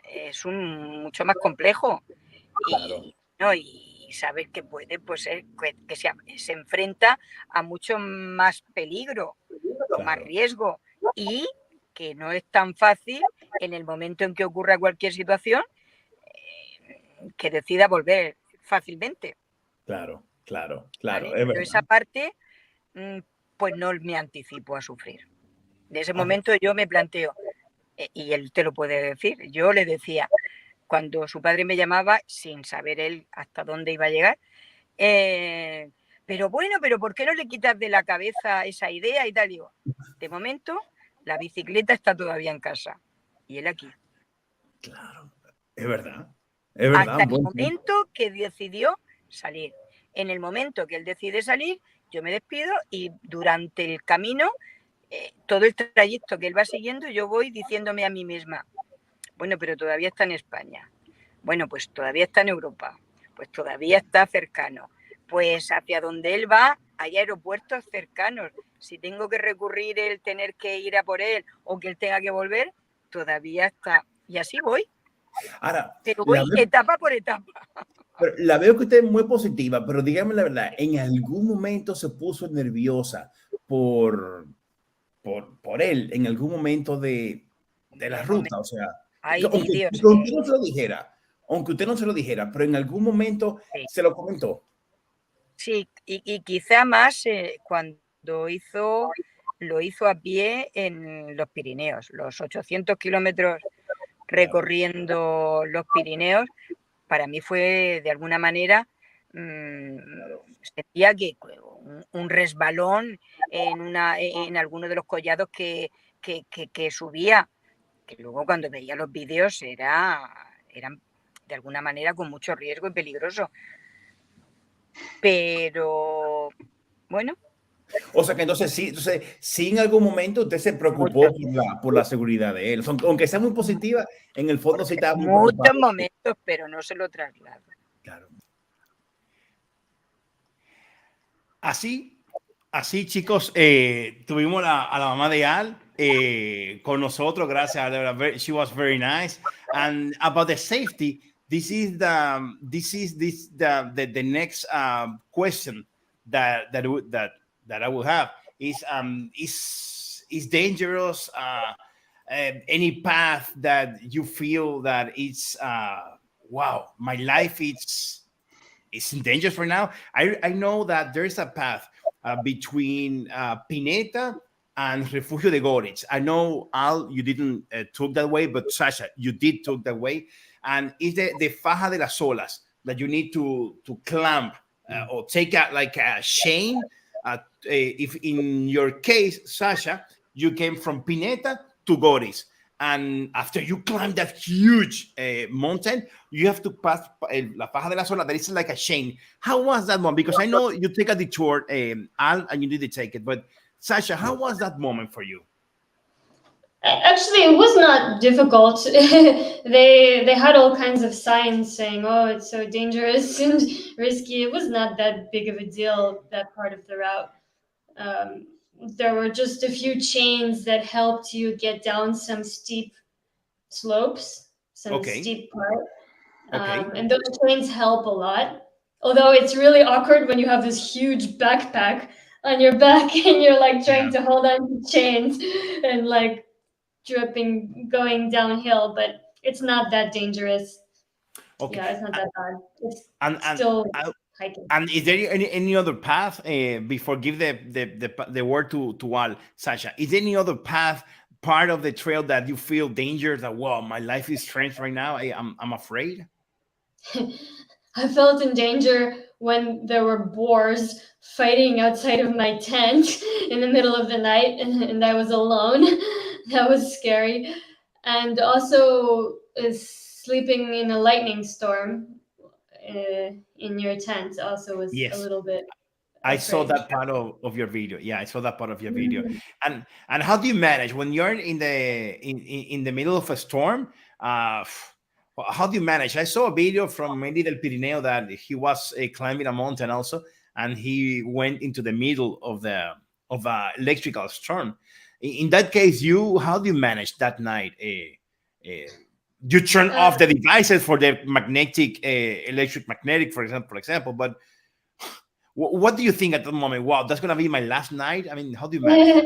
es mucho más complejo. Claro. Y saber que puede, pues, que se enfrenta a mucho más peligro, más riesgo, y que no es tan fácil en el momento en que ocurra cualquier situación que decida volver fácilmente. Claro. ¿Vale? Es Pero esa verdad. parte, pues no me anticipo a sufrir. De ese momento yo me planteo, y él te lo puede decir, yo le decía, cuando su padre me llamaba, sin saber él hasta dónde iba a llegar, pero bueno, pero ¿por qué no le quitas de la cabeza esa idea y tal? Digo, de momento, la bicicleta está todavía en casa y él aquí. Claro, es verdad. Hasta el Buen punto. momento que decidió salir. En el momento que él decide salir, yo me despido y durante el camino, todo el trayecto que él va siguiendo, yo voy diciéndome a mí misma, bueno, pero todavía está en España. Bueno, pues todavía está en Europa. Pues todavía está cercano. Pues hacia donde él va, hay aeropuertos cercanos. Si tengo que recurrir el tener que ir a por él o que él tenga que volver, todavía está. Y así voy. Ahora, Pero voy etapa por etapa. Pero la veo que usted es muy positiva, pero dígame la verdad, ¿en algún momento se puso nerviosa por, por él, en algún momento de la ruta? O sea, hay aunque vídeos. usted no se lo dijera, aunque usted no se lo dijera, pero en algún momento se lo comentó. Sí, y quizá más cuando lo hizo a pie en los Pirineos, los 800 kilómetros recorriendo los Pirineos, para mí fue de alguna manera, sentía que un resbalón en alguno de los collados que subía, que luego cuando veía los vídeos eran de alguna manera con mucho riesgo y peligroso. Pero bueno. O sea que entonces sí en algún momento usted se preocupó por la seguridad de él. Aunque sea muy positiva, en el fondo sí estaba muy preocupada. Muchos momentos, pero no se lo traslado. Claro. Así chicos, tuvimos a la mamá de Al con nosotros, gracias a ella. She was very nice. And about the safety, this is the next question that I will have is dangerous. Any path that you feel that it's wow, my life is in danger for now. I know that there's a path between Pineta and Refugio de Gorich. I know, Al, you didn't took that way, but Sasha, you did took that way. And it's the Faja de las Olas that you need to clamp or take out like a chain. If in your case, Sasha, you came from Pineta to Gorich. And after you climb that huge mountain, you have to pass La Faja de la Sola. That is like a chain. How was that one? Because I know you take a detour, Al, and you need to take it. But Sasha, how was that moment for you? Actually, it was not difficult. They had all kinds of signs saying, "Oh, it's so dangerous and risky." It was not that big of a deal, that part of the route. There were just a few chains that helped you get down some steep slopes, some steep part. And those chains help a lot. Although it's really awkward when you have this huge backpack on your back and you're like trying to hold on to chains and like dripping going downhill, but it's not that dangerous. Yeah, it's not that bad. It's still hiking. And is there any other path before give the word to Al, Sasha? Is there any other path part of the trail that you feel danger that wow, my life is strange right now? I'm afraid. I felt in danger when there were boars fighting outside of my tent in the middle of the night, and I was alone. That was scary. And also sleeping in a lightning storm in your tent also was a little bit I saw that part of your video. Yeah, I saw that part of your video. And how do you manage when you're in the middle of a storm? How do you manage? I saw a video from Meli del Pirineo that he was climbing a mountain also, and he went into the middle of a electrical storm. In that case, how do you manage that night? you turn off the devices for the magnetic, electric magnetic, for example. But what do you think at the moment? Wow, that's gonna be my last night. I mean, how do you manage?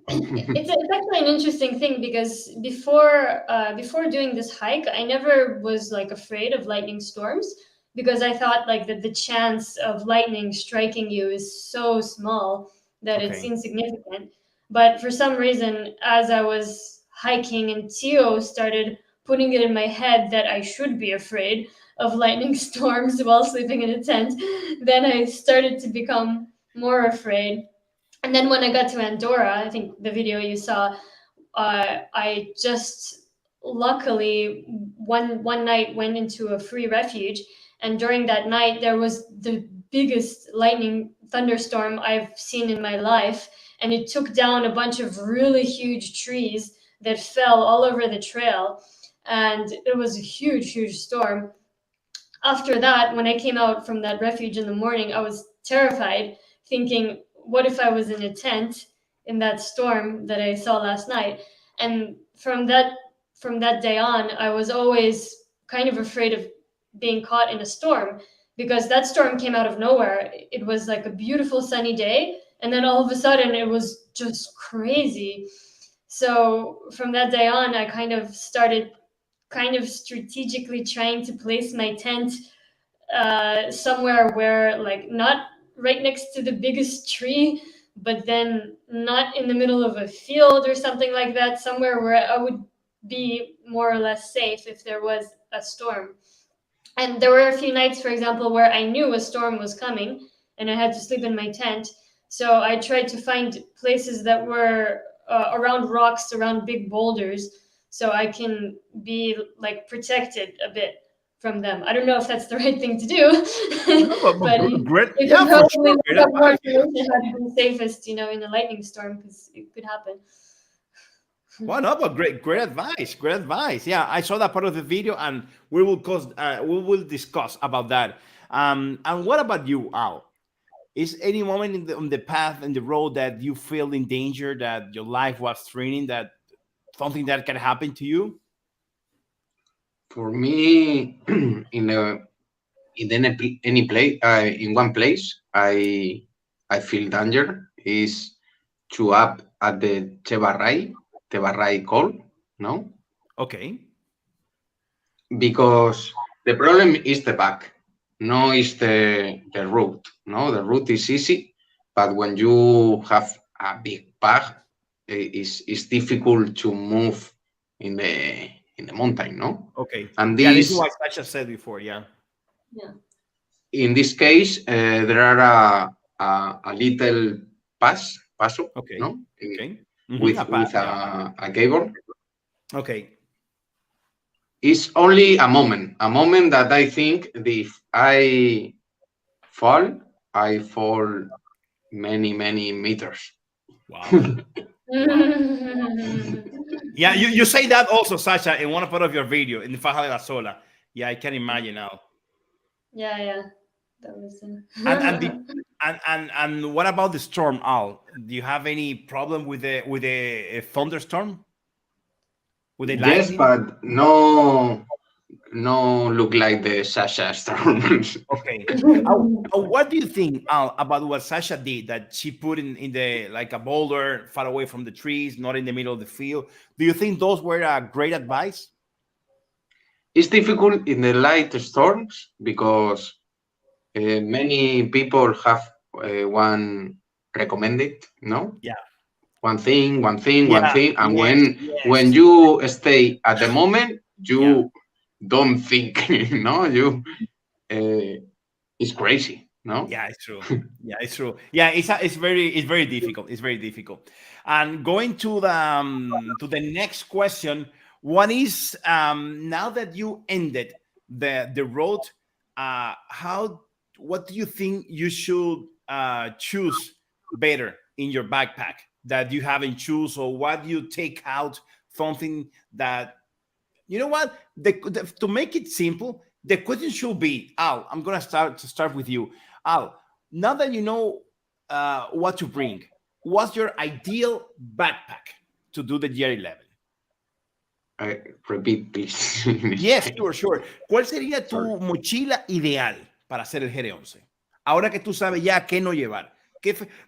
It's actually an interesting thing because before doing this hike, I never was like afraid of lightning storms because I thought like that the chance of lightning striking you is so small that it's Okay. insignificant. But for some reason, as I was hiking and Tio started putting it in my head that I should be afraid of lightning storms while sleeping in a tent, then I started to become more afraid. And then when I got to Andorra, I think the video you saw, I just luckily one night went into a free refuge, and during that night there was the biggest lightning thunderstorm I've seen in my life, and it took down a bunch of really huge trees that fell all over the trail, and it was a huge storm. After that, when I came out from that refuge in the morning, I was terrified, thinking, what if I was in a tent in that storm that I saw last night? And from that day on, I was always kind of afraid of being caught in a storm because that storm came out of nowhere. It was like a beautiful sunny day, and then all of a sudden it was just crazy. So from that day on, I kind of started kind of strategically trying to place my tent somewhere where like not right next to the biggest tree, but then not in the middle of a field or something like that, somewhere where I would be more or less safe if there was a storm. And there were a few nights, for example, where I knew a storm was coming and I had to sleep in my tent. So I tried to find places that were around rocks, around big boulders, so I can be like protected a bit from them. I don't know if that's the right thing to do, No, but great. you Yeah, can for probably sure. look Great up more advice. information how to be safest, in a lightning storm because it could happen. Well, no, but great advice. Great advice. Yeah, I saw that part of the video, and we will discuss about that. And what about you, Al? Is any moment on the path and the road that you feel in danger, that your life was threatening, that something that can happen to you? For me, in any place, in one place, I feel danger is to up at the Tebarrai call, no? Okay. Because the problem is the back, no is the route. No, the route is easy, but when you have a big bag, it's difficult to move in the mountain, no? Okay. And Yeah, this is this, what Sasha said before. Yeah. Yeah. in this case, there are a little paso, Okay. no, Okay. with Yeah. a cable. Okay. It's only a moment that I think that if fall, I fall many meters. Wow. Wow. Yeah, you say that also, Sasha, in one part of your video in the Faja de la Sola. Yeah, I can imagine now. Yeah. That was. And and the and what about the storm, Al? Do you have any problem with the thunderstorm, with the Yes, lightning? but no look like the Sasha storms. Okay. What do you think, Al, about what Sasha did? That she put in the like a boulder far away from the trees, not in the middle of the field. Do you think those were a great advice? It's difficult in the light storms because many people have one recommended, no? Yeah. One thing, Yeah. and Yes. when Yes. you stay at the moment, Yeah. you don't think, no? You it's crazy, no? Yeah, it's true. Yeah, it's true. Yeah, it's very difficult. It's very difficult. And going to the next question, what is now that you ended the road, how what do you think you should choose better in your backpack that you haven't choose, or what do you take out something that you know what? To make it simple, the question should be, Al, I'm gonna start with you. Al, now that you know what to bring, what's your ideal backpack to do the GR11? Repeat, please. Yes, sure. ¿Cuál sería tu mochila ideal para hacer el GR11? Ahora que tú sabes ya qué no llevar.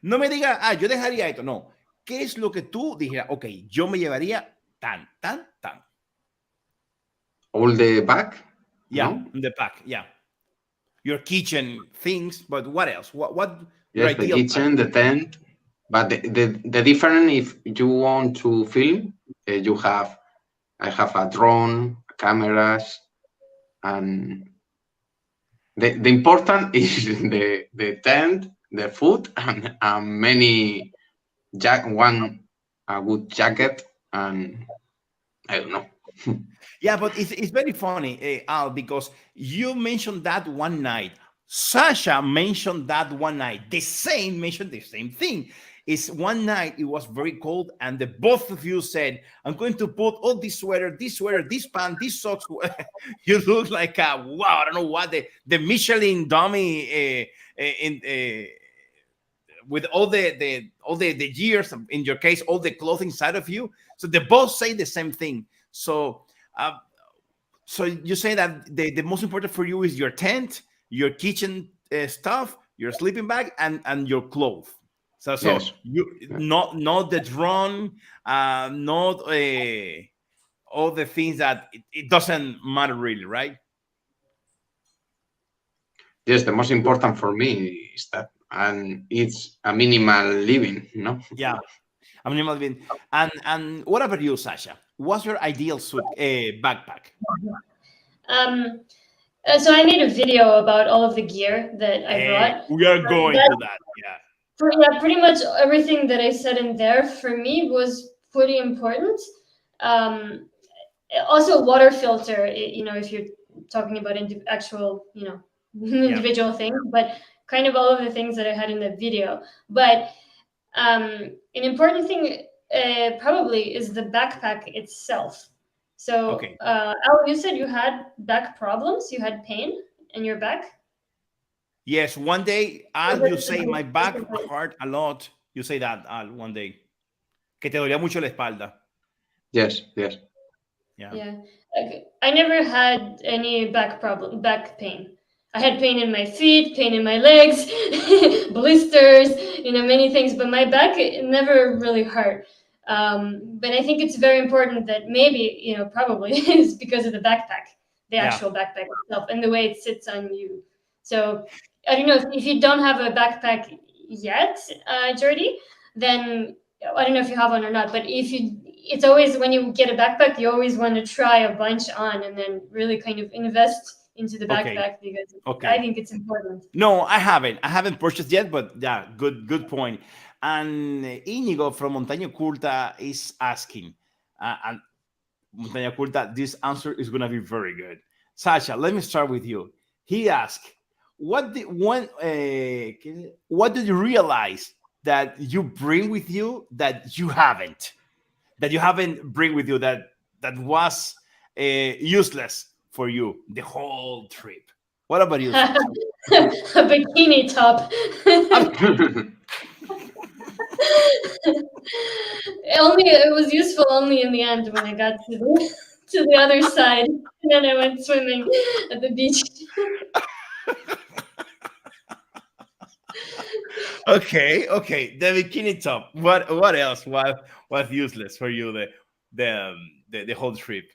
No me digas, yo dejaría esto. No. ¿Qué es lo que tú dijeras? Ok, yo me llevaría tan. All the bag? Yeah, No? in the pack. Yeah. Your kitchen things, but what else? What your Yes, the ideal kitchen, the tent. But the difference, if you want to film, I have a drone, cameras, and the important is the tent, the food, and many a good jacket, and I don't know. Yeah, but it's very funny, Al, because you mentioned that one night. Sasha mentioned that one night. Mentioned the same thing. Is one night it was very cold, and the both of you said, "I'm going to put all this sweater, this pants, these socks." You look like wow, I don't know what the Michelin dummy with all the years. In your case, all the clothing side of you. So they both say the same thing. So. So you say that the most important for you is your tent, your kitchen stuff, your sleeping bag, and your clothes. So Yes. you not the drone, not all the things that it doesn't matter really, right? Yes, the most important for me is that, and it's a minimal living, no? Yeah, a minimal living. And what about you, Sasha? What's your ideal backpack? So I made a video about all of the gear that I brought. We are going to that. Yeah. Pretty much everything that I said in there for me was pretty important. Also, water filter. If you're talking about actual, individual things, but kind of all of the things that I had in the video. But an important thing probably is the backpack itself. So, Okay. Al, you said you had back problems. You had pain in your back. Yes, one day, Al, you say my back hurt a lot. You say that, Al, one day. Que te dolía mucho la espalda. Yes. Yeah. I never had any back pain. I had pain in my feet, pain in my legs, blisters, many things, but my back it never really hurt. But I think it's very important that maybe, probably is because of the backpack, the actual backpack itself, and the way it sits on you. So I don't know if you don't have a backpack yet, Jordy, then I don't know if you have one or not, but it's always when you get a backpack, you always want to try a bunch on and then really kind of invest into the backpack because I think it's important. No, I haven't purchased yet, but yeah, good point. And Inigo from Montaña Oculta is asking, and Montaña Oculta, this answer is going to be very good. Sasha, let me start with you. He asked, what did you realize that you bring with you that you haven't bring with you that was useless for you the whole trip? What about you, Sasha? A bikini top. It was useful only in the end when I got to the other side, and then I went swimming at the beach. Okay. The bikini top. What else was useless for you the whole trip?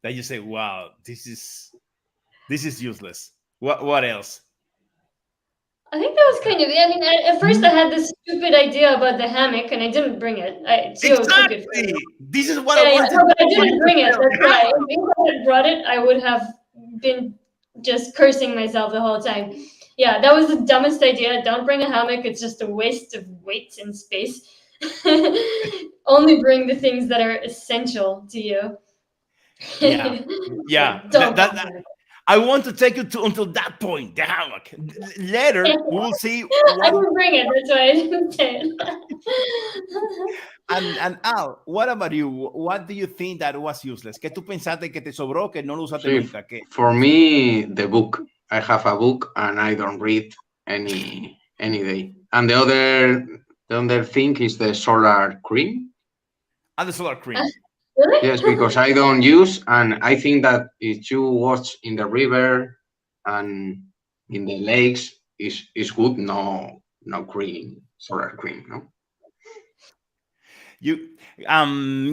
That you say, wow, this is useless. What else? I think that was kind of. I mean, at first I had this stupid idea about the hammock, and I didn't bring it. Exactly. This is what I wanted. No, but I didn't bring it. That's why. If I had brought it, I would have been just cursing myself the whole time. Yeah, that was the dumbest idea. Don't bring a hammock. It's just a waste of weight and space. Only bring the things that are essential to you. Yeah. I want to take you until that point, the hammock. Later, we'll see. I didn't bring it. That's why I didn't say it. And Al, what about you? What do you think that was useless? ¿Qué tú pensaste que te sobró que no lo usaste nunca? For me, the book. I have a book and I don't read any day. And the other thing is the solar cream. And the solar cream. Really? Yes, because I don't use, and I think that if you watch in the river and in the lakes, is good. No cream, solar cream. No. You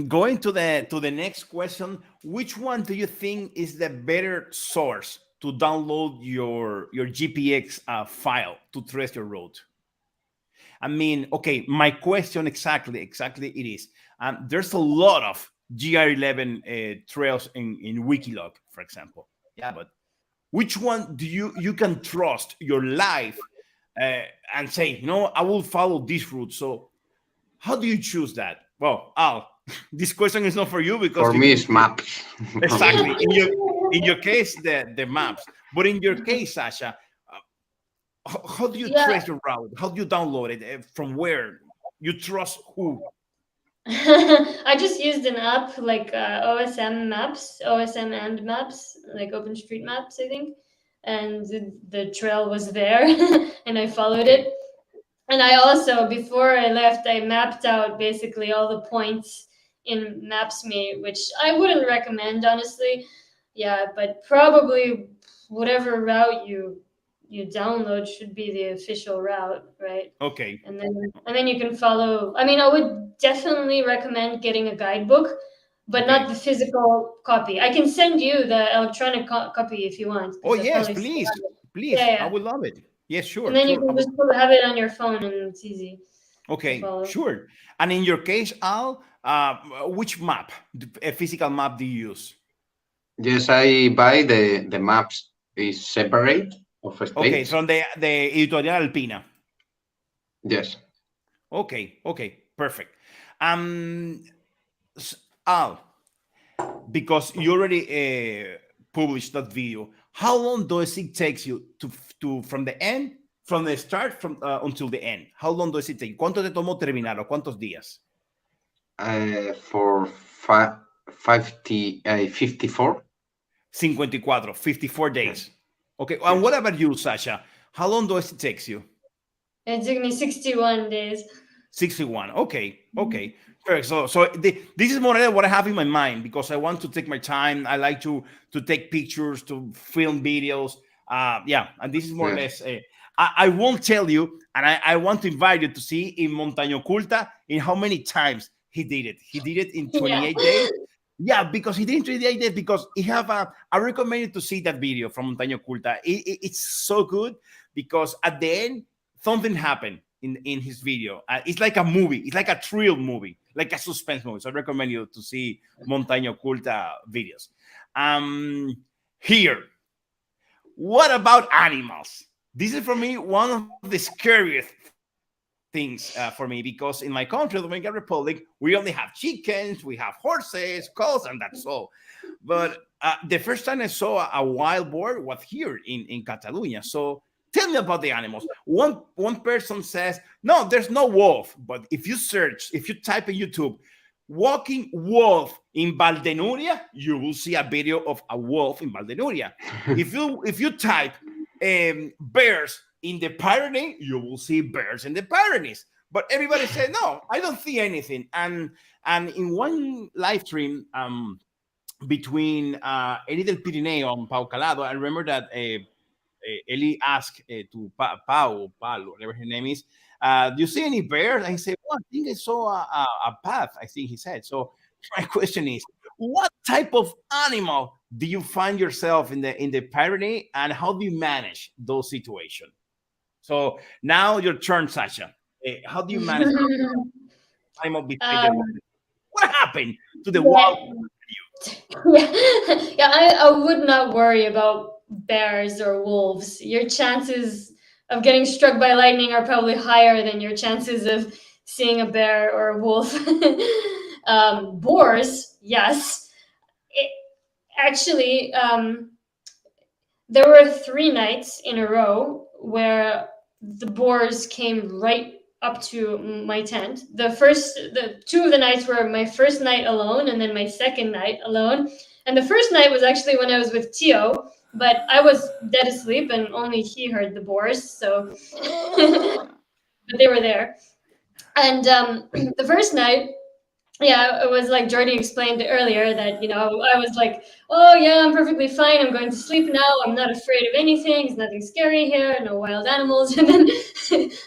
going to the next question. Which one do you think is the better source to download your GPX file to trace your road? I mean, okay, my question exactly it is. There's a lot of GR11 trails in Wikilog, for example. Yeah, but which one do you can trust your life and say, you know, I will follow this route? So how do you choose that? Well, Al, this question is not for you because For you me, didn't it's maps. For me. exactly in your case the maps, but in your case, Sasha, how do you Yeah. trace your route? How do you download it? From where? You trust who? I just used an app like OSM Maps, OSM and Maps, like OpenStreetMaps, I think. And the trail was there, and I followed Okay. it. And I also, before I left, I mapped out basically all the points in Maps.me, which I wouldn't recommend, honestly. Yeah, but probably whatever route you download should be the official route, right? Okay. And then you can follow. I mean, I would definitely recommend getting a guidebook, but not Okay. the physical copy. I can send you the electronic copy if you want, Oh because I yes, probably still please. have it. Yeah, Please. I yeah. would love it. Yes, And sure, then you sure. can just have it on your phone, and it's easy to Okay, follow. sure. And in your case, Al, which map, a physical map do you use? Yes, I buy the maps is separate of Okay, states. from the Editorial Alpina. Yes. Okay, okay, perfect. Um, Al, because you already published that video, how long does it take you to from the end, from the start, from until the end? How long does it take? ¿Cuánto te tomó terminarlo? ¿Cuántos días? For 54. 54, 54 Yes. days. Okay, and what Yes. about you, Sasha? How long does it take you? It took me 61 days. 61. Okay, okay. Correct. So this is more or less what I have in my mind because I want to take my time. I like to take pictures, to film videos. Yeah, and this is more or Yes. less. I won't tell you, and I want to invite you to see in Montaña Oculta in how many times he did it. He did it in Yeah. 28 days. Yeah, because he did it in 28 days. Because he have a. I recommend you to see that video from Montaña Oculta. It's so good because at the end something happened in his video. It's like a movie. It's like a thrill movie, like a suspense movie. So I recommend you to see Montaña Oculta videos. Um, Here, what about animals? This is for me one of the scariest things for me because in my country, the Dominican Republic, we only have chickens, we have horses, cows, and that's all. But the first time I saw a wild boar was here in Catalonia. So tell me about the animals. One person says, no, there's no wolf. But if you search, if you type in YouTube, walking wolf in Valdenuria, you will see a video of a wolf in Valdenuria. If you type bears in the Pyrenees, you will see bears in the Pyrenees. But everybody said, no, I don't see anything. And in one live stream between Eli del Pirineo and Pau Calado, I remember that Eli asked to Pau, whatever her name is, do you see any bears? And he said, well, I think I saw a path, I think he said. So my question is, what type of animal do you find yourself in the Pyrenees, and how do you manage those situations? So now your turn, Sasha. How do you manage animal beside the um, wild? What happened to the wild? yeah, yeah, I would not worry about bears or wolves. Your chances of getting struck by lightning are probably higher than your chances of seeing a bear or a wolf. Boars, yes. Actually, there were 3 nights in a row where the boars came right up to my tent. The two of the nights were my first night alone, and then my second night alone. And the first night was actually when I was with Tio, but I was dead asleep, and only he heard the boars. So, but they were there. And the first night, yeah, it was like Jordy explained earlier that, I was like, oh yeah, I'm perfectly fine. I'm going to sleep now. I'm not afraid of anything. There's nothing scary here. No wild animals. And then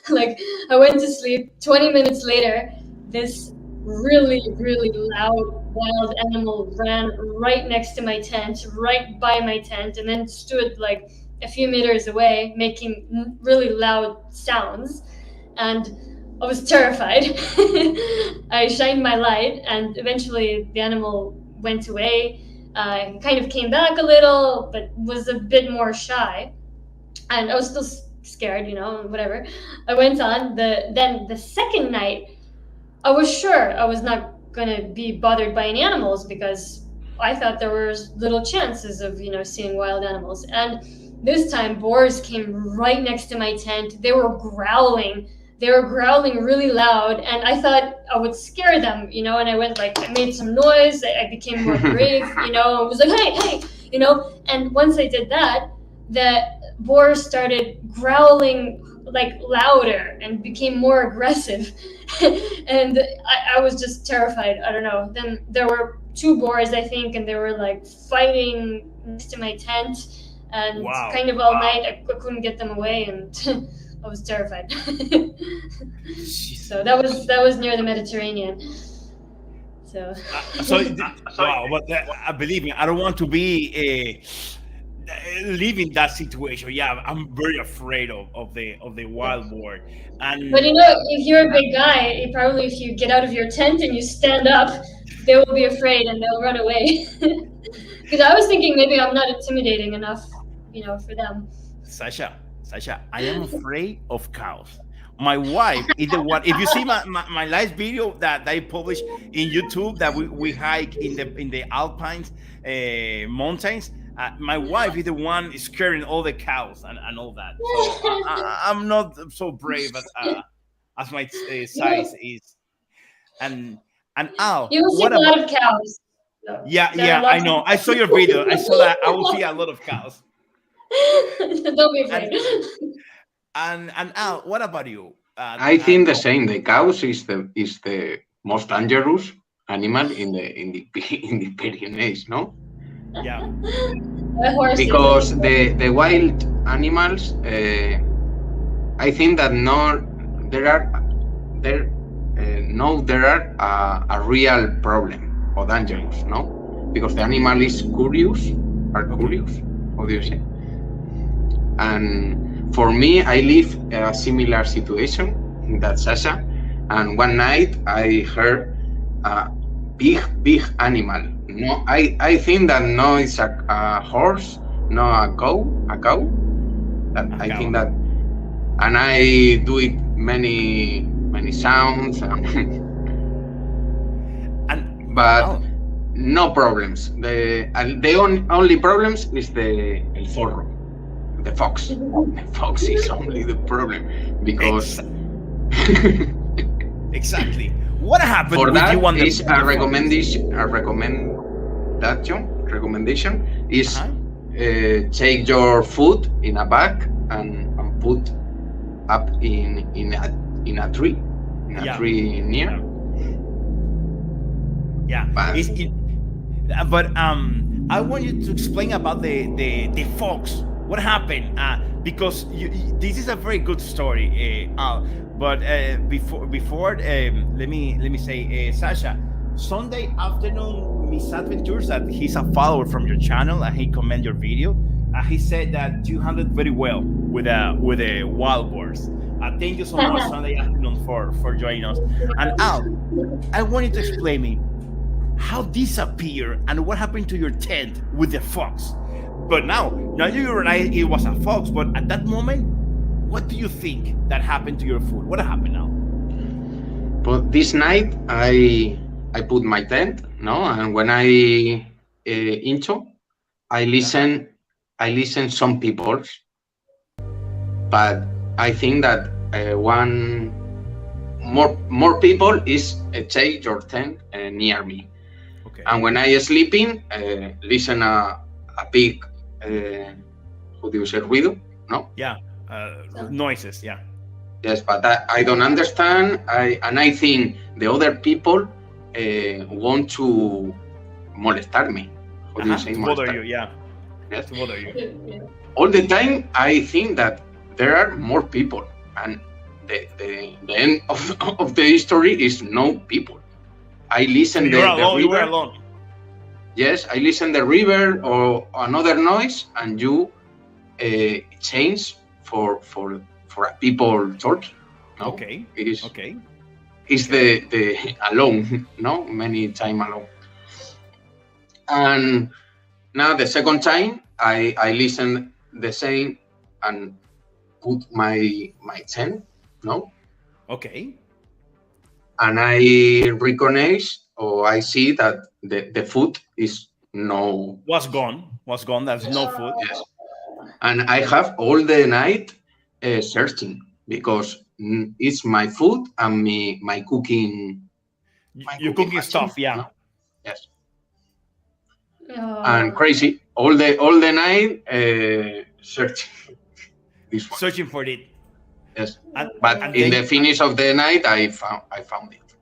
like I went to sleep. 20 minutes later, this really, really loud wild animal ran right next to my tent, right by my tent, and then stood like a few meters away, making really loud sounds. And I was terrified. I shined my light, and eventually the animal went away. Kind of came back a little, but was a bit more shy. And I was still scared, whatever. I went on. Then the second night, I was sure I was not gonna be bothered by any animals because I thought there was little chances of seeing wild animals. And this time, boars came right next to my tent. They were growling. They were growling really loud, and I thought I would scare them, And I went I made some noise. I became more brave, I was like, hey, hey, And once I did that, the boars started growling like louder and became more aggressive. And I was just terrified. I don't know. Then there were two boars, I think, and they were like fighting next to my tent, and kind of all night I couldn't get them away, and I was terrified. So that was near the Mediterranean. So wow, but believe me, I don't want to be living that situation. Yeah, I'm very afraid of the wild boar. And but if you're a big guy, probably if you get out of your tent and you stand up, they will be afraid and they'll run away. Because I was thinking maybe I'm not intimidating enough, for them. Sasha, I am afraid of cows. My wife is the one. If you see my last video that I published in YouTube, that we hike in the Alpines mountains, my wife is the one scaring all the cows and all that. So I'm not so brave as my size is. And Al, you will see a lot of cows. So yeah, I know. I saw your video. I saw that. I will see a lot of cows. Don't be afraid. And Al, what about you? I think the same. The cows is the most dangerous animal in the Pyrenees, no? Yeah. Because the wild animals, I think that there are a real problem or dangerous, no? Because the animal is curious. How do you say? And for me, I live a similar situation that Sasha. And one night I heard a big animal. No, I think that no, it's a horse, no a cow. I think that, and I do it many sounds, but no problems. The only problems is the el zorro. The fox. The fox is only the problem because exactly. What happened for with that you on is a recommendation is take your food in a bag and put up in a tree near. Yeah. But I want you to explain about the fox. What happened? Because this is a very good story, but before let me say, Sasha, Sunday afternoon misadventures, that he's a follower from your channel and he commented your video. He said that you handled very well with the wild boars. Thank you so much Sunday afternoon for joining us. And Al, I want you to explain me how this appeared and what happened to your tent with the fox. But now you realize it was a fox, but at that moment, what do you think that happened to your food? What happened now? But this night I put my tent, and when I intro, I listen some people, but I think that one more people is take your tent near me. Okay. And when I sleeping, listen a big how do you say ruido? No? Yeah, noises. Yeah. Yes, but I don't understand. I think the other people want to molestarme. How do you say To bother molestar? you, yeah. Yes. To bother you. All the time, I think that there are more people, and the end of the history is no people. I listen You're the alone. You were river. alone. Yes, I listen the river or another noise, and you change for a people talking. No? Okay. It is. Okay. It's the alone. No, many time alone. And now the second time, I listen the same and put my tent. No. Okay. And I recognize or I see that the food is no. Was gone. There's no food. Yes. And I have all the night searching because it's my food and my cooking. Your cooking machine, stuff, yeah. no? Yes. Oh. And crazy all the night searching this one. Searching for it. Yes. But in the finish of the night, I found it.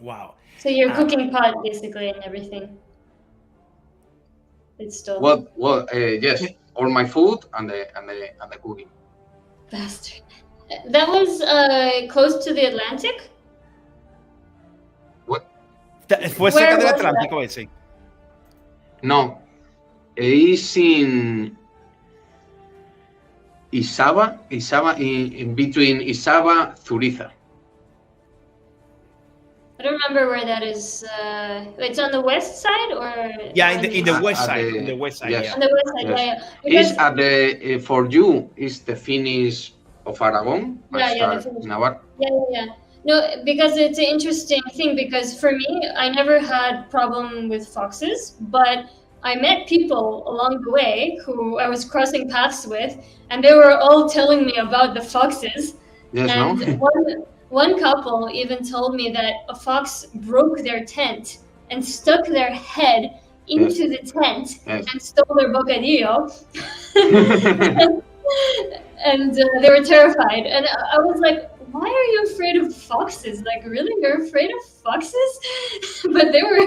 Wow. So your cooking pot basically and everything. It's still Well, yes, all my food and the cooking. bastard. That was close to the Atlantic. What? Fue cerca del Atlántico ese. No, it's in Isaba, in between Isaba, Zuriza. I don't remember where that is. It's on the west side, or yeah, in the west side. In the west side, yes. yeah. On the west side, Yes. yeah. It's at the for you is the finish of Aragon. Yeah, yeah. No, because it's an interesting thing. Because for me, I never had problem with foxes, but I met people along the way who I was crossing paths with, and they were all telling me about the foxes. Yes, and one couple even told me that a fox broke their tent and stuck their head into the tent and stole their bocadillo. and they were terrified. And I was like, why are you afraid of foxes? Like, really? You're afraid of foxes? But they were...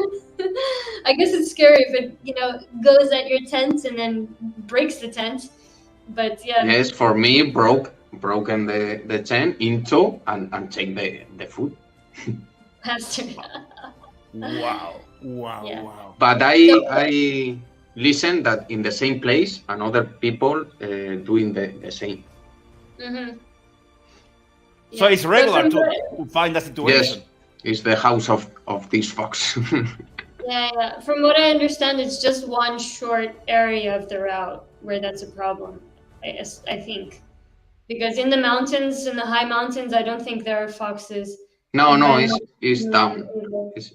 I guess it's scary if it, goes at your tent and then breaks the tent. But yeah. Yes, for me, broken the tent into and take the food. Wow. Yeah. Wow. But I listen that in the same place and other people doing the same. Mm-hmm. So it's regular to find that situation. Yes, it's the house of this fox. Yeah. From what I understand, it's just one short area of the route where that's a problem, I think. Because in the mountains, in the high mountains, I don't think there are foxes. No, it's down. It's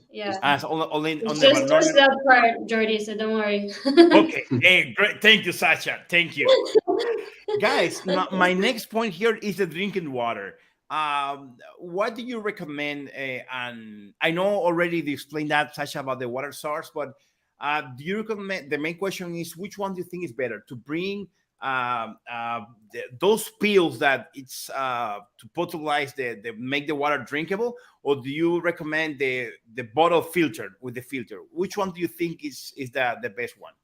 only on just the that part, Jordi, so don't worry. Okay, hey, great. Thank you, Sasha. Thank you. Guys, my next point here is the drinking water. What do you recommend? And I know already you explained that, Sasha, about the water source, but do you recommend? The main question is, which one do you think is better to bring those pills that it's to potabilize the make the water drinkable, or do you recommend the bottle filter with the filter? Which one do you think is the best one?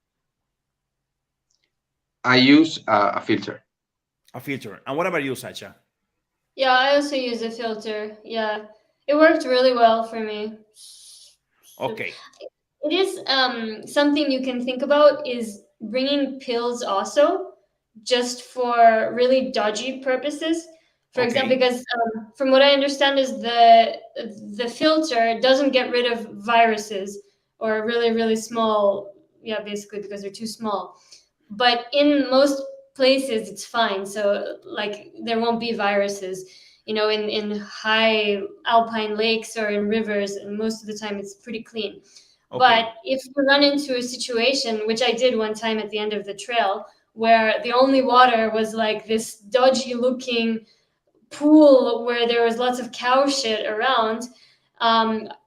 I use a filter. A filter. And what about you, Sasha? Yeah, I also use a filter. Yeah, it worked really well for me. Okay. It is something you can think about is bringing pills also, just for really dodgy purposes. For example, because from what I understand is the filter doesn't get rid of viruses or really, really small, basically because they're too small. But in most places it's fine, so like there won't be viruses, in high alpine lakes or in rivers, and most of the time it's pretty clean. But if you run into a situation, which I did one time at the end of the trail, where the only water was like this dodgy looking pool where there was lots of cow shit around,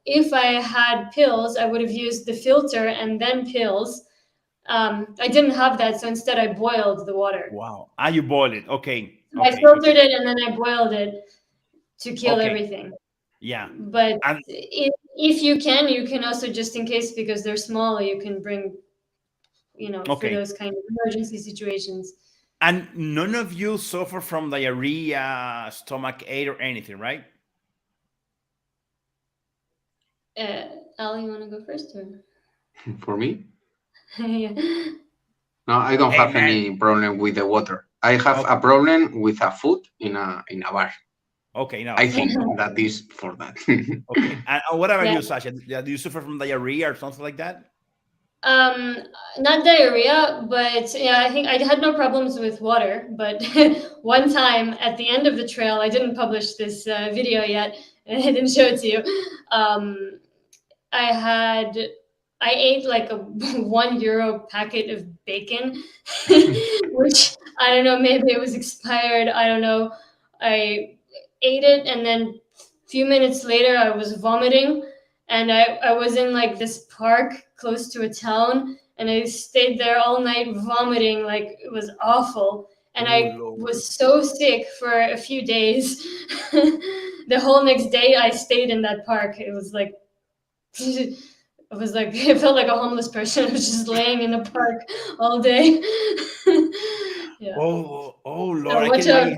if I had pills, I would have used the filter and then pills. I didn't have that, so instead I boiled the water. Wow. You boiled it. Okay. I filtered it and then I boiled it to kill everything. Yeah. But And if you can also, just in case, because they're small, you can bring, for okay. those kind of emergency situations. And none of you suffer from diarrhea, stomach ache, or anything, right? Ali, you want to go first, or? For me, Yeah. no, I don't Hey, have man. any problem with the water. I have Okay. a problem with a food in a bar. Okay. No. I think that is for that. Okay. And what about Yeah. you, Sasha? Do you suffer from diarrhea or something like that? Um, Not diarrhea, but yeah, I think I had no problems with water. But one time at the end of the trail, I didn't publish this video yet, and I didn't show it to you. Um, I had I ate like a €1 packet of bacon, which I don't know, maybe it was expired. I don't know. I ate it, and then a few minutes later, I was vomiting, and I was in like this park close to a town, and I stayed there all night vomiting. Like, it was awful. And Oh I Lord. was so sick for a few days. The whole next day, I stayed in that park. It was like, it felt like a homeless person. I was just laying in the park all day. Yeah. Oh Lord. So I can watch out imagine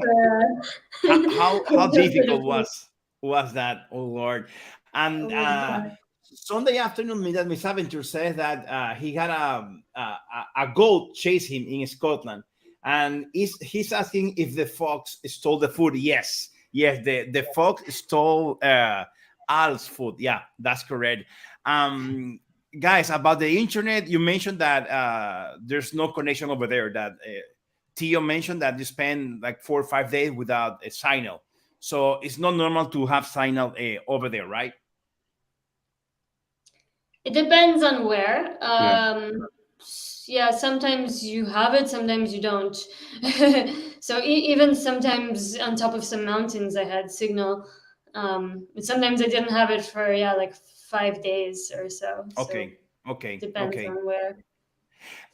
for how watch out for the difficult food. was that. Oh Lord. And Oh my god. Sunday afternoon, Miss Aventure says that he had a goat chase him in Scotland, and he's asking if the fox stole the food. Yes, the fox stole Al's food. Yeah, that's correct. Guys, about the internet, you mentioned that there's no connection over there. That Tio mentioned that you spend like 4 or 5 days without a signal, so it's not normal to have signal over there, right? It depends on where. Yeah. Yeah, sometimes you have it, sometimes you don't. So even sometimes on top of some mountains, I had signal. But sometimes I didn't have it for, yeah, like 5 days or so. So Okay, okay, depends okay. on where.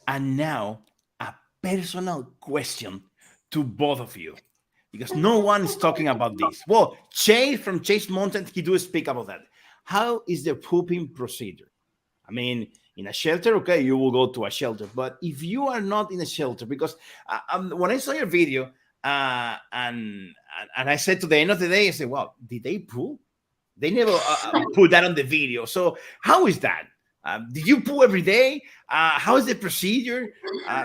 And now a personal question to both of you, because no one is talking about this. Well, Chase from Chase Mountain, he do speak about that. How is the pooping procedure? I mean, in a shelter, okay, you will go to a shelter. But if you are not in a shelter, because when I saw your video, and I said to the end of the day, I said, "Well, did they poop? They never put that on the video. So how is that? Did you poo every day? How is the procedure?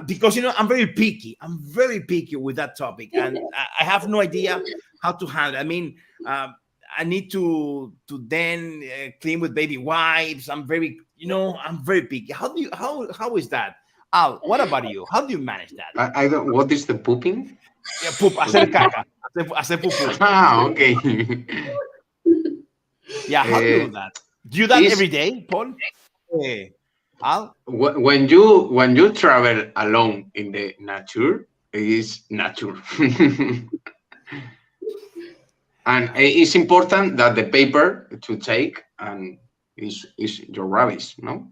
Because I'm very picky. I'm very picky with that topic, and I have no idea how to handle it. I mean, I need to then clean with baby wipes. I'm very picky. How is that? Al, what about you? How do you manage that? I don't. What is the pooping? Yeah, poop, hacer caca, hacer pupú. Ah, okay. Yeah, how do you do that? Do you do that Is every day, Paul? Al? when you travel alone in the nature, it is nature. And it's important that the paper to take and is your rubbish, no?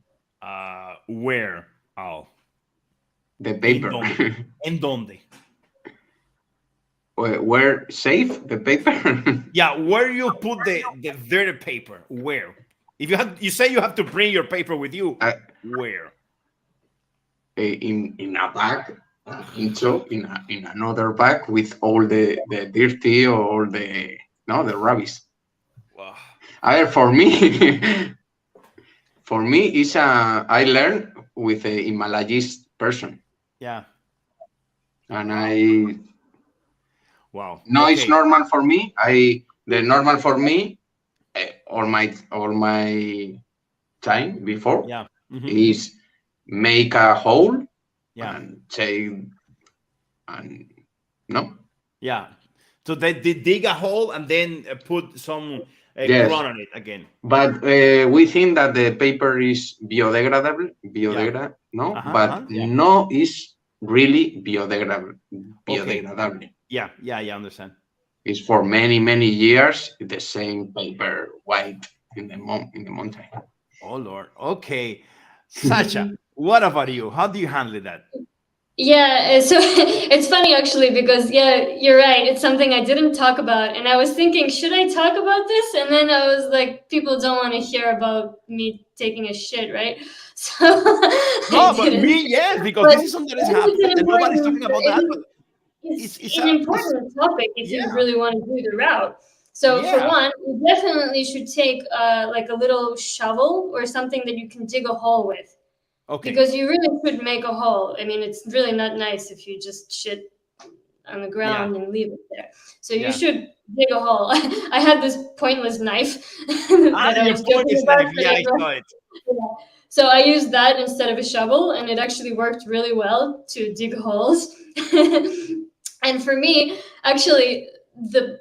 Where, Al? The ¿En paper. dónde? ¿En dónde? Where safe the paper? Yeah, where you put the dirty paper? Where? If you say you have to bring your paper with you, where? In a bag, so in another bag with all the dirty or all the rubbish. Wow. For me, it's I learned with a Himalayist person. Yeah. And wow. No, Okay. it's normal for me. The normal for me, all my time before, yeah, is make a hole, yeah, and say, and no, yeah. So they dig a hole and then put some yes, ground on it again. But we think that the paper is biodegradable, no, but yeah. no, is really biodegradable. Okay. Yeah, I understand. It's for many years the same paper white in the mountain. Oh Lord. Okay, Sasha, what about you? How do you handle that? Yeah, so it's funny actually because yeah, you're right. It's something I didn't talk about, and I was thinking, should I talk about this? And then I was like, people don't want to hear about me taking a shit, right? So I No, but didn't. me, yes, because But this is something that is I think it's happening an and nobody's important. talking about that. But It's it's an a it's important topic if you yeah, really want to do the route. So for yeah. one, you definitely should take like a little shovel or something that you can dig a hole with, Okay. because you really should make a hole. I mean, it's really not nice if you just shit on the Yeah, ground and leave it there. So you yeah. should dig a hole. I had this pointless knife that I Your was point joking is about, knife. but Yeah, I saw it. yeah. So I used that instead of a shovel, and it actually worked really well to dig holes. And for me, actually, the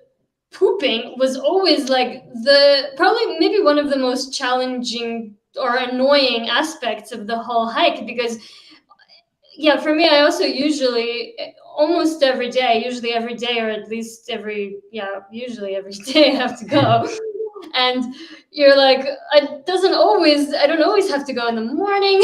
pooping was always like the probably maybe one of the most challenging or annoying aspects of the whole hike, because yeah, for me, I also usually almost every day, usually every day, or at least every, yeah, usually every day I have to go. And you're like, I don't always have to go in the morning,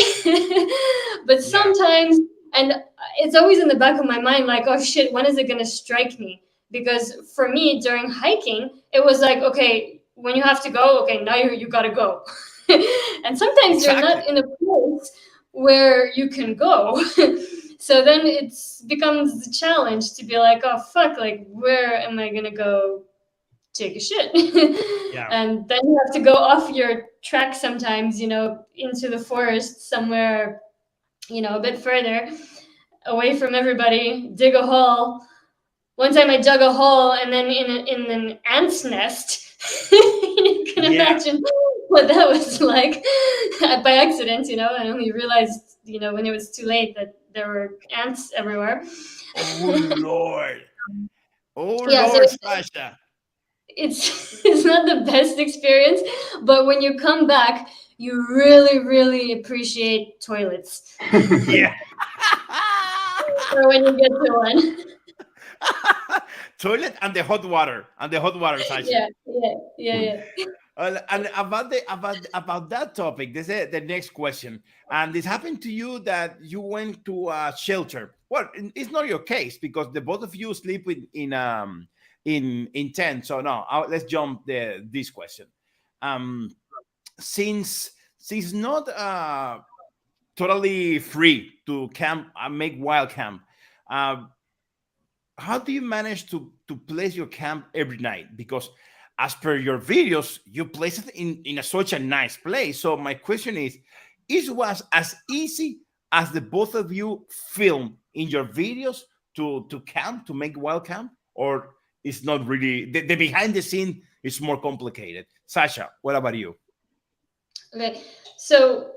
but Yeah, sometimes, and it's always in the back of my mind, like, oh shit, when is it going to strike me? Because for me, during hiking, it was like, okay, when you have to go, okay, now you got to go. And sometimes you're exactly. not in a place where you can go. So then it's becomes a challenge to be like, oh fuck, like where am I gonna go take a shit? Yeah. And then you have to go off your track sometimes, into the forest somewhere, a bit further away from everybody, dig a hole. One time I dug a hole and then in an ant's nest. You can Yeah. imagine what that was like by accident, I only realized, when it was too late that there were ants everywhere. Oh Lord. Oh Yeah, so Lord, Sasha. it's not the best experience, but when you come back, you really, really appreciate toilets. Yeah. Or when you get to one. Toilet and the hot water, Sasha. Yeah, yeah, yeah, yeah. And about that topic, this is the next question. And this happened to you that you went to a shelter. Well, it's not your case because the both of you sleep in tent. So no, let's jump this question. Um, since not totally free to camp, make wild camp. Uh, how do you manage to place your camp every night? Because as per your videos, you place it in such a nice place. So my question is was as easy as the both of you film in your videos to camp, to make wild camp, or it's not really the behind the scene is more complicated? Sasha, what about you? Okay, so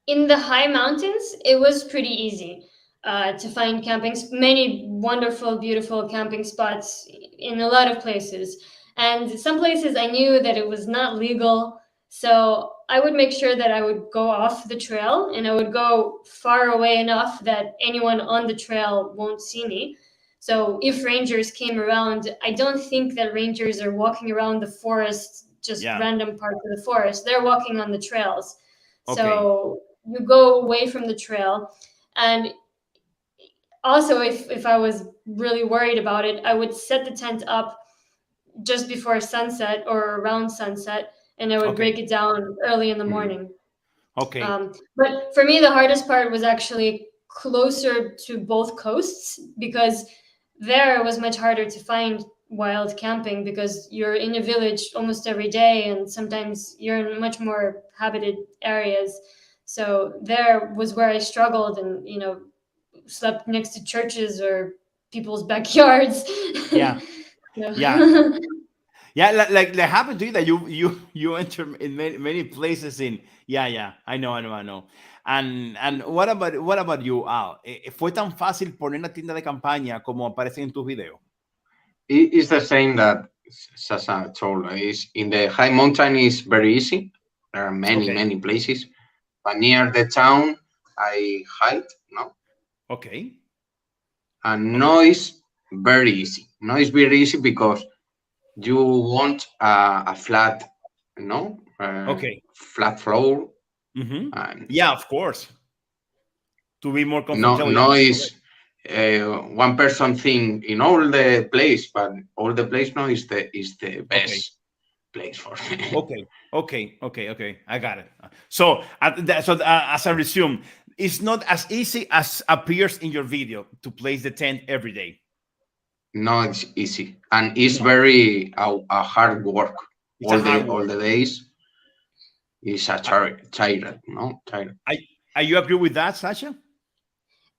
in the high mountains, it was pretty easy to find many wonderful, beautiful camping spots in a lot of places. And some places I knew that it was not legal. So I would make sure that I would go off the trail and I would go far away enough that anyone on the trail won't see me. So if rangers came around, I don't think that rangers are walking around the forest, just Yeah. random parts of the forest. They're walking on the trails. Okay. So you go away from the trail. And also, if I was really worried about it, I would set the tent up just before sunset or around sunset, and I would Okay. break it down early in the morning. Okay. But for me, the hardest part was actually closer to both coasts, because there it was much harder to find wild camping because you're in a village almost every day, and sometimes you're in much more habited areas. So there was where I struggled, and slept next to churches or people's backyards. Yeah. Yeah. Yeah. Yeah, like happened to you that you enter in many places in. Yeah, yeah, I know. And what about you, Al? ¿Fue tan fácil poner la tienda de campaña como aparece en tus videos? It's the same that Sasa told. Is in the high mountain is very easy. There are many Okay. many places, but near the town I hide no, Okay. and Okay. no is very easy. No is very easy because you want a flat, Okay. flat floor, Mm-hmm. and Yeah, of course. To be more no comfortable, you no have to is do it. one person thing in all the place, but all the place now is the best place for Okay. I got it. So, as I resume, it's not as easy as appears in your video to place the tent every day. No, it's easy, and it's No, very a hard work. it's a hard All work. the days is a tired, no tired. Are you agree with that, Sasha?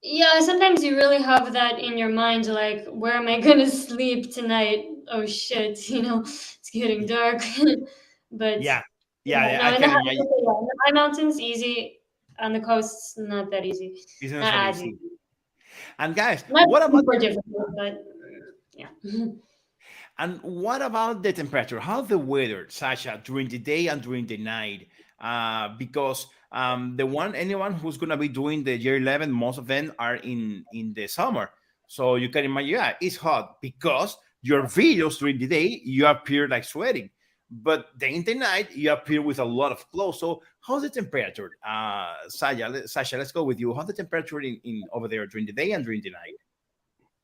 Yeah, sometimes you really have that in your mind, like, where am I gonna sleep tonight? Oh shit, it's getting dark. But Yeah, yeah, I no, can imagine. in the high mountains, easy. On the coasts, not that easy. It's not Not so as easy. easy. And guys, Not what about super difficult, but yeah. the temperature? How's the weather, Sasha, during the day and during the night? Because anyone who's gonna be doing the year 11, most of them are in the summer. So you can imagine, yeah, it's hot because your videos during the day you appear like sweating, but then in the night you appear with a lot of clothes. So how's the temperature, Sasha? Let's go with you. How's the temperature in over there during the day and during the night?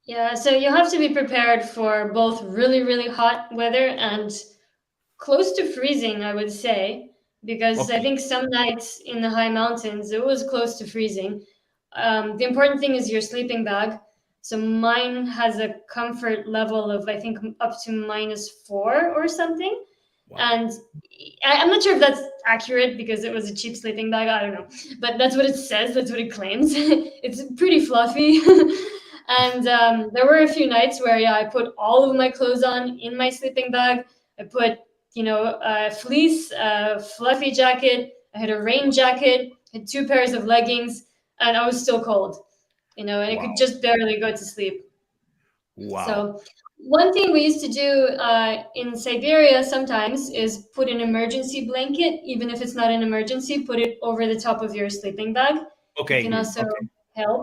Yeah, so you have to be prepared for both really, really hot weather and close to freezing, I would say, because I Okay. think some nights in the high mountains it was close to freezing. The important thing is your sleeping bag. So mine has a comfort level of, I think, up to -4 or something. Wow. And I'm not sure if that's accurate because it was a cheap sleeping bag. I don't know, but that's what it says. That's what it claims. It's pretty fluffy. And there were a few nights where, yeah, I put all of my clothes on in my sleeping bag. I put, a fleece, a fluffy jacket. I had a rain jacket, had two pairs of leggings, and I was still cold, and I could Wow. just barely go to sleep. Wow. So one thing we used to do in Siberia sometimes is put an emergency blanket, even if it's not an emergency, put it over the top of your sleeping bag. It Okay. can also Okay. help.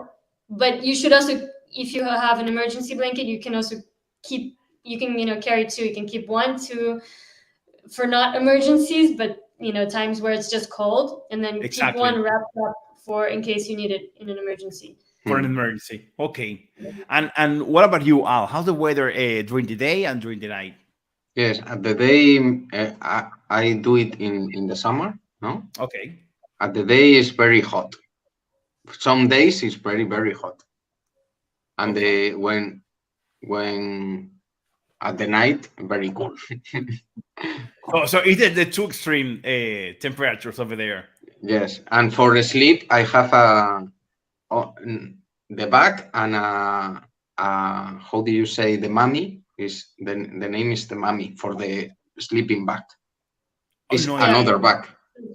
But you should also, if you have an emergency blanket, you can also carry two. You can keep one, two for not emergencies, but times where it's just cold, and then keep Exactly. one wrapped up for in case you need it in an emergency. For an emergency. Okay. And what about you, Al? How's the weather during the day and during the night? Yes, at the day I do it in the summer. No, Okay. at the day is very hot. Some days it's very hot, and Okay. when at the night very cool. So is it the two extreme temperatures over there? Yes, and for sleep I have the bag and how do you say the mummy is the name is the mummy for the sleeping bag. Oh It's no, I Yeah, didn't another know. bag.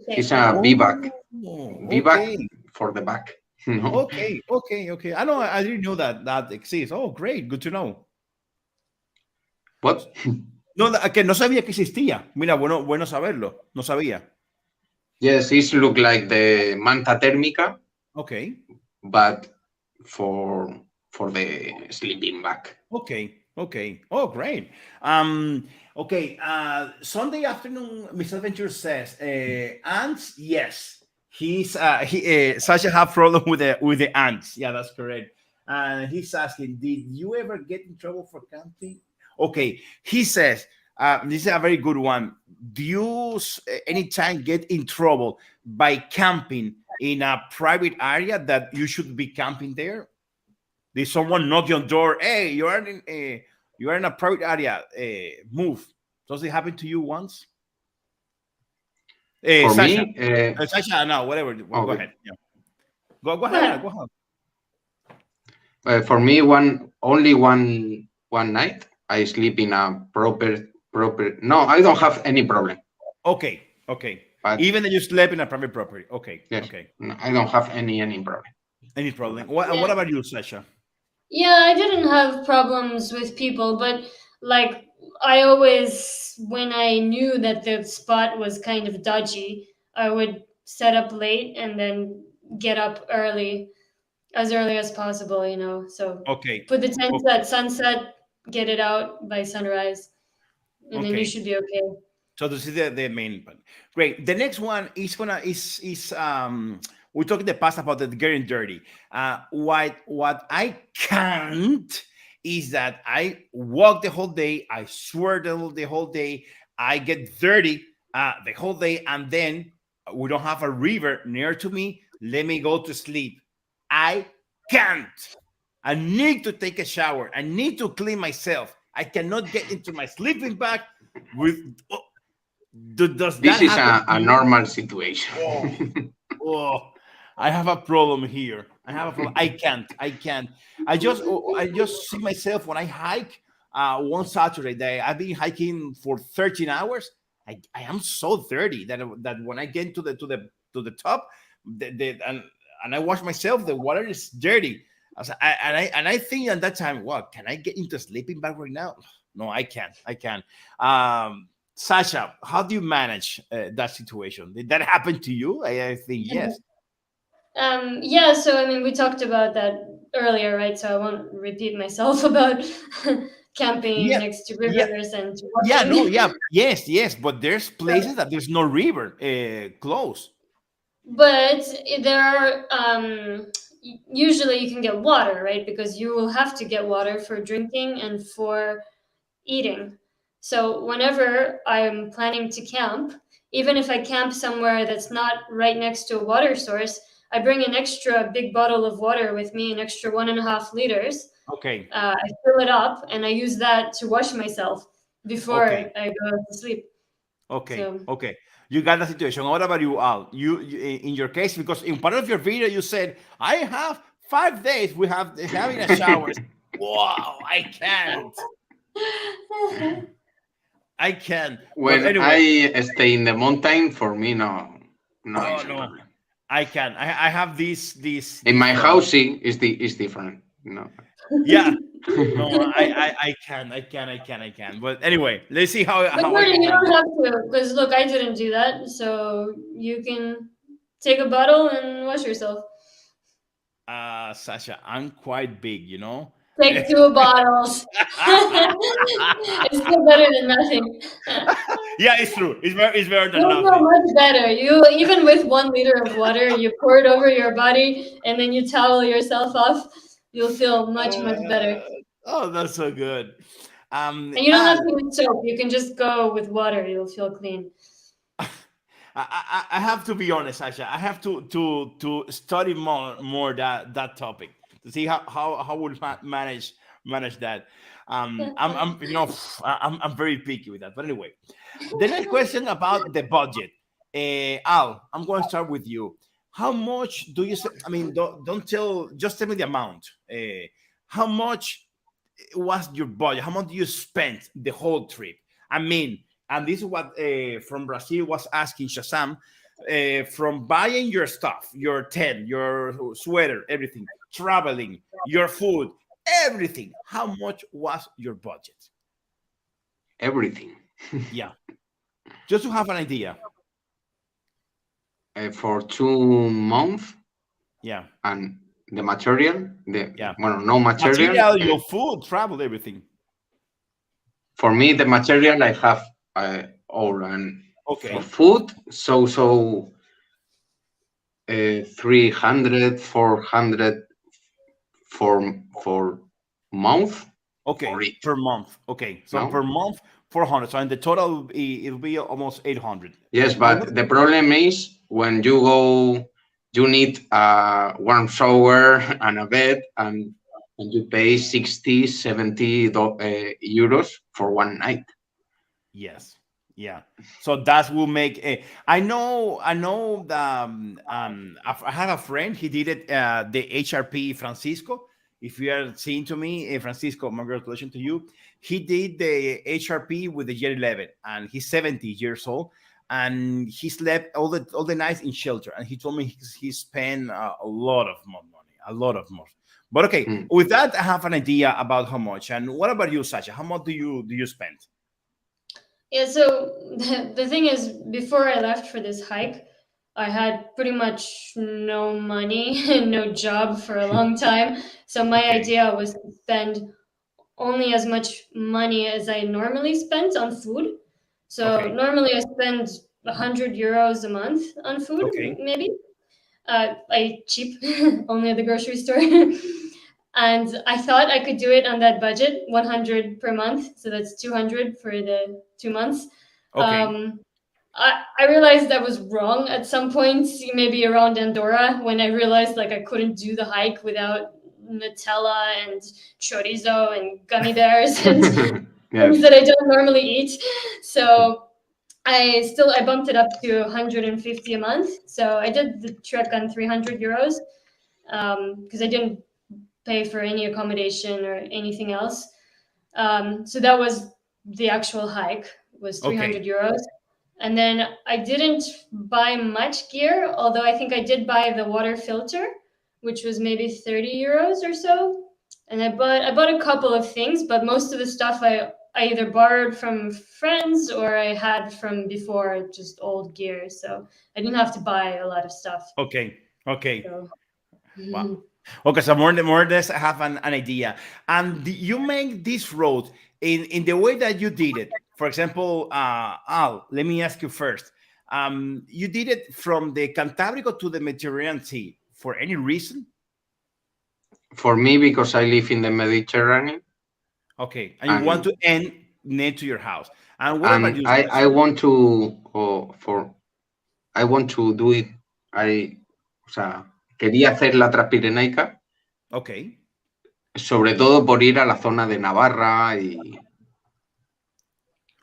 It's a Oh, V bag. V bag okay. for the back. No. Okay. I know. I didn't know that exists. Oh, great. Good to know. What? No, que no sabía que existía. Mira, bueno saberlo. No sabía. Yes, it look like the manta térmica, Okay. but for the sleeping bag. Okay. Oh, great. Okay. Sunday afternoon, Mr. Adventure says, ants. Yes, Sasha have problem with the ants. Yeah, that's correct. And he's asking, did you ever get in trouble for camping? Okay. He says, this is a very good one. Do you anytime get in trouble by camping in a private area that you should be camping there? Did someone knock your door? Hey, you are in a private area. Move. Does it happen to you once? For Sasha. me, Sasha, no, whatever. Go okay. ahead. Yeah. Go ahead. Go ahead. For me, only one night I sleep in a proper. No, I don't have any problem. Okay. But even if you slept in a private property. Okay. yes, Okay. no, I don't have any problem. Any problem? What about you, Sasha? Yeah, I didn't have problems with people, but like I always, when I knew that the spot was kind of dodgy, I would set up late and then get up as early as possible, So Okay. put the tents at sunset, get it out by sunrise, and then you Okay. should be okay. So this is the main one. Great. The next one is we talked in the past about the getting dirty. What I can't is that I walk the whole day, I swear the whole day, I get dirty the whole day, and then we don't have a river near to me. Let me go to sleep. I can't. I need to take a shower. I need to clean myself. I cannot get into my sleeping bag with. Oh, does This that is happen? a normal situation. Oh, I have a problem here. I have a problem. I can't. I can't. I just see myself when I hike. One Saturday day, I've been hiking for 13 hours. I am so dirty that when I get to the top, and I wash myself, the water is dirty. And I think at that time, what can I get into a sleeping bag right now? No, I can't. I can't. Sasha, how do you manage that situation? Did that happen to you? I think yes. Yeah, so I mean, we talked about that earlier, right? So I won't repeat myself about camping Yeah, next to yeah, rivers and yeah. No, washing. yeah, yes, yes. But there's places that there's no river close. But there are usually you can get water, right? Because you will have to get water for drinking and for eating. So whenever I'm planning to camp, even if I camp somewhere that's not right next to a water source, I bring an extra big bottle of water with me, an extra 1.5 liters. Okay, I fill it up and I use that to wash myself before okay, I go to sleep. okay, So okay. You got the situation. What about you, Al? You in your case, because in part of your video you said I have 5 days. We have having a shower. Wow, I can't. I can. But When anyway, I stay in the mountain, for me, no, oh it's a no, problem. I can. I have this In this my house, is different. No. yeah. No, I can. But anyway, let's see But how I Jordan, can you handle don't it. have to, because look, I didn't do that. So you can take a bottle and wash yourself. Sasha, I'm quite big. Take 2 bottles. It's still better than nothing. Yeah, it's true. It's better than You'll feel nothing. much better. You even with 1 liter of water, you pour it over your body and then you towel yourself off. You'll feel much better. Oh, that's so good. And you don't Al, have to use soap. You can just go with water. You'll feel clean. I have to be honest, Sasha. I have to study more that topic to see how would manage that. I'm I'm very picky with that. But anyway, the next question about the budget. Al, I'm going to start with you. How much do you? I mean, don't tell. Just tell me the amount. How much was your budget? How much do you spend the whole trip? I mean, and this is what from Brazil was asking Shazam, from buying your stuff, your tent, your sweater, everything, traveling, your food, everything. How much was your budget? Everything. Yeah, just to have an idea. For 2 months, Yeah, and the material, yeah. no material. Material, your food, travel, everything. For me, the material I have all, and for Okay, food, so 300, 400 for month for okay, it. per month. Okay, so No. per month, 400. So in the total, it'll be almost 800. Yes, And but the problem is when you go, you need a warm shower and a bed, and you pay 60, 70 euros for one night. yes, yeah. So that will make a. I know. I have a friend. He did it. The HRP Francisco. If you are seeing to me, Francisco, congratulations to you. He did the HRP with the GR11, and he's 70 years old, and he slept all the nights in shelter. And he told me he spent a lot of more money, a lot of more. But okay, Mm. with that, I have an idea about how much. And what about you, Sasha? How much do you spend? Yeah, so the thing is, before I left for this hike, I had pretty much no money and no job for a long time. So my Okay, idea was to spend only as much money as I normally spent on food. So okay, normally I spend 100 euros a month on food, okay. maybe. I eat cheap, only at the grocery store. And I thought I could do it on that budget, 100 per month. So that's 200 for the 2 months. Okay. I realized I was wrong at some point, maybe around Andorra, when I realized like I couldn't do the hike without Nutella and chorizo and gummy bears and things that I don't normally eat. So I bumped it up to 150 a month. So I did the trek on 300 euros because I didn't pay for any accommodation or anything else. So that was the actual hike, was 300 Okay. euros. And then I didn't buy much gear, although I think I did buy the water filter, which was maybe 30 euros or so. And I bought a couple of things, but most of the stuff I either borrowed from friends or I had from before, just old gear. So I didn't have to buy a lot of stuff. Okay. Okay. So, Wow. Okay, so more or less I have an idea. And you make this road in the way that you did it. For example, Al, let me ask you first. You did it from the Cantabrico to the Mediterranean Sea for any reason? For me, because I live in the Mediterranean. Okay, and you want to end near to your house. And what about you? I want to I want to do it. O sea, quería hacer la Transpirenaica. Okay. Sobre todo por ir a la zona de Navarra y.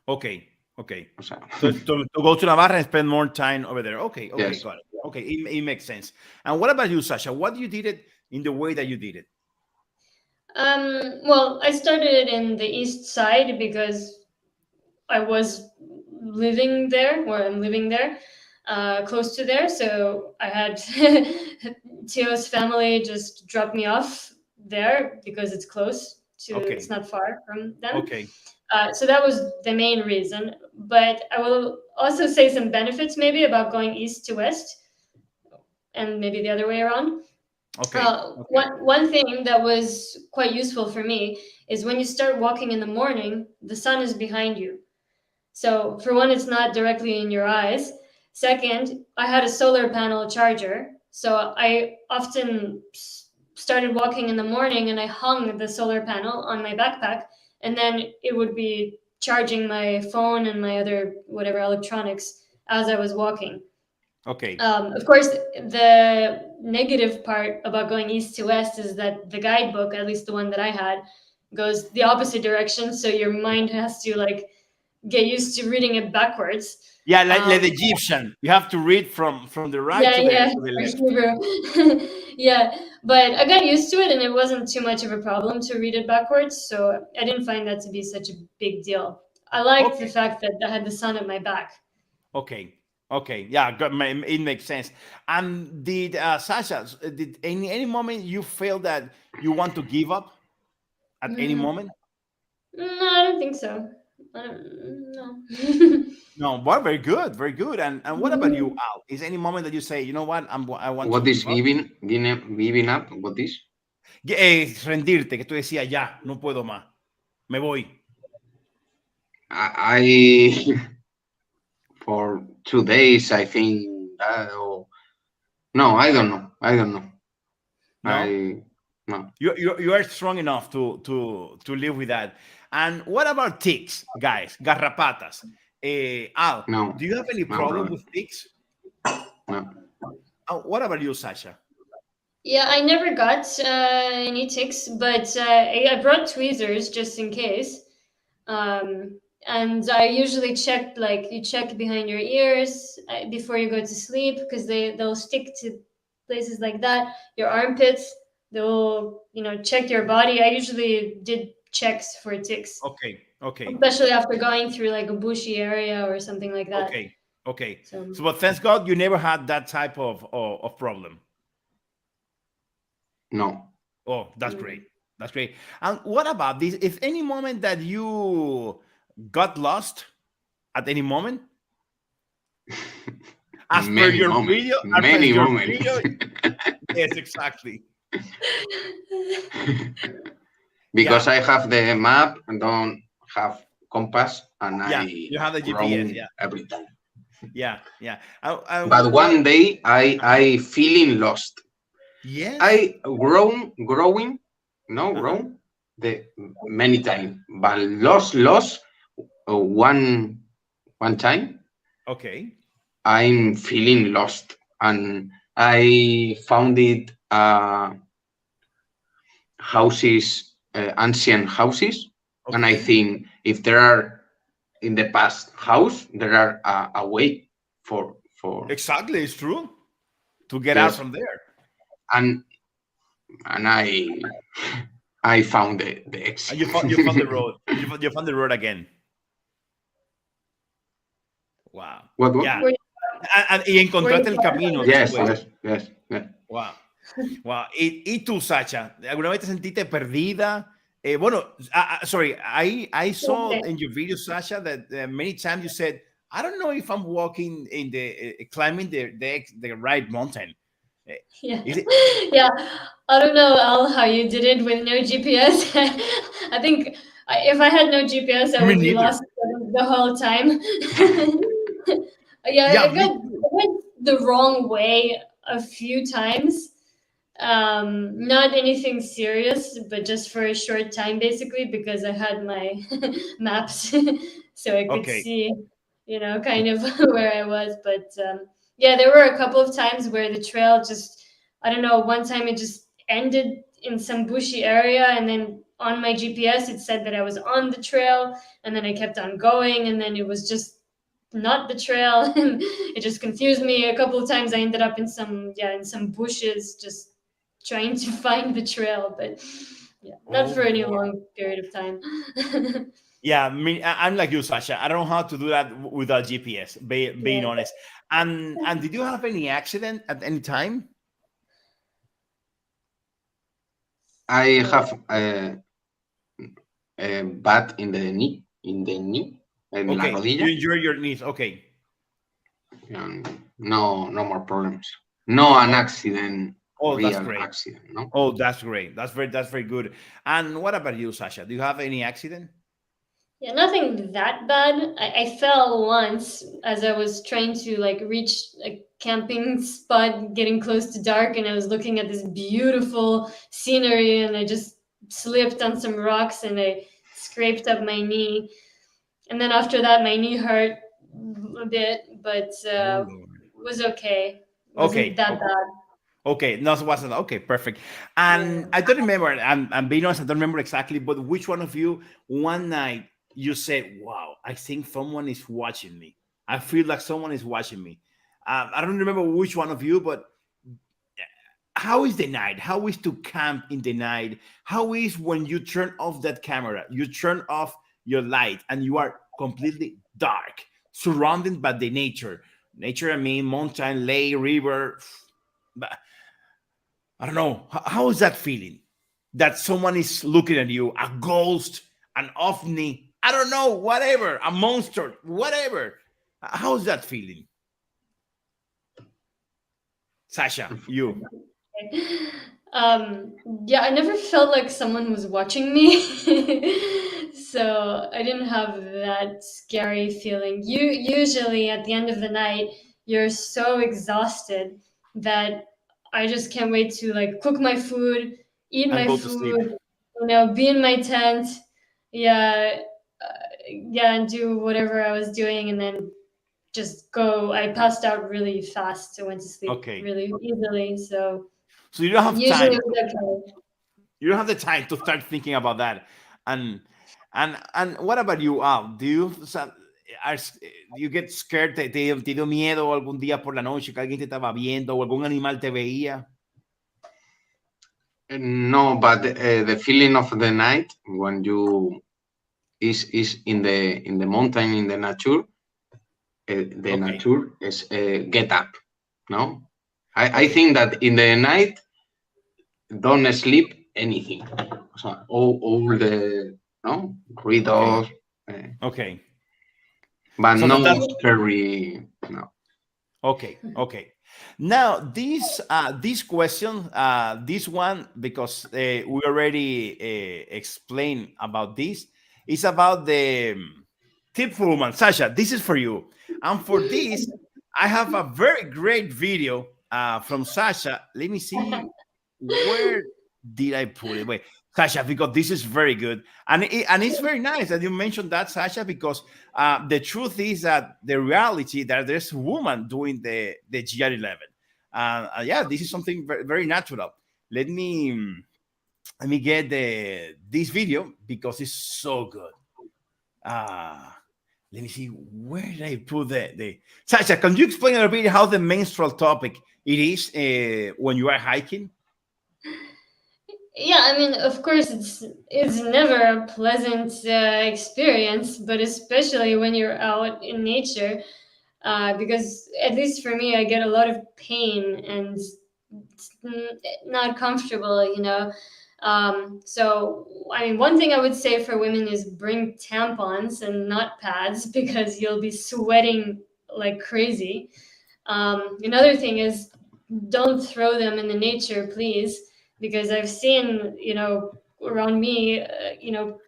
Okay. Okay. O sea, to go to Navarra and spend more time over there. Okay. Okay. Yes. Got it. Okay. It makes sense. And what about you, Sasha? What you did it in the way that you did it? Well, I started in the east side because I was living there, or I'm living there, close to there. So I had Tio's family just drop me off there because it's close to, Okay. it's not far from them. Okay. So that was the main reason. But I will also say some benefits maybe about going east to west and maybe the other way around. Okay. One thing that was quite useful for me is when you start walking in the morning, the sun is behind you. So for one, it's not directly in your eyes. Second, I had a solar panel charger. So I often started walking in the morning and I hung the solar panel on my backpack, and then it would be charging my phone and my other whatever electronics as I was walking. Okay. Of course, the negative part about going east to west is that the guidebook, at least the one that I had, goes the opposite direction. So your mind has to like get used to reading it backwards. Yeah, like the Egyptian. You have to read from the right to the left. Hebrew. Yeah, but I got used to it and it wasn't too much of a problem to read it backwards. So I didn't find that to be such a big deal. I liked the fact that I had the sun at my back. Okay. Okay. Yeah, it makes sense. And did Sasha, did any moment you feel that you want to give up at any moment? No, I don't think so. No. No, but very good, very good. And what about you, Al? Is any moment that you say, you know what, I want what to is give up? giving up? What is? Rendirte, que tú decías, ya, no puedo más, me voy. I for 2 days, I think that. No, I don't know. No? No. You are strong enough to live with that. And what about ticks, guys? Garrapatas. Al, No. do you have any problem with ticks? No. What about you, Sasha? Yeah, I never got any ticks, but I brought tweezers just in case. And I usually check, like, you check behind your ears before you go to sleep, because they'll stick to places like that. Your armpits, they'll, check your body. I usually did checks for ticks. Okay. Especially after going through like a bushy area or something like that. Okay. So, but thanks God, you never had that type of problem. No. Oh, that's great. That's great. And what about this? If any moment that you got lost at any moment? As per your video? Many moments. Yes, exactly. Because I have the map and don't have compass, and you have the GPS, every time. Yeah. But one day I feeling lost. Yes. I growing, Uh-huh. grown the many time, but lost one time. Okay. I'm feeling lost, and I found it houses, ancient houses, and I Okay. think if there are in the past house, there are a way for Exactly, it's true. To get out yes, from there. and I found the And exit. you found the road. You found the road again. Wow. What? Yeah. Were, Y were you encontraste el camino Yes, después. yes, yes, yes. Wow. Wow. Y tú, Sacha, ¿alguna vez te sentiste perdida? Bueno, sorry, I saw okay. in your video, Sasha, that many times you said, I don't know if I'm walking in the climbing the right mountain. Yeah. Is it Yeah. I don't know, Al, how you did it with no GPS. I think if I had no GPS, I me would be neither? lost the whole time. Yeah, Yeah, I me got too. I went the wrong way a few times. Not anything serious, but just for a short time, basically, because I had my maps, so I could Okay. see, kind of where I was. But yeah, there were a couple of times where the trail just, I don't know, one time it just ended in some bushy area, and then on my GPS it said that I was on the trail, and then I kept on going, and then it was just not the trail, and it just confused me. A couple of times I ended up in some bushes, just trying to find the trail, but yeah, not Oh for any boy. long period of time. Yeah, I'm like you, Sasha. I don't know how to do that without GPS. Being Yeah. honest. And did you have any accident at any time? I So have a bat in the knee, en la Okay, rodilla. you injure your knees. Okay. No more problems. No No, an no. accident, Oh, that's real great. accident, no? Oh, that's great. That's very good. And what about you, Sasha? Do you have any accident? yeah, nothing that bad. I fell once as I was trying to like reach a camping spot, getting close to dark, and I was looking at this beautiful scenery, and I just slipped on some rocks and I scraped up my knee. And then after that, my knee hurt a bit, but Oh Lord. was okay. Wasn't Okay. that bad. Okay. No, it wasn't. Okay, perfect. Yeah. And I don't remember. I'm being honest. I don't remember exactly. But which one of you one night you said, "Wow, I think someone is watching me. I feel like someone is watching me." I don't remember which one of you, but how is the night? How is to camp in the night? How is when you turn off that camera, you turn off your light, and you are completely dark, surrounded by the nature? Nature, I mean, mountain, lake, river. But I don't know. How is that feeling? That someone is looking at you, a ghost, an ovni, I don't know, whatever, a monster, whatever. How's that feeling? Sasha, you. Um, yeah, I never felt like someone was watching me. So I didn't have that scary feeling. Usually at the end of the night, you're so exhausted that I just can't wait to like cook my food, eat And my go to sleep. food, be in my tent. Yeah, yeah, and do whatever I was doing, and then just go. I passed out really fast. I went to sleep Okay. really easily. So So you don't have usually time. it was okay. You don't have the time to start thinking about that. And and what about you, Al? Do you are, you get scared? Te dio miedo algún día por la noche que alguien te estaba viendo o algún animal te veía? No, but the feeling of the night when you is in the mountain in the nature, the Okay. nature is get up. No, I Okay. think that in the night don't sleep anything. So all the no Okay. corridors, Okay. but So no that scary. No. okay. Now this question, this one, because we already explained about this, is about the tip for woman. Sasha, this is for you. And for this, I have a very great video from Sasha. Let me see, where did I put it? Wait, Sasha, because this is very good, and it's very nice that you mentioned that, Sasha, because the truth is that the reality that there's a woman doing the GR11. Yeah, this is something very, very natural. Let me get this video because it's so good. Let me see, where did I put the Sasha, can you explain a little bit how the menstrual topic it is when you are hiking? Yeah, I mean, of course, it's never a pleasant experience, but especially when you're out in nature, because at least for me, I get a lot of pain and it's not comfortable, you know. So, I mean, one thing I would say for women is bring tampons and not pads because you'll be sweating like crazy. Another thing is don't throw them in the nature, please, because I've seen, you know, around me, you know,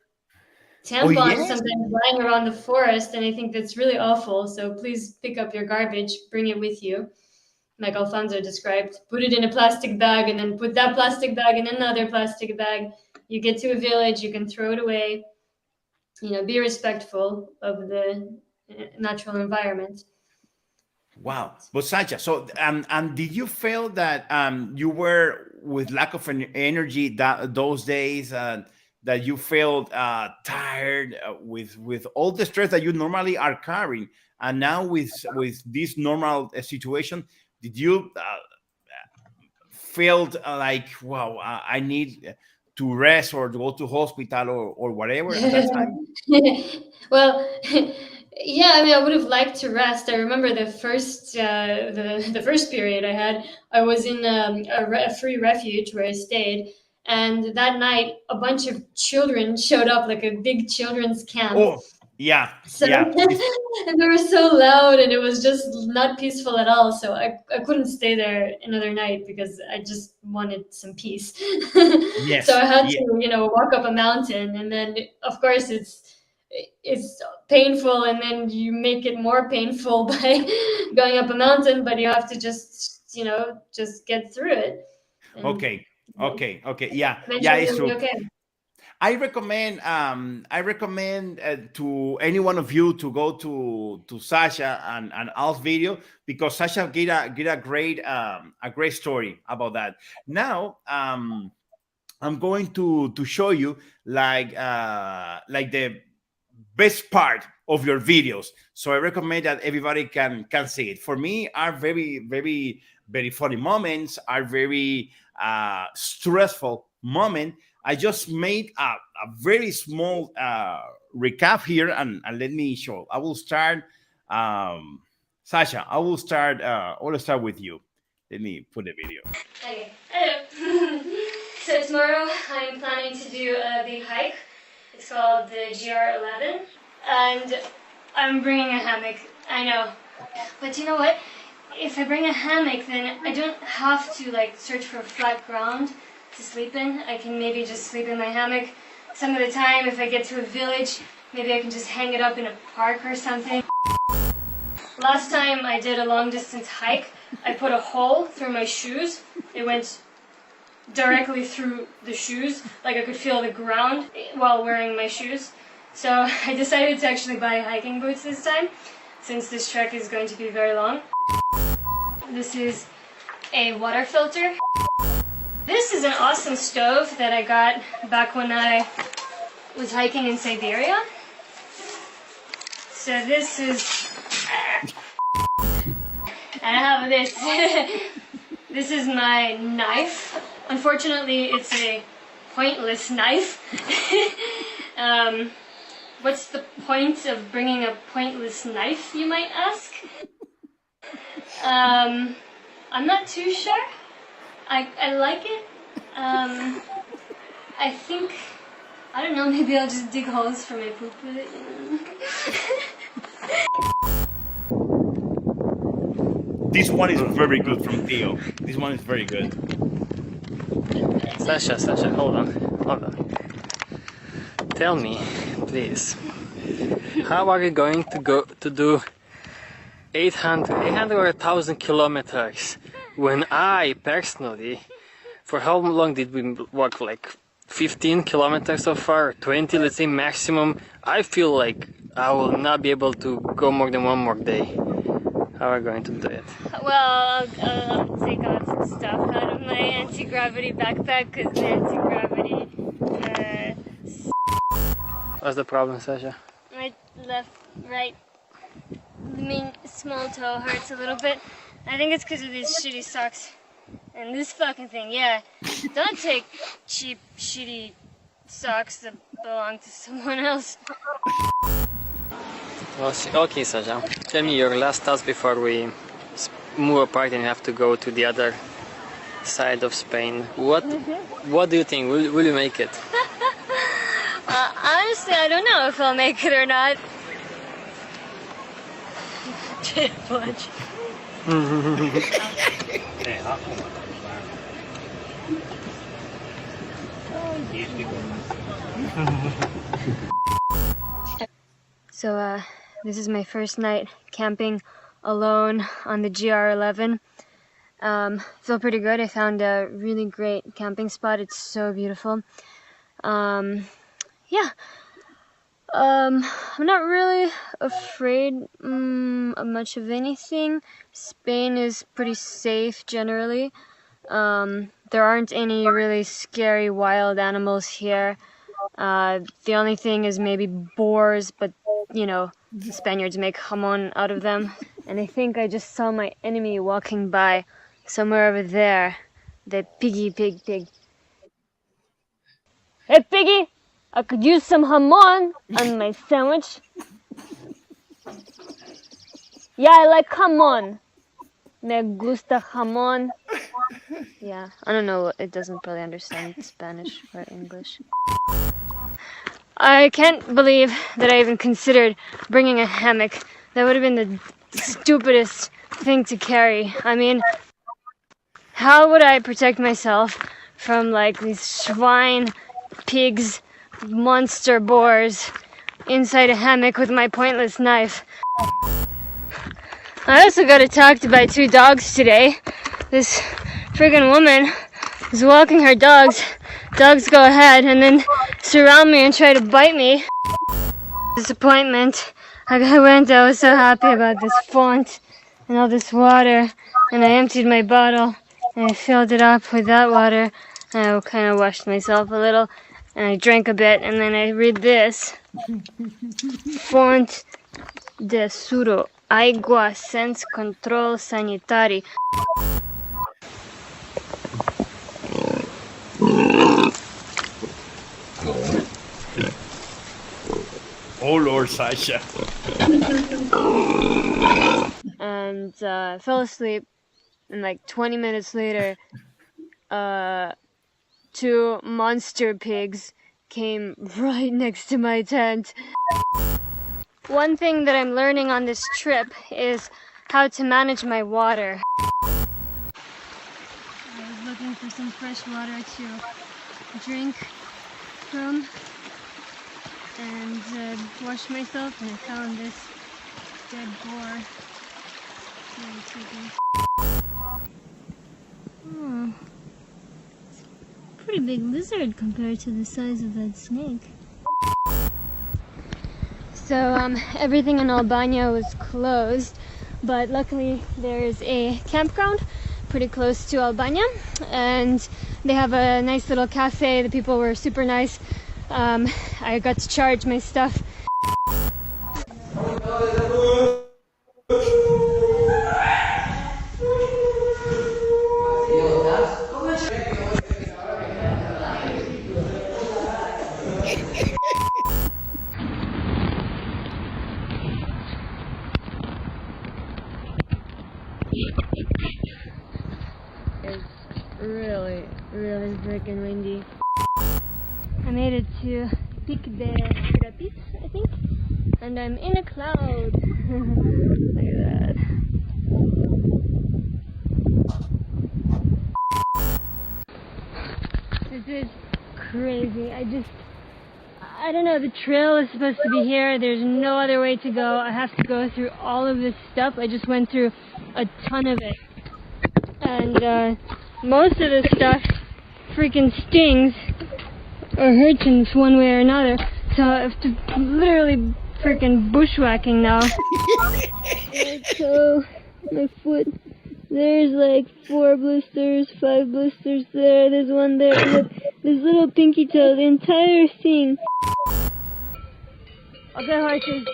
Oh tampons yes. sometimes lying around the forest, and I think that's really awful. So please pick up your garbage, bring it with you, like Alfonso described. Put it in a plastic bag, and then put that plastic bag in another plastic bag. You get to a village, you can throw it away. You know, be respectful of the natural environment. Wow. But Sasha, so and did you feel that you were with lack of energy that those days, that you felt tired with all the stress that you normally are carrying, and now with this normal situation, did you felt like, wow, I need to rest or to go to hospital or whatever at that time? Well, yeah, I mean, I would have liked to rest. I remember the first period I had. I was in a free refuge where I stayed, and that night a bunch of children showed up, like a big children's camp. Oh, yeah, So yeah. and they were so loud, and it was just not peaceful at all. So I couldn't stay there another night because I just wanted some peace. So Yes, I had yeah. to, you know, walk up a mountain, and then of course it's painful, and then you make it more painful by going up a mountain. But you have to just, you know, just get through it, and Okay, okay. Yeah, yeah, eventually it's it'll be true. okay. I recommend to any one of you to go to Sasha and Al's video, because Sasha get a great story about that. Now I'm going to show you like the best part of your videos. So I recommend that everybody can see it. For me, are very funny moments, are very stressful moment. I just made a very small recap here, and let me show. I will start, Sasha. I will start with you. Let me put the video. Okay. Hello. So tomorrow I'm planning to do a big hike. It's called the GR11, and I'm bringing a hammock. I know, but you know what? If I bring a hammock, then I don't have to like search for flat ground to sleep in. I can maybe just sleep in my hammock. Some of the time, if I get to a village, maybe I can just hang it up in a park or something. Last time I did a long distance hike, I put a hole through my shoes. It went directly through the shoes, like I could feel the ground while wearing my shoes. So I decided to actually buy hiking boots this time, since this trek is going to be very long. This is a water filter. This is an awesome stove that I got back when I was hiking in Siberia. So this is... I have this. This is my knife. Unfortunately, it's a pointless knife. What's the point of bringing a pointless knife, you might ask? I'm not too sure. I like it. I think, I don't know, maybe I'll just dig holes for my poop with it. This one is very good from Theo. This one is very good. Sasha, hold on. Tell me, please, how are you going to do 800 or 1,000 kilometers. When I personally, for how long did we walk? Like 15 kilometers so far, 20, let's say maximum. I feel like I will not be able to go more than one more day. How are we going to do it? Well, I'll take out some stuff out of my anti-gravity backpack because the anti-gravity, What's the problem, Sasha? my right, small toe hurts a little bit. I think it's because of these shitty socks. And this fucking thing, yeah. Don't take cheap, shitty socks that belong to someone else. Okay, Sasha. Tell me your last thoughts before we move apart and you have to go to the other side of Spain. What do you think? Will you make it? Honestly, I don't know if I'll make it or not. Bunch. So, this is my first night camping alone on the GR11. Feel pretty good. I found a really great camping spot. It's so beautiful. Yeah. I'm not really afraid of much of anything. Spain is pretty safe generally. There aren't any really scary wild animals here. The only thing is maybe boars, but you know, the Spaniards make jamon out of them. And I think I just saw my enemy walking by somewhere over there. The pig. Hey, piggy! I could use some jamon on my sandwich. Yeah, I like jamon. Me gusta jamon. Yeah, I don't know. It doesn't probably understand Spanish or English. I can't believe that I even considered bringing a hammock. That would have been the stupidest thing to carry. I mean, how would I protect myself from like these swine, pigs, monster boars inside a hammock with my pointless knife? I also got attacked by 2 dogs today. This friggin' woman is walking her dogs. Dogs go ahead and then surround me and try to bite me. Disappointment. I was so happy about this font and all this water, and I emptied my bottle and I filled it up with that water, and I kind of washed myself a little, and I drank a bit, and then I read this. Font de suro. Agua sans control sanitari. Oh Lord, Sasha. And I fell asleep, and like 20 minutes later, 2 monster pigs came right next to my tent. One thing that I'm learning on this trip is how to manage my water. I was looking for some fresh water to drink from and wash myself, and I found this dead boar. Oh, it's a pretty big lizard compared to the size of that snake. So everything in Albania was closed, but luckily there's a campground pretty close to Albania, and they have a nice little cafe. The people were super nice. I got to charge my stuff. It's really freaking windy. I made it to Pic de Rapis, I think, and I'm in a cloud. Look at that. This is crazy. I don't know, the trail is supposed to be here. There's no other way to go. I have to go through all of this stuff. I just went through a ton of it. And most of the stuff freaking stings or hurts in one way or another. So I have to literally freaking bushwhacking now. My toe, my foot. There's like 4 blisters, 5 blisters there. There's one there. Look, this little pinky toe, the entire thing. Okay, horses,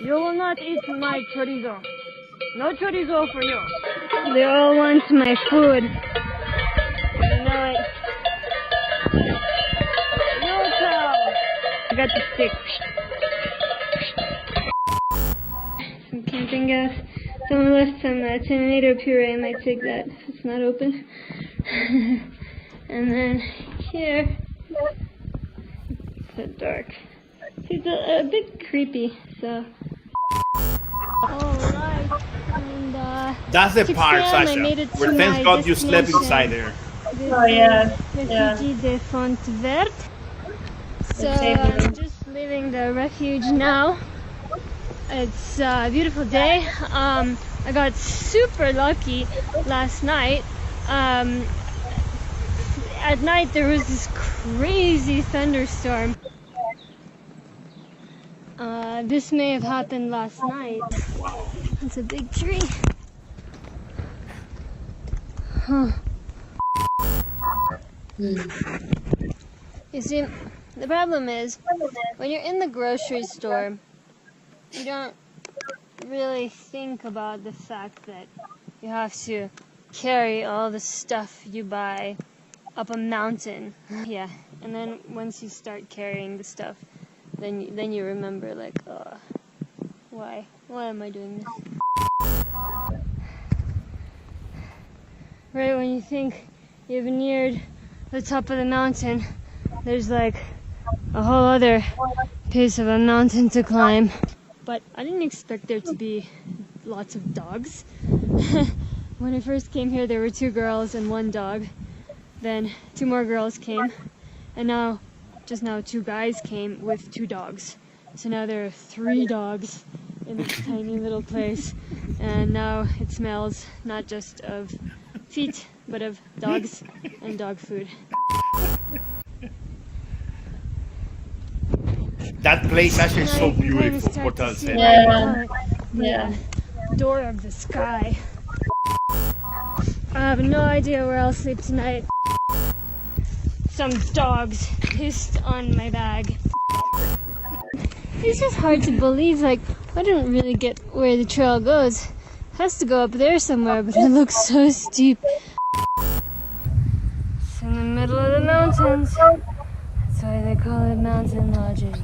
you will not eat my chorizo. No chorizo for you. They all want my food. I know it. No cow. I got the stick. Some camping gas. Someone left some tomato puree. I might take that if it's not open. And then here, it's so dark. It's a bit creepy, so. Alright, and That's the part, 6 a.m. I Sasha, made it where to thank my God you slept destination. inside there. This Oh, yeah. is Yeah. Refugee de Fontvert. So It's safe. I'm just leaving the refuge now. It's a beautiful day. I got super lucky last night. At night there was this crazy thunderstorm. This may have happened last night. It's a big tree. Huh. You see, the problem is, when you're in the grocery store, you don't really think about the fact that you have to carry all the stuff you buy up a mountain. Yeah, and then once you start carrying the stuff, then you remember, like, oh, why am I doing this? Right when you think you've neared the top of the mountain, there's like a whole other piece of a mountain to climb. But I didn't expect there to be lots of dogs. When I first came here, there were 2 girls and 1 dog. Then 2 more girls came, and just now 2 guys came with 2 dogs. So now there are 3 dogs in this tiny little place, and now it smells not just of feet, but of dogs and dog food. That place actually is Now so you can kind of beautiful, start to Portal see, said. like, Yeah. the door of the sky. I have no idea where I'll sleep tonight. Some dogs pissed on my bag. It's just hard to believe, like, I don't really get where the trail goes. It has to go up there somewhere, but it looks so steep. It's in the middle of the mountains. That's why they call it mountain lodging.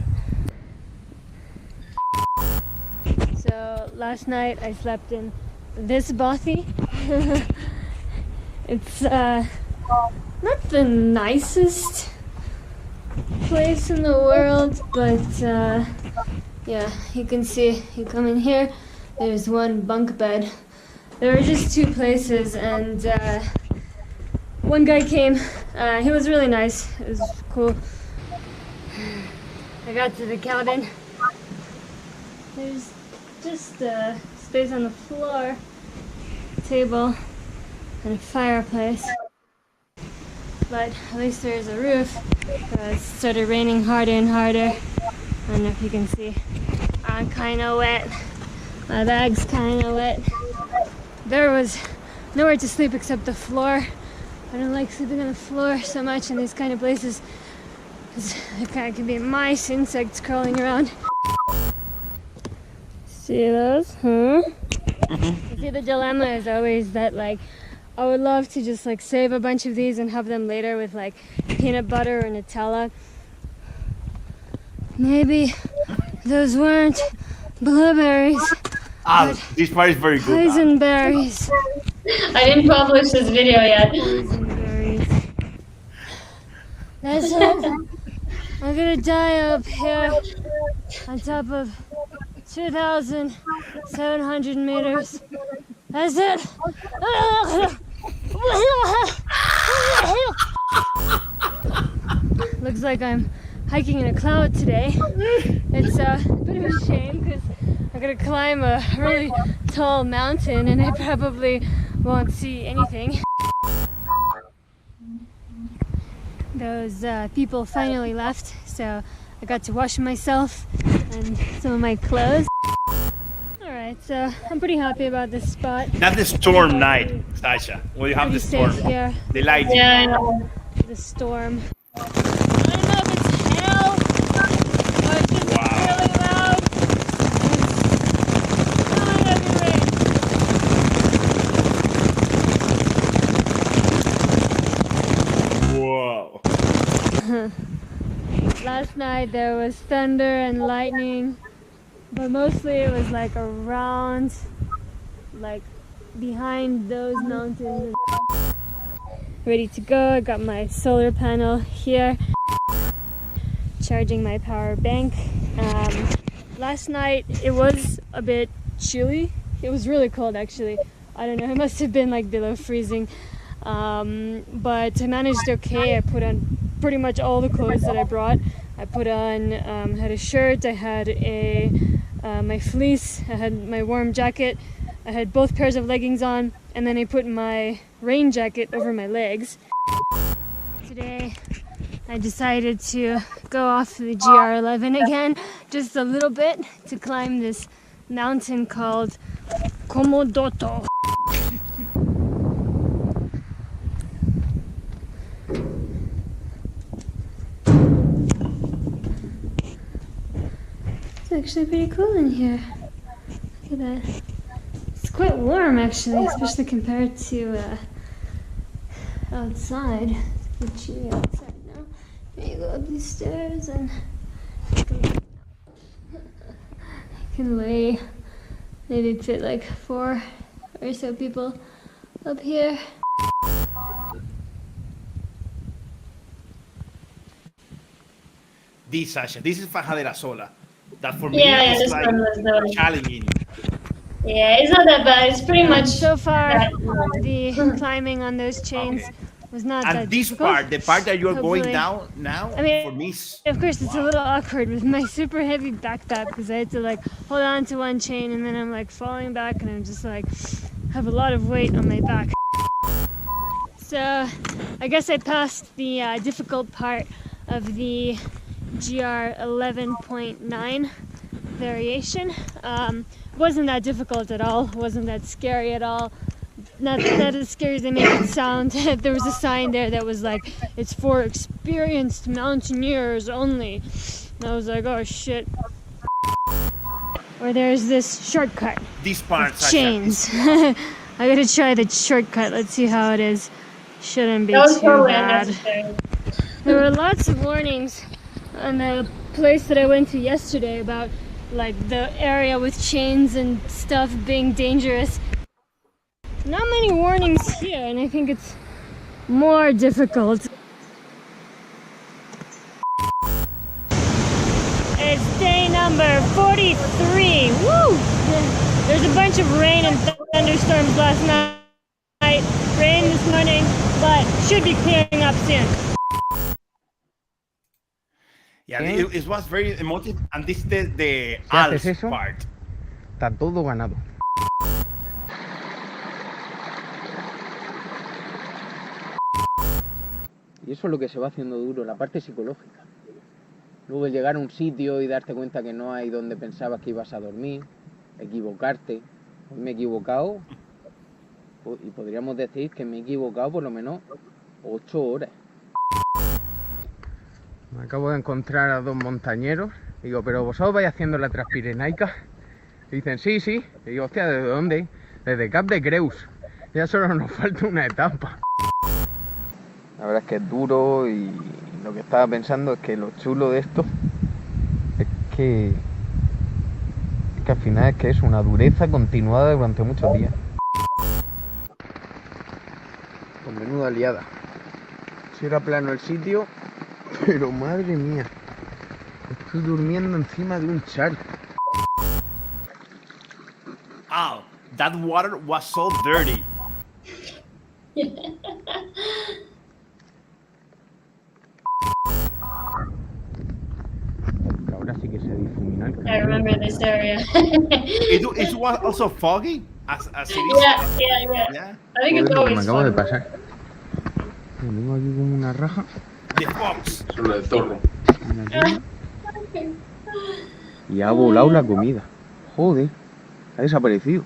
So last night I slept in this bothy. It's not the nicest place in the world, but yeah, you can see, you come in here, there's 1 bunk bed. There were just 2 places, and one guy came, he was really nice, it was cool. I got to the cabin, there's just space on the floor, table, and a fireplace. But at least there's a roof. It started raining harder and harder. I don't know if you can see. I'm kind of wet. My bag's kind of wet. There was nowhere to sleep except the floor. I don't like sleeping on the floor so much in these kind of places. There kind of can be mice, insects crawling around. See those? Huh? You see, the dilemma is always that, like, I would love to just like save a bunch of these and have them later with like peanut butter or Nutella. Maybe those weren't blueberries. This part is very good. Poison berries. I didn't publish this video yet. Poison berries. That's it. I'm gonna die up here on top of 2,700 meters. That's it. Looks like I'm hiking in a cloud today. It's a bit of a shame because I'm gonna climb a really tall mountain and I probably won't see anything. Those people finally left, so I got to wash myself and some of my clothes. Alright, so I'm pretty happy about this spot. That's the storm night, Sasha. Well, you have the storm. Here. The lightning. Yeah, I know. The storm. I don't know if it's hell, but it's just really loud. Whoa. Last night there was thunder and lightning, but mostly it was like around, like behind those mountains. Ready to go. I got my solar panel here, charging my power bank. Last night it was a bit chilly. It was really cold actually. I don't know, it must have been like below freezing. But I managed okay. I put on pretty much all the clothes that I brought. I put on, had a shirt, I had my fleece, I had my warm jacket, I had both pairs of leggings on, and then I put my rain jacket over my legs. Today I decided to go off the GR11 again, just a little bit, to climb this mountain called Komodoto. It's actually pretty cool in here. Look at that. It's quite warm actually, especially compared to outside. It's pretty chilly outside now. Here you go up these stairs and you can lay, maybe fit like 4 or so people up here. This, Sasha, this is Fajadera Sola. That for me is like challenging. Yeah, it's not that bad. It's pretty much so far. The climbing on those chains was not that this difficult. part, the part that you're Hopefully. going down now, I mean, for me, of course, it's a little awkward with my super heavy backpack because I had to like hold on to one chain and then I'm like falling back and I'm just like have a lot of weight on my back. So I guess I passed the difficult part of the GR11.9 variation. Wasn't that difficult at all, wasn't that scary at all. Not as scary as they make it sound. There was a sign there that was like, it's for experienced mountaineers only. And I was like, oh shit. Or there's this shortcut. This part, chains. I gotta try the shortcut, let's see how it is. Shouldn't be too bad. There were lots of warnings on the place that I went to yesterday about like the area with chains and stuff being dangerous. Not many warnings here, and I think it's more difficult. It's day number 43. Woo! There's a bunch of rain and thunderstorms last night. Rain this morning, but should be clearing up soon. Yeah, it was very emotive, and this is the Alps part. Está todo ganado. Y eso es lo que se va haciendo duro, la parte psicológica. Luego el llegar a un sitio y darte cuenta que no hay donde pensabas que ibas a dormir, equivocarte. Hoy me he equivocado, y podríamos decir que me he equivocado por lo menos 8 horas. Me acabo de encontrar a 2 montañeros. Digo, ¿pero vosotros vais haciendo la Transpirenaica? Y dicen, sí, sí. Y digo, hostia, ¿desde dónde? Desde Cap de Creus. Ya solo nos falta una etapa. La verdad es que es duro y lo que estaba pensando es que lo chulo de esto es que al final es que es una dureza continuada durante muchos días. Con menuda liada. Si era plano el sitio, pero madre mía, estoy durmiendo encima de un charco. Oh, that water was so dirty. ahora sí que se difumina el I camino. remember this area. It was also foggy as it is. Yeah. I think Joder, it's lo que me always acabo de fun. pasar. Tengo aquí como una raja. The fox. Solo de zorro. Y ha volado la comida. Joder, ha desaparecido.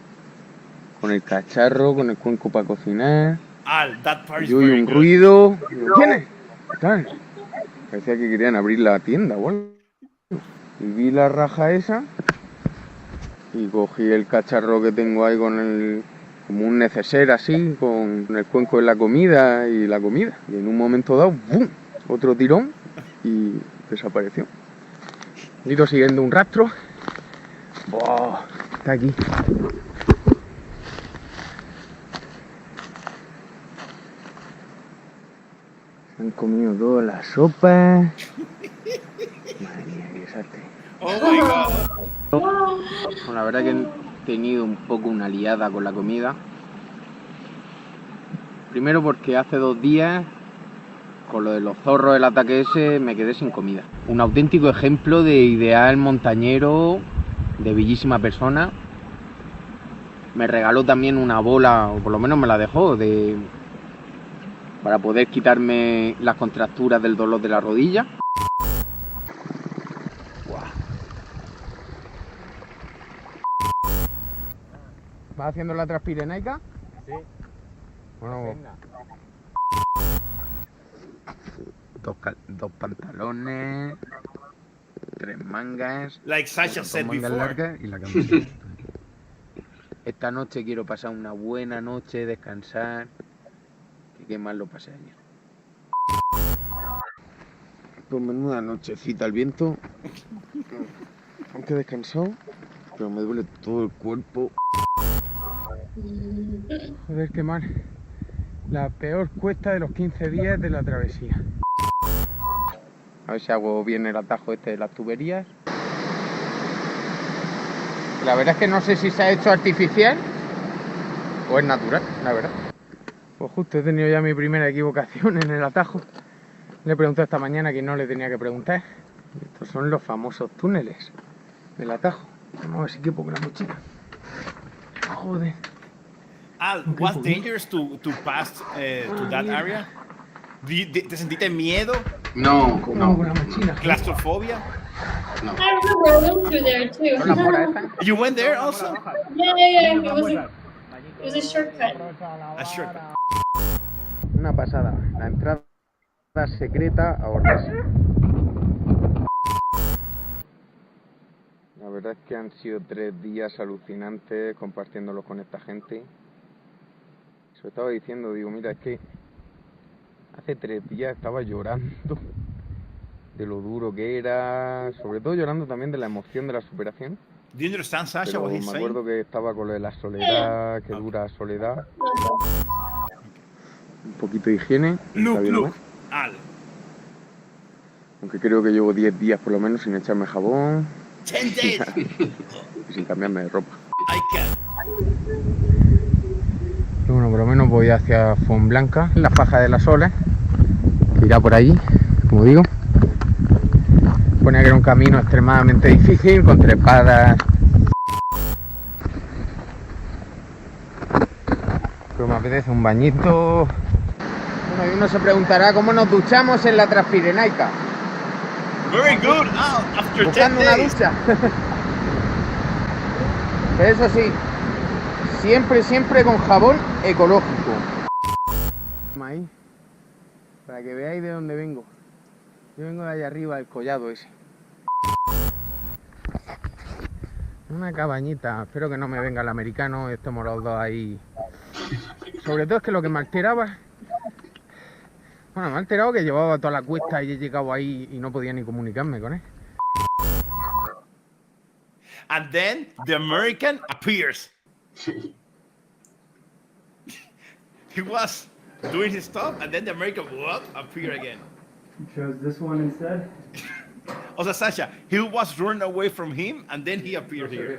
Con el cacharro, con el cuenco para cocinar. Al, that part is Yo oí very un good. ruido. Digo, ¿quién es? Tal. Parecía que querían abrir la tienda o algo. Y vi la raja esa. Y cogí el cacharro que tengo ahí con el... como un neceser así, con el cuenco de la comida y la comida. Y en un momento dado, ¡bum! Otro tirón y desapareció. He ido siguiendo un rastro. ¡Buah! Está aquí. Se han comido toda la sopa. Madre mía, qué desastre. Oh my God. Bueno, la verdad que he tenido un poco una liada con la comida. Primero porque hace 2 días, con lo de los zorros, el ataque ese, me quedé sin comida. Un auténtico ejemplo de ideal montañero, de bellísima persona. Me regaló también una bola, o por lo menos me la dejó, para poder quitarme las contracturas del dolor de la rodilla. ¿Vas haciendo la transpirenaica? Sí. Bueno, dos pantalones, 3 mangas, Like Sasha 2 said mangas before. largas y la camiseta. Esta noche quiero pasar una buena noche, descansar. Y qué mal lo pasé ayer. Pues menuda nochecita al viento. Aunque he descansado, pero me duele todo el cuerpo. Joder, qué mal. La peor cuesta de los 15 días de la travesía. A ver si hago bien el atajo este de las tuberías. La verdad es que no sé si se ha hecho artificial o es natural, la verdad. Pues justo he tenido ya mi primera equivocación en el atajo. Le he preguntado esta mañana a quien no le tenía que preguntar. Estos son los famosos túneles del atajo. Vamos a ver si quepo con la mochila. Joder. Al, was dangerous to pass to that area? ¿Te sentiste miedo? No, no. Con la mochila. ¿Claustrofobia? No. I remember I went through there too. You went there also? Yeah. It was a shortcut. A shortcut. Una pasada. La entrada secreta a Ordesa. La verdad es que han sido 3 días alucinantes compartiéndolos con esta gente. Se lo estaba diciendo, digo, mira, es que hace 3 días estaba llorando de lo duro que era, sobre todo llorando también de la emoción de la superación. Do you understand, Sasha, Pero what me he's saying? acuerdo que estaba con lo de la soledad, que dura soledad. Un poquito de higiene. Está bien, Look, ¿no? Al. Aunque creo que llevo 10 días por lo menos sin echarme jabón 10 days. y sin cambiarme de ropa. I can't. Y bueno, por lo menos voy hacia Fontblanca, la faja de las olas, que irá por allí, como digo. Ponía que era un camino extremadamente difícil, con trepadas. Pero me apetece un bañito. Bueno, y uno se preguntará cómo nos duchamos en la Transpirenaica. Very good, Al, after 10 Buscando una days. ducha. Pero eso sí, siempre con jabón ecológico. Ahí, para que veáis de dónde vengo. Yo vengo de allá arriba, del collado ese. Una cabañita, espero que no me venga el americano, estemos los dos ahí. Sobre todo es que lo que me alteraba... Bueno, me ha alterado que llevaba toda la cuesta y he llegado ahí y no podía ni comunicarme con él. And then the American appears. He was doing his stuff, and then the American appeared again. You chose this one instead? O sea, Sasha, he was running away from him, and then he appeared here.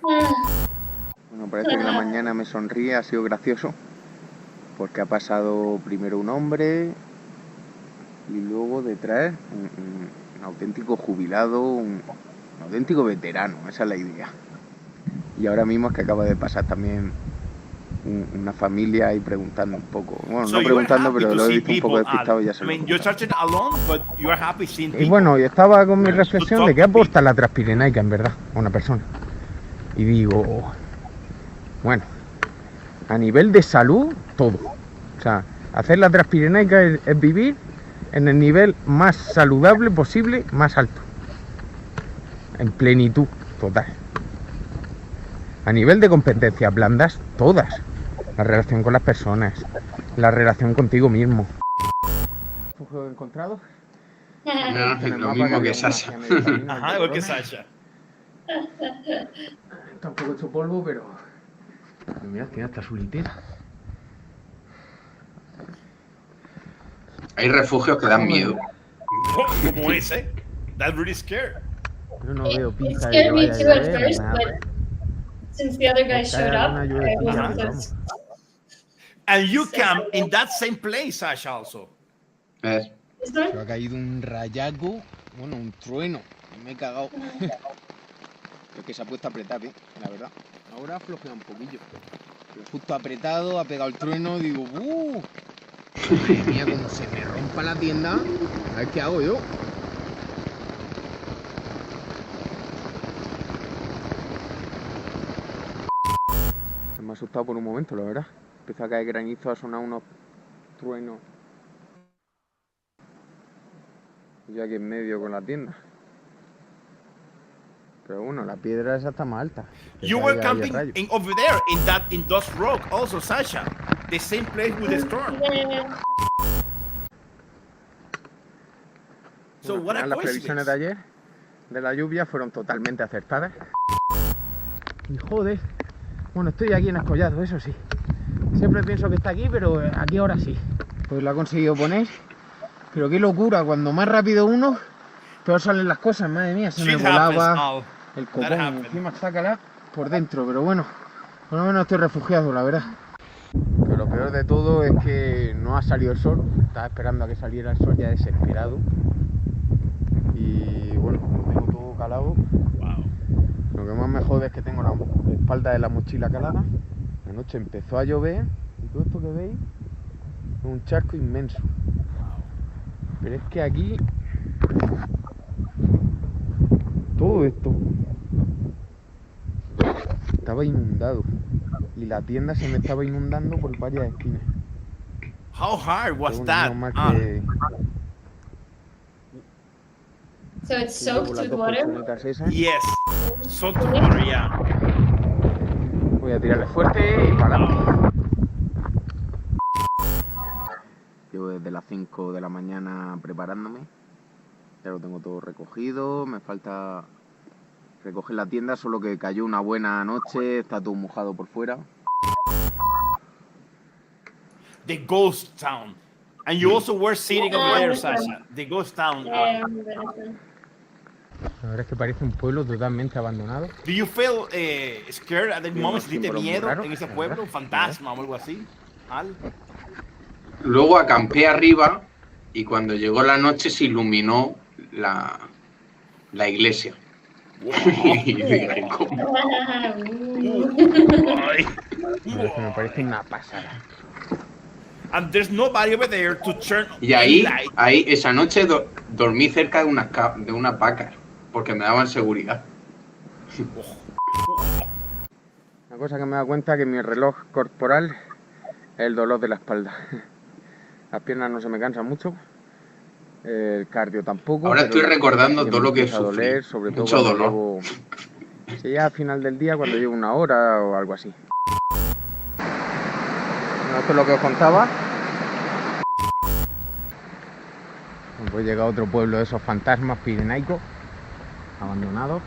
Bueno, parece que la mañana me sonríe, ha sido gracioso. Porque ha pasado primero un hombre y luego detrás un auténtico jubilado, un auténtico veterano, esa es la idea. Y ahora mismo es que acaba de pasar también una familia ahí preguntando un poco. Bueno, So no you are preguntando, happy pero to lo he see visto un poco people, despistado y ya se I lo he mean, you're comentado. searching alone, but you are happy seeing Y people. bueno, yo estaba con mi reflexión de talk qué to aporta la Transpirenaica en verdad a una persona. Y digo, bueno, a nivel de salud, todo. O sea, hacer la Transpirenaica es vivir en el nivel más saludable posible, más alto. En plenitud total. A nivel de competencias blandas, todas. La relación con las personas, la relación contigo mismo. ¿Refugio encontrado? No, lo mismo que Sasha. Ajá, igual que Sasha. Está un poco hecho polvo, pero mira, tiene hasta su litera. Hay refugios que dan miedo. Como ese. That's really scary. Yo no veo It pinta de que scared me vaya a too at llover ni first, nada. but since the other guys Cae showed up, alguna I lluevecilla, wasn't pero as vamos. And you camp in that same place, Sasha, also. This one? Pero ha caído un rayaco, bueno, un trueno. Y me he cagado. Es que se ha puesto a apretar, la verdad. Ahora flojea un poquillo. Pero justo apretado, ha pegado el trueno, digo, madre mía, como se me rompa la tienda. A ver qué hago yo. Me ha asustado por un momento, la verdad. Empezó a caer granizo, a sonar unos truenos. Yo aquí en medio con la tienda. Pero bueno, la piedra esa está más alta. You were camping over there in those rock also, Sasha. The same place with the storm. So Bueno, what a las previsiones de ayer de la lluvia fueron totalmente acertadas. Y joder, bueno, estoy aquí en Escollado, eso sí. Siempre pienso que está aquí, pero aquí ahora sí. Pues lo ha conseguido poner. Pero qué locura, cuando más rápido uno, peor salen las cosas, madre mía, se me volaba el copón y encima está calado por dentro, pero bueno, por lo menos estoy refugiado, la verdad. Pero lo peor de todo es que no ha salido el sol, estaba esperando a que saliera el sol ya desesperado. Y bueno, tengo todo calado. Lo que más me jode es que tengo la espalda de la mochila calada. Anoche empezó a llover y todo esto que veis es un charco inmenso. Pero es que aquí todo esto estaba inundado y la tienda se me estaba inundando por varias esquinas. How hard was Bueno, that? menos mal que So it's que llevo soaked las with dos water? colchonetas esas. Yes. Soaked with water, yeah. Voy a tirarle fuerte y para adelante. Llevo desde las 5 de la mañana preparándome. Ya lo tengo todo recogido. Me falta recoger la tienda, solo que cayó una buena noche. Está todo mojado por fuera. The ghost town. And you also were sitting over there, Sasha. The ghost town. Yeah, La verdad es que parece un pueblo totalmente abandonado. Do you feel scared at the Tiene moment? unos ¿Sentiste símbolos muy miedo raros, en ese la pueblo? verdad. ¿Un fantasma o algo así? ¿Al? Luego acampé arriba y cuando llegó la noche se iluminó la iglesia. Y dije, ¿cómo? Me parece una pasada. And there's nobody over there to turn Y any light. ahí esa noche dormí cerca de unas vacas porque me daban seguridad. Una cosa que me da cuenta es que mi reloj corporal es el dolor de la espalda. Las piernas no se me cansan mucho, el cardio tampoco. Ahora estoy recordando todo lo que empieza a doler, sufrí. sobre todo Mucho cuando dolor. llevo, si ya a final del día, cuando llevo una hora o algo así. Bueno, esto es lo que os contaba. Pues llega a otro pueblo de esos fantasmas pirenaicos abandonados.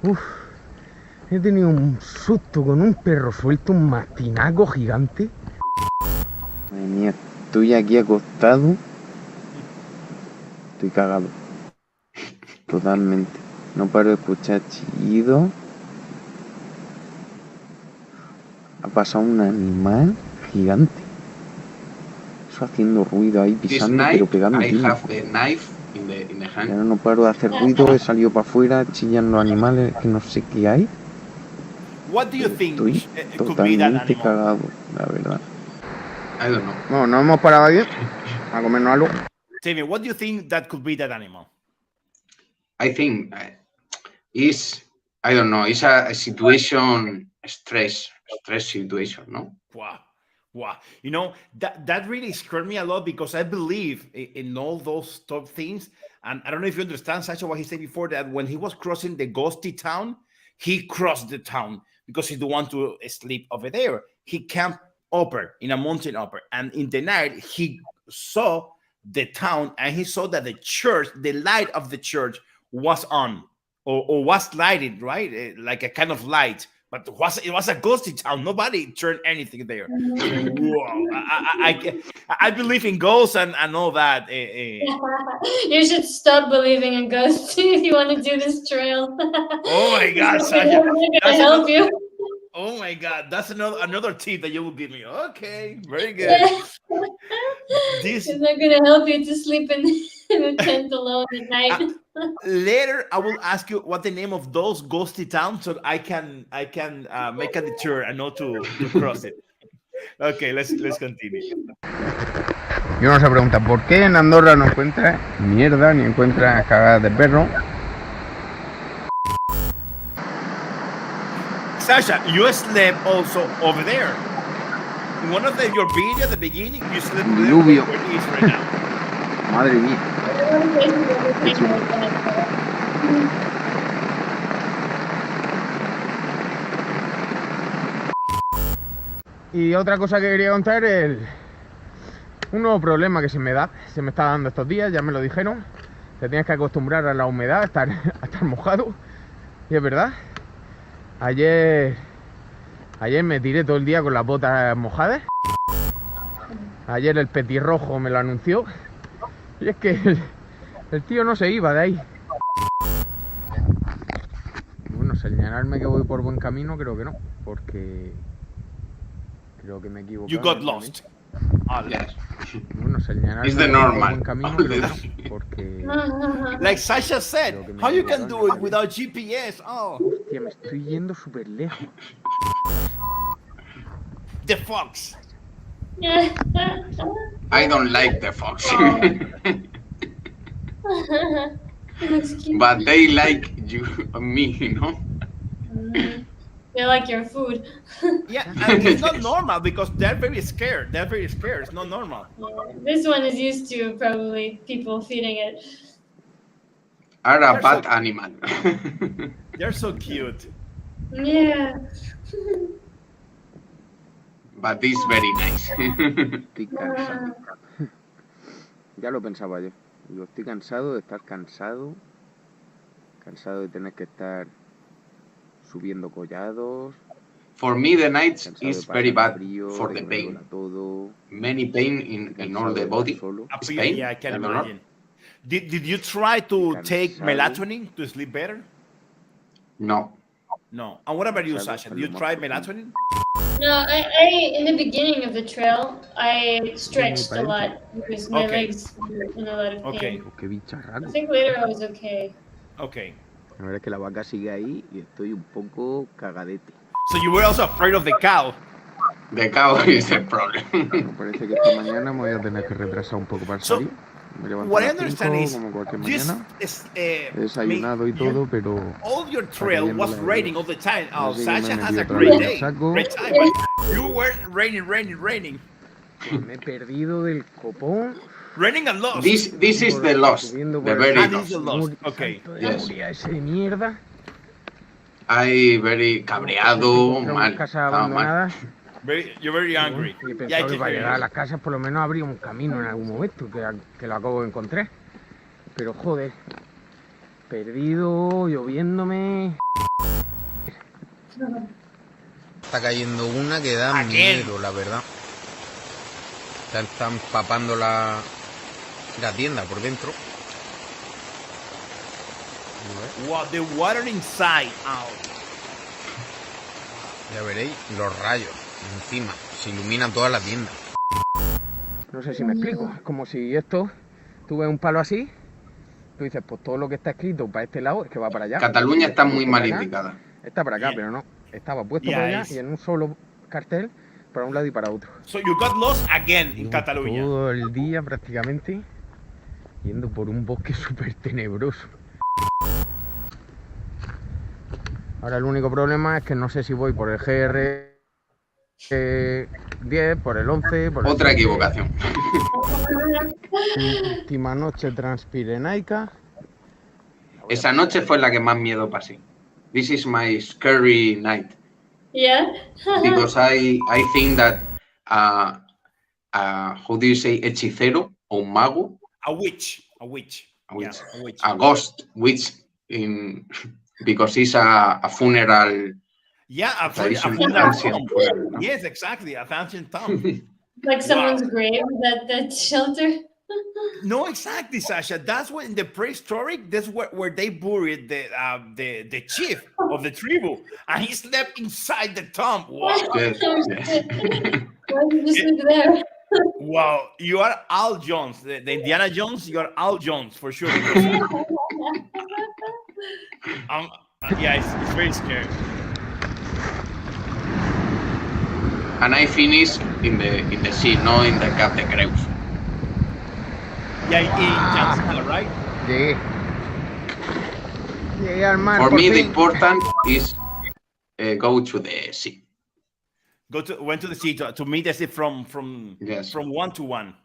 Uf, he tenido un susto con un perro suelto, un mastinaco gigante. Madre mía, estoy aquí acostado. Estoy cagado. Totalmente. No paro de escuchar chillidos. Ha pasado un animal gigante. Eso haciendo ruido ahí, This pisando, night pero pegando I tiro. have the knife in the Ya hand. no paro de hacer ruido, he salido para afuera, chillan los animales, que no sé qué hay. What do you think Estoy could be that totalmente animal? cagado, la verdad. I don't know. Bueno, nos hemos parado aquí a comernos algo. Tell me, what do you think that could be that animal? I think is I don't know. It's a situation stress situation, no? Wow. Wow. You know, that really scared me a lot because I believe in all those top things. And I don't know if you understand, Sasha, what he said before, that when he was crossing the ghosty town, he crossed the town because he didn't want to sleep over there. He camped upper in a mountain upper. And in the night, he saw the town and he saw that the church, the light of the church was on or was lighted, right? Like a kind of light. But it was a ghosty town. Nobody turned anything there. Whoa. I believe in ghosts and all that. You should stop believing in ghosts if you want to do this trail. Oh my God, Sasha. They're gonna help you. Oh my God, that's another tip that you will give me. Okay, very good. It's not gonna help you to sleep in a tent alone at night. Later, I will ask you what the name of those ghosty towns, so I can make a detour and not to cross it. Okay, let's continue. Y uno se pregunta, ¿por qué en Andorra no encuentras mierda ni encuentras cagadas de perro? Sasha, you slept also over there. In one of your videos at the beginning, you slept over there. Lluvio. Where it is right now. Madre mía. Y otra cosa que quería contar es un nuevo problema que se me está dando estos días, ya me lo dijeron. Te tienes que acostumbrar a la humedad, a estar mojado. Y es verdad. Ayer me tiré todo el día con las botas mojadas. Ayer el petirrojo me lo anunció. Y es que el tío no se iba de ahí. Bueno, señalarme que voy por buen camino, creo que no. Porque creo que me he equivocado. You got lost. Yes. Bueno, señalarme It's the que voy por normal. buen camino, creo que no. Porque Like Sasha said, how you can do it without GPS? Oh, hostia, me estoy yendo súper lejos. the fox. I don't like the fox. Looks cute. But they like you me, you know? They like your food. Yeah, and it's not normal because they're very scared. They're very scared. It's not normal. This one is used to probably people feeding it. Are a bad animal. They're so cute. Yeah. But it's very nice. Estoy cansado. Ya lo pensaba yo. Digo, estoy cansado de estar cansado. Cansado de tener que estar subiendo collados. For me, the night Cansado is de very pasar bad frío, for de the que me pain. duela todo. Many pain in all Cansado the de body. estar solo. Up It's to you. pain. Yeah, I can I don't know. imagine. Did you try to take Cansado. melatonin to sleep better? No. No. And what about you, Cansado Sasha? hasta Did you lo más try profundo. melatonin? No, I in the beginning of the trail, I stretched a lot because my Okay. legs were in a lot of pain. Okay. Oh, qué bicharraco. I think later I was okay. Okay. La verdad es que la vaca sigue ahí y estoy un poco cagadete. So you were also afraid of the cow. The cow is the problem. Me parece que esta mañana me voy a tener que retrasar un poco para So, salir. Me levanto What a I las 5 understand is como cualquier this mañana. is He desayunado y todo, pero all your trail cayendo was la- raining all the time. Oh, Así que me Sasha he has metido a otra great vez en el day, saco. great time, but you were raining, Pues me he perdido del copón. raining and lost. This is the loss. Subiendo The por very Ah, this is loss. the lost. el Okay. salto de Yes. Nuria ese de mierda. I very cabreado, Encontré mal. unas casas Estaba mal. abandonadas. You're very angry. Y he Yeah, I pensado que can para hear llegar a you. las casas por lo menos habría un camino en algún momento, que lo acabo de encontrar. Pero joder, perdido, lloviéndome. Está cayendo una que da Again. miedo, la verdad. Está empapando la tienda por dentro. Wow, the water inside out. Ya veréis los rayos encima. Se ilumina toda la tienda. No sé si me explico. Es como si esto, tú ves un palo así, tú dices, pues todo lo que está escrito para este lado es que va para allá. Cataluña está muy Puesto mal para acá, indicada. está para acá, Yeah. pero no. Estaba puesto Yeah, para allá it's- y en un solo cartel para un lado y para otro. So you got lost again in Llevo Catalonia. todo el día prácticamente yendo por un bosque súper tenebroso. Ahora el único problema es que no sé si voy por el GR10, por el 11, por el Otra 7. equivocación. Última noche transpirenaica. Esa noche fue la que más miedo pasé. This is my scary night. Yeah. Because I think that how do you say hechicero o un mago? A witch. A witch. Yeah, a witch. A ghost witch because it's a funeral. Yeah, a tradition, funeral ancient tomb. funeral, no? Yes, exactly, a ancient tomb. Like someone's Wow. grave, that shelter. No, exactly, Sasha. That's what in the prehistoric. That's where they buried the chief of the tribu, and he slept inside the tomb. Wow. Yes, Oh, yes. shit. Why did you sleep there? Wow, you are Al Jones, the Indiana Jones. You are Al Jones for sure. Because, yeah, it's very scary. And I finished in the sea, not in the Cap de Creus. Yeah, in Janssen, right? Llegué. Llegué al mar. For por me, the fin. important is go to the sea. Went to the sea to meet the sea from Yes. one to one.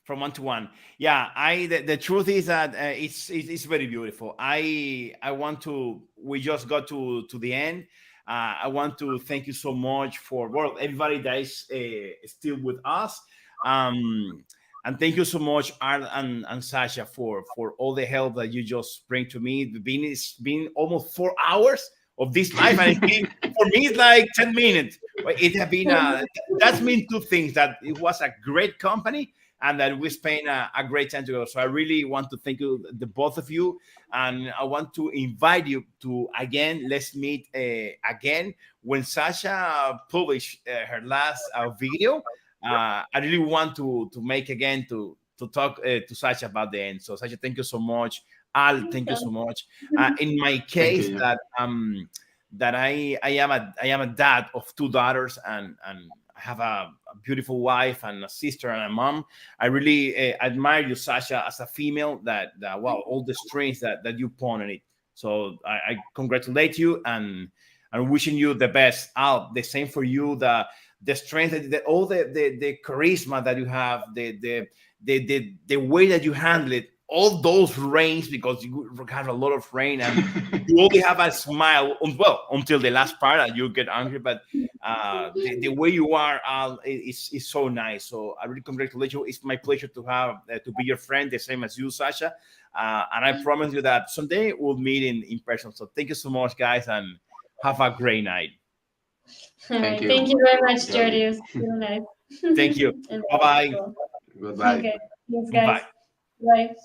From one to one. Yeah, the truth is that it's very beautiful. I want to. We just got to the end. I want to thank you so much for everybody that is still with us. And thank you so much, Art and Sasha, for all the help that you just bring to me. It's been almost 4 hours of this life, and for me it's like 10 minutes. It has been that's mean two things: that it was a great company and that we spent a great time together. So I really want to thank you, the both of you, and I want to invite you to let's meet again when Sasha published her last video. I really want to make again to talk to Sasha about the end. So Sasha, thank you so much. Al, thank you so much. In my case, that I am a dad of 2 daughters, and I have a beautiful wife and a sister and a mom. I really admire you, Sasha, as a female. That all the strengths that you put on it. So I congratulate you and wishing you the best. Al, the same for you. The strength, all the charisma that you have, the way that you handle it, all those rains, because you have a lot of rain and you only have a smile, until the last part and you get angry, but the way you are is so nice. So I really congratulate you. It's my pleasure to have to be your friend, the same as you, Sasha, and I promise you that someday we'll meet in person. So thank you so much, guys, and have a great night. Thank you very much, Jordi. It was really nice. Thank you. Bye-bye. Cool. Goodbye. Okay. Thanks, guys. Bye. Bye.